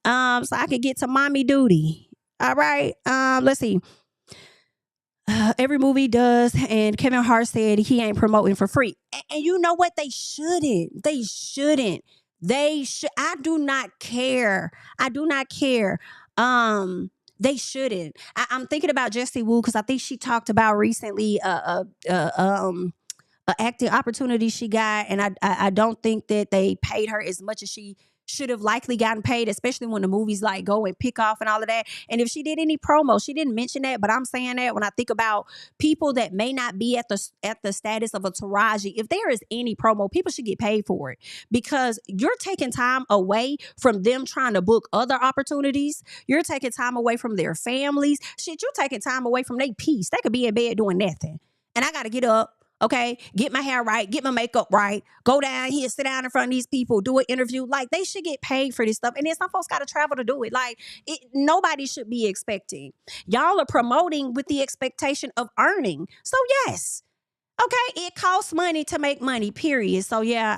So I can get to mommy duty. All right. Let's see. Every movie does, and Kevin Hart said he ain't promoting for free. And you know what? They shouldn't. They shouldn't. They should. I do not care. I do not care. They shouldn't. I'm thinking about Jessie Wu because I think she talked about recently acting opportunity she got, and I don't think that they paid her as much as she should have likely gotten paid, especially when the movies like go and pick off and all of that. And if she did any promo, she didn't mention that, but I'm saying that when I think about people that may not be at the status of a Taraji, if there is any promo, people should get paid for it because you're taking time away from them trying to book other opportunities. You're taking time away from their families. Shit, you're taking time away from their peace. They could be in bed doing nothing. And I got to get up. Okay, get my hair right, get my makeup right, go down here, sit down in front of these people, do an interview. Like, they should get paid for this stuff. And then some folks got to travel to do it. Like, nobody should be expecting. Y'all are promoting with the expectation of earning. So, yes. Okay, it costs money to make money, period. So, yeah,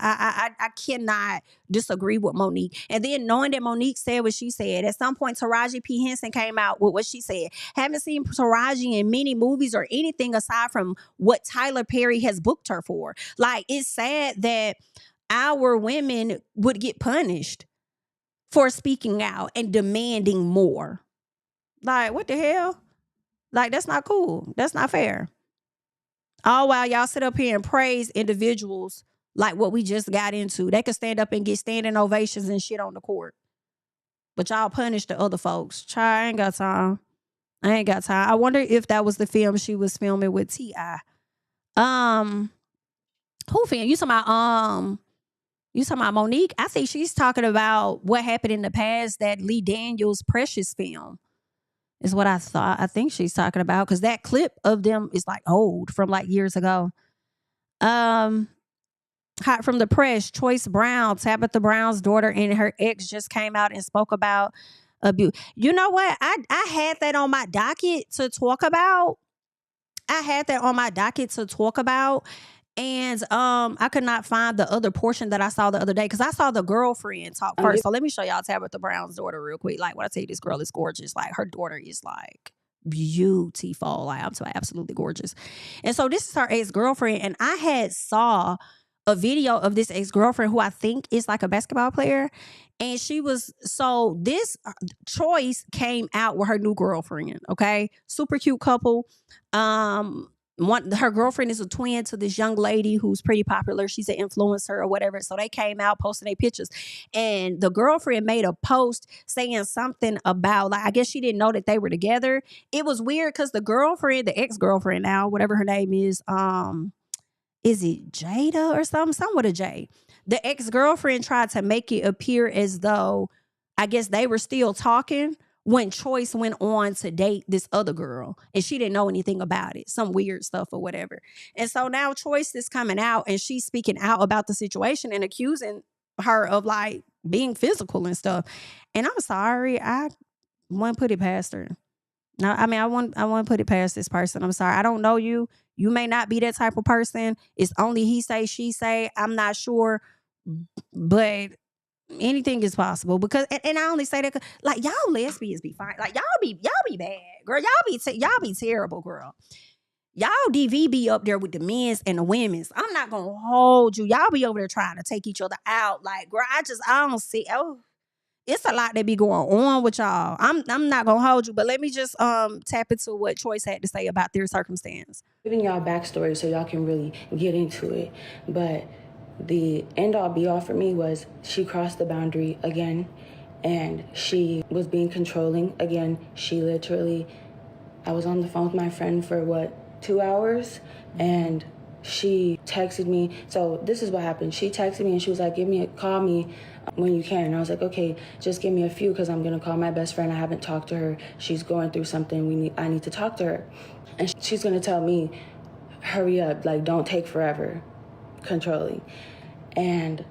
I cannot disagree with Monique. And then knowing that Monique said what she said, at some point, Taraji P. Henson came out with what she said. Haven't seen Taraji in many movies or anything aside from what Tyler Perry has booked her for. Like, it's sad that our women would get punished for speaking out and demanding more. Like, what the hell? Like, that's not cool. That's not fair. All while y'all sit up here and praise individuals like what we just got into. They could stand up and get standing ovations and shit on the court. But y'all punish the other folks. I ain't got time. I wonder if that was the film she was filming with T.I. Who film? You talking about Monique? I think she's talking about what happened in the past, that Lee Daniels Precious film. Is what I thought. I think she's talking about because that clip of them is like old from like years ago. Hot from the press, Choice Brown, Tabitha Brown's daughter, and her ex just came out and spoke about abuse. You know what? I had that on my docket to talk about. And I could not find the other portion that I saw the other day because I saw the girlfriend talk first. So let me show y'all Tabitha Brown's daughter real quick. Like, when I tell you this girl is gorgeous, like her daughter is like beautiful. Like, I'm so absolutely gorgeous. And so this is her ex-girlfriend. And I had saw a video of this ex-girlfriend who I think is like a basketball player. And this Choice came out with her new girlfriend. Okay. Super cute couple. Her girlfriend is a twin to this young lady who's pretty popular. She's an influencer or whatever. So they came out posting their pictures. And the girlfriend made a post saying something about, like, I guess she didn't know that they were together. It was weird because the girlfriend, the ex-girlfriend now, whatever her name is it Jada or something with a J? The ex-girlfriend tried to make it appear as though, I guess they were still talking when Choice went on to date this other girl and she didn't know anything about it, some weird stuff or whatever. And so now Choice is coming out and she's speaking out about the situation and accusing her of like being physical and stuff. And I'm sorry, I won't put it past her. No, I mean, I won't put it past this person. I'm sorry. I don't know you. You may not be that type of person. It's only he say, she say. I'm not sure, but anything is possible because, and I only say that like y'all lesbians be fine, like y'all be bad, girl. Y'all be terrible, girl. Y'all DV be up there with the men's and the women's. I'm not gonna hold you. Y'all be over there trying to take each other out, like girl. I don't see. Oh, it's a lot that be going on with y'all. I'm not gonna hold you, but let me just tap into what Choice had to say about their circumstance. Giving y'all backstory so y'all can really get into it, but the end-all be-all for me was she crossed the boundary again, and she was being controlling again. I was on the phone with my friend for 2 hours, and she texted me. So this is what happened. She texted me and she was like, call me when you can. And I was like, okay, just give me a few because I'm gonna call my best friend. I haven't talked to her. She's going through something. I need to talk to her. And she's gonna tell me, hurry up, like don't take forever. Controlling. And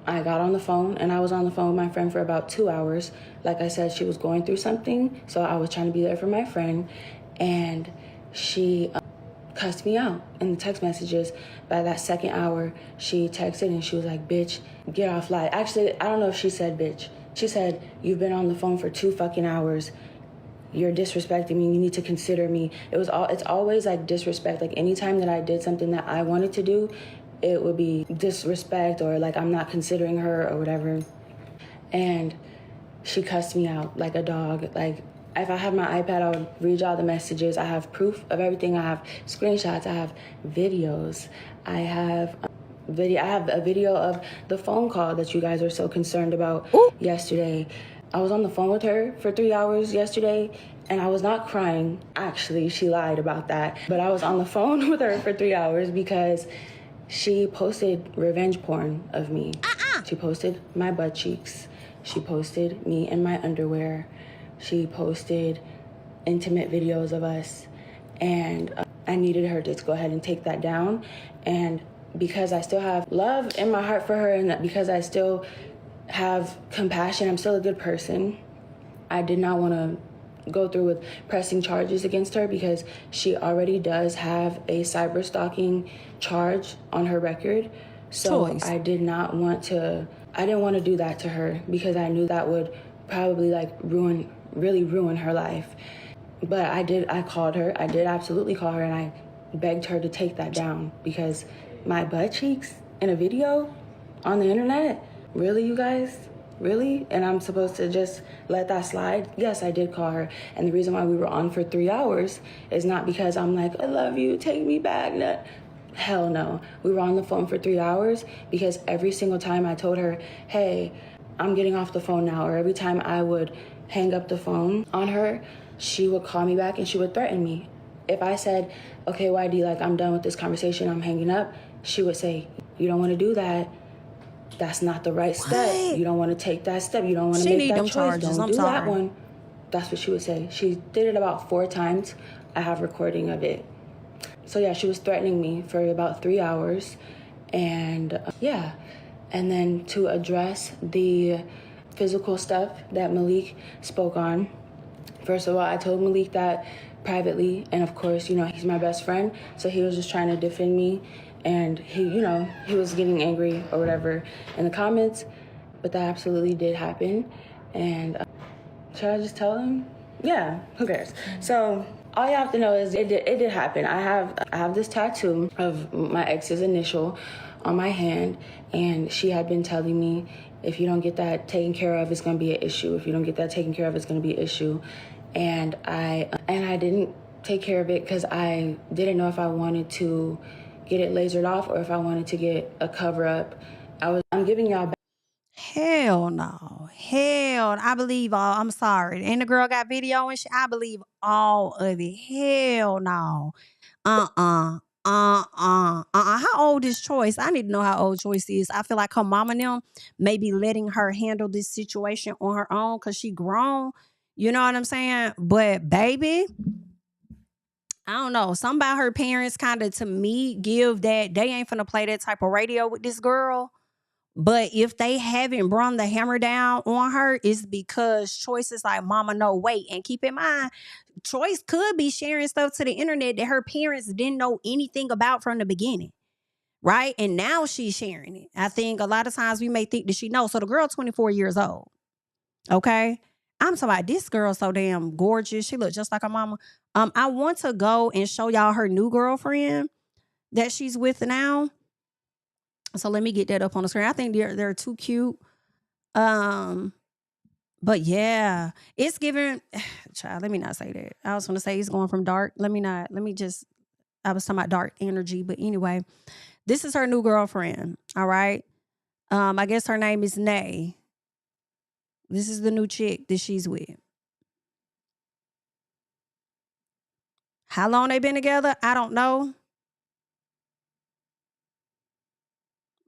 I got on the phone, and I was on the phone with my friend for about 2 hours. Like I said, she was going through something, so I was trying to be there for my friend, and she cussed me out in the text messages. By that second hour, she texted and she was like, bitch, get off live. Actually, I don't know if she said bitch. She said, you've been on the phone for 2 fucking hours. You're disrespecting me. You need to consider me. It's always like disrespect. Like anytime that I did something that I wanted to do, it would be disrespect or like I'm not considering her or whatever. And she cussed me out like a dog. Like if I had my iPad, I would read y'all the messages. I have proof of everything. I have screenshots. I have videos. I have a video of the phone call that you guys are so concerned about yesterday. I was on the phone with her for 3 hours yesterday, and I was not crying. Actually, she lied about that. But I was on the phone with her for 3 hours because she posted revenge porn of me. She posted my butt cheeks. She posted me in my underwear. She posted intimate videos of us. And I needed her to go ahead and take that down. And because I still have love in my heart for her, and because I still have compassion, I'm still a good person, I did not want to go through with pressing charges against her because she already does have a cyber stalking charge on her record. So I didn't want to do that to her because I knew that would probably like really ruin her life. But I called her. I did absolutely call her, and I begged her to take that down because my butt cheeks in a video on the internet? Really, you guys? Really? And I'm supposed to just let that slide? Yes, I did call her. And the reason why we were on for 3 hours is not because I'm like, I love you, take me back. No. Hell no. We were on the phone for 3 hours because every single time I told her, hey, I'm getting off the phone now, or every time I would hang up the phone on her, she would call me back and she would threaten me. If I said, okay, YD, like I'm done with this conversation, I'm hanging up, she would say, you don't want to do that. That's not the right step. You don't want to take that step. You don't want to make that choice. Charges. Don't do that one. That's what she would say. She did it about 4 times. I have recording of it. So yeah, she was threatening me for about 3 hours. And yeah. And then to address the physical stuff that Malik spoke on, first of all, I told Malik that privately. And of course, you know, he's my best friend. So he was just trying to defend me. And he, you know, he was getting angry or whatever in the comments, but that absolutely did happen. And should I just tell him? Yeah, who cares? So all you have to know is it did happen. I have this tattoo of my ex's initial on my hand, and she had been telling me, if you don't get that taken care of, it's gonna be an issue. If you don't get that taken care of, it's gonna be an issue. And I didn't take care of it because I didn't know if I wanted to get it lasered off or if I wanted to get a cover up. I'm giving y'all back. Hell no. I believe all. I'm sorry. And the girl got video and shit. I believe all of it. Hell no. How old is Choice? I need to know how old Choice is. I feel like her mama and them may be letting her handle this situation on her own because she grown. You know what I'm saying? But baby, I don't know. Something about her parents kind of, to me, give that they ain't finna play that type of radio with this girl. But if they haven't brought the hammer down on her, it's because Choice is like, mama, no, wait. And keep in mind, Choice could be sharing stuff to the internet that her parents didn't know anything about from the beginning. Right? And now she's sharing it. I think a lot of times we may think that she knows. So the girl 24 years old. Okay? I'm talking about this girl so damn gorgeous. She look just like her mama. I want to go and show y'all her new girlfriend that she's with now. So let me get that up on the screen. I think they're too cute. But yeah, it's giving. Child, let me not say that. I was going to say it's going from dark. I was talking about dark energy. But anyway, this is her new girlfriend. All right. I guess her name is Nay. This is the new chick that she's with. How long they been together? I don't know.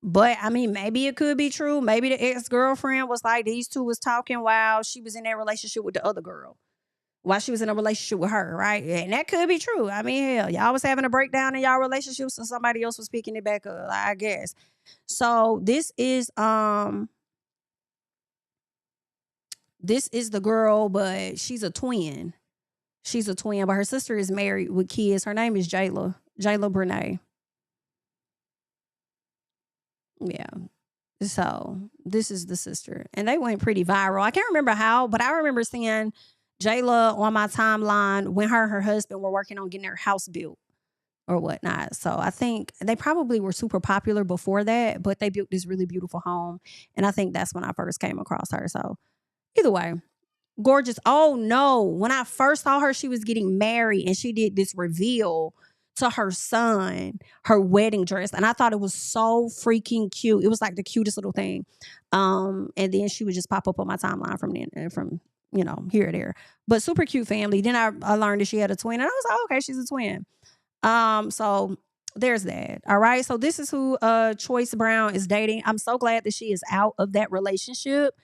But I mean, maybe it could be true. Maybe the ex-girlfriend was like, these two was talking while she was in that relationship with the other girl. while she was in a relationship with her, right? And that could be true. I mean, hell, y'all was having a breakdown in y'all relationship, so somebody else was picking it back up, I guess. So this is the girl, but she's a twin. She's a twin, but her sister is married with kids. Her name is Jayla Brene. Yeah. So this is the sister. And they went pretty viral. I can't remember how, but I remember seeing Jayla on my timeline when her and her husband were working on getting their house built or whatnot. So I think they probably were super popular before that, but they built this really beautiful home. And I think that's when I first came across her. So either way, gorgeous. Oh no, when I first saw her, she was getting married and she did this reveal to her son, her wedding dress. And I thought it was so freaking cute. It was like the cutest little thing. And then she would just pop up on my timeline from you know, here or there. But super cute family. Then I learned that she had a twin. And I was like, oh, okay, she's a twin. So there's that. All right. So this is who Choice Brown is dating. I'm so glad that she is out of that relationship.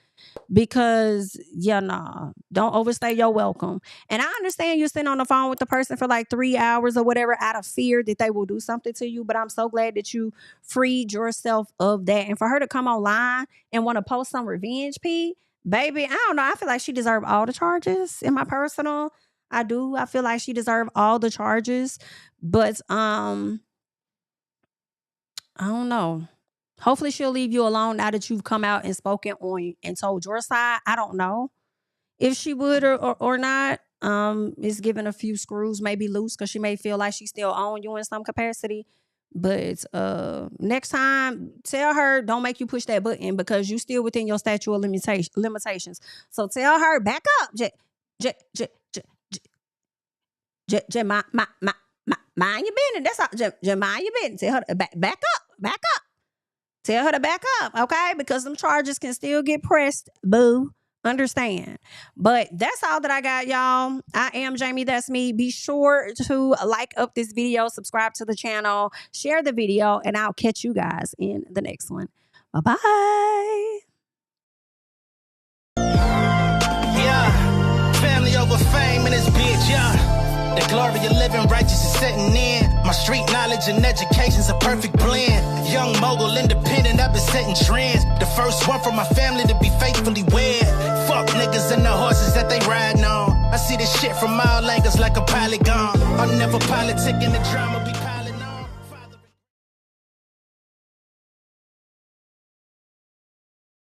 Because, don't overstay your welcome. And I understand you're sitting on the phone with the person for like 3 hours or whatever out of fear that they will do something to you. But I'm so glad that you freed yourself of that. And for her to come online and want to post some revenge, P, baby, I don't know. I feel like she deserved all the charges in my personal. I do. I feel like she deserved all the charges. But I don't know. Hopefully she'll leave you alone now that you've come out and spoken on and told your side. I don't know if she would or not. It's giving a few screws maybe loose because she may feel like she still own you in some capacity. But next time, tell her don't make you push that button because you still within your statute of limitations. So tell her back up. Mind your business. That's all. Mind your business. Tell her back up. Tell her to back up, okay? Because them charges can still get pressed, boo. Understand. But that's all that I got, y'all. I am Jamie, that's me. Be sure to like up this video, subscribe to the channel, share the video, and I'll catch you guys in the next one. Bye-bye. Yeah, family over fame in this bitch, yeah. The glory of living righteous is setting in. My street knowledge and education's a perfect blend. Young mogul, independent, I've been setting trends. The first one from my family to be faithfully wed. Fuck niggas and the horses that they riding on. I see this shit from all angles like a polygon. I'm never politicking the drama.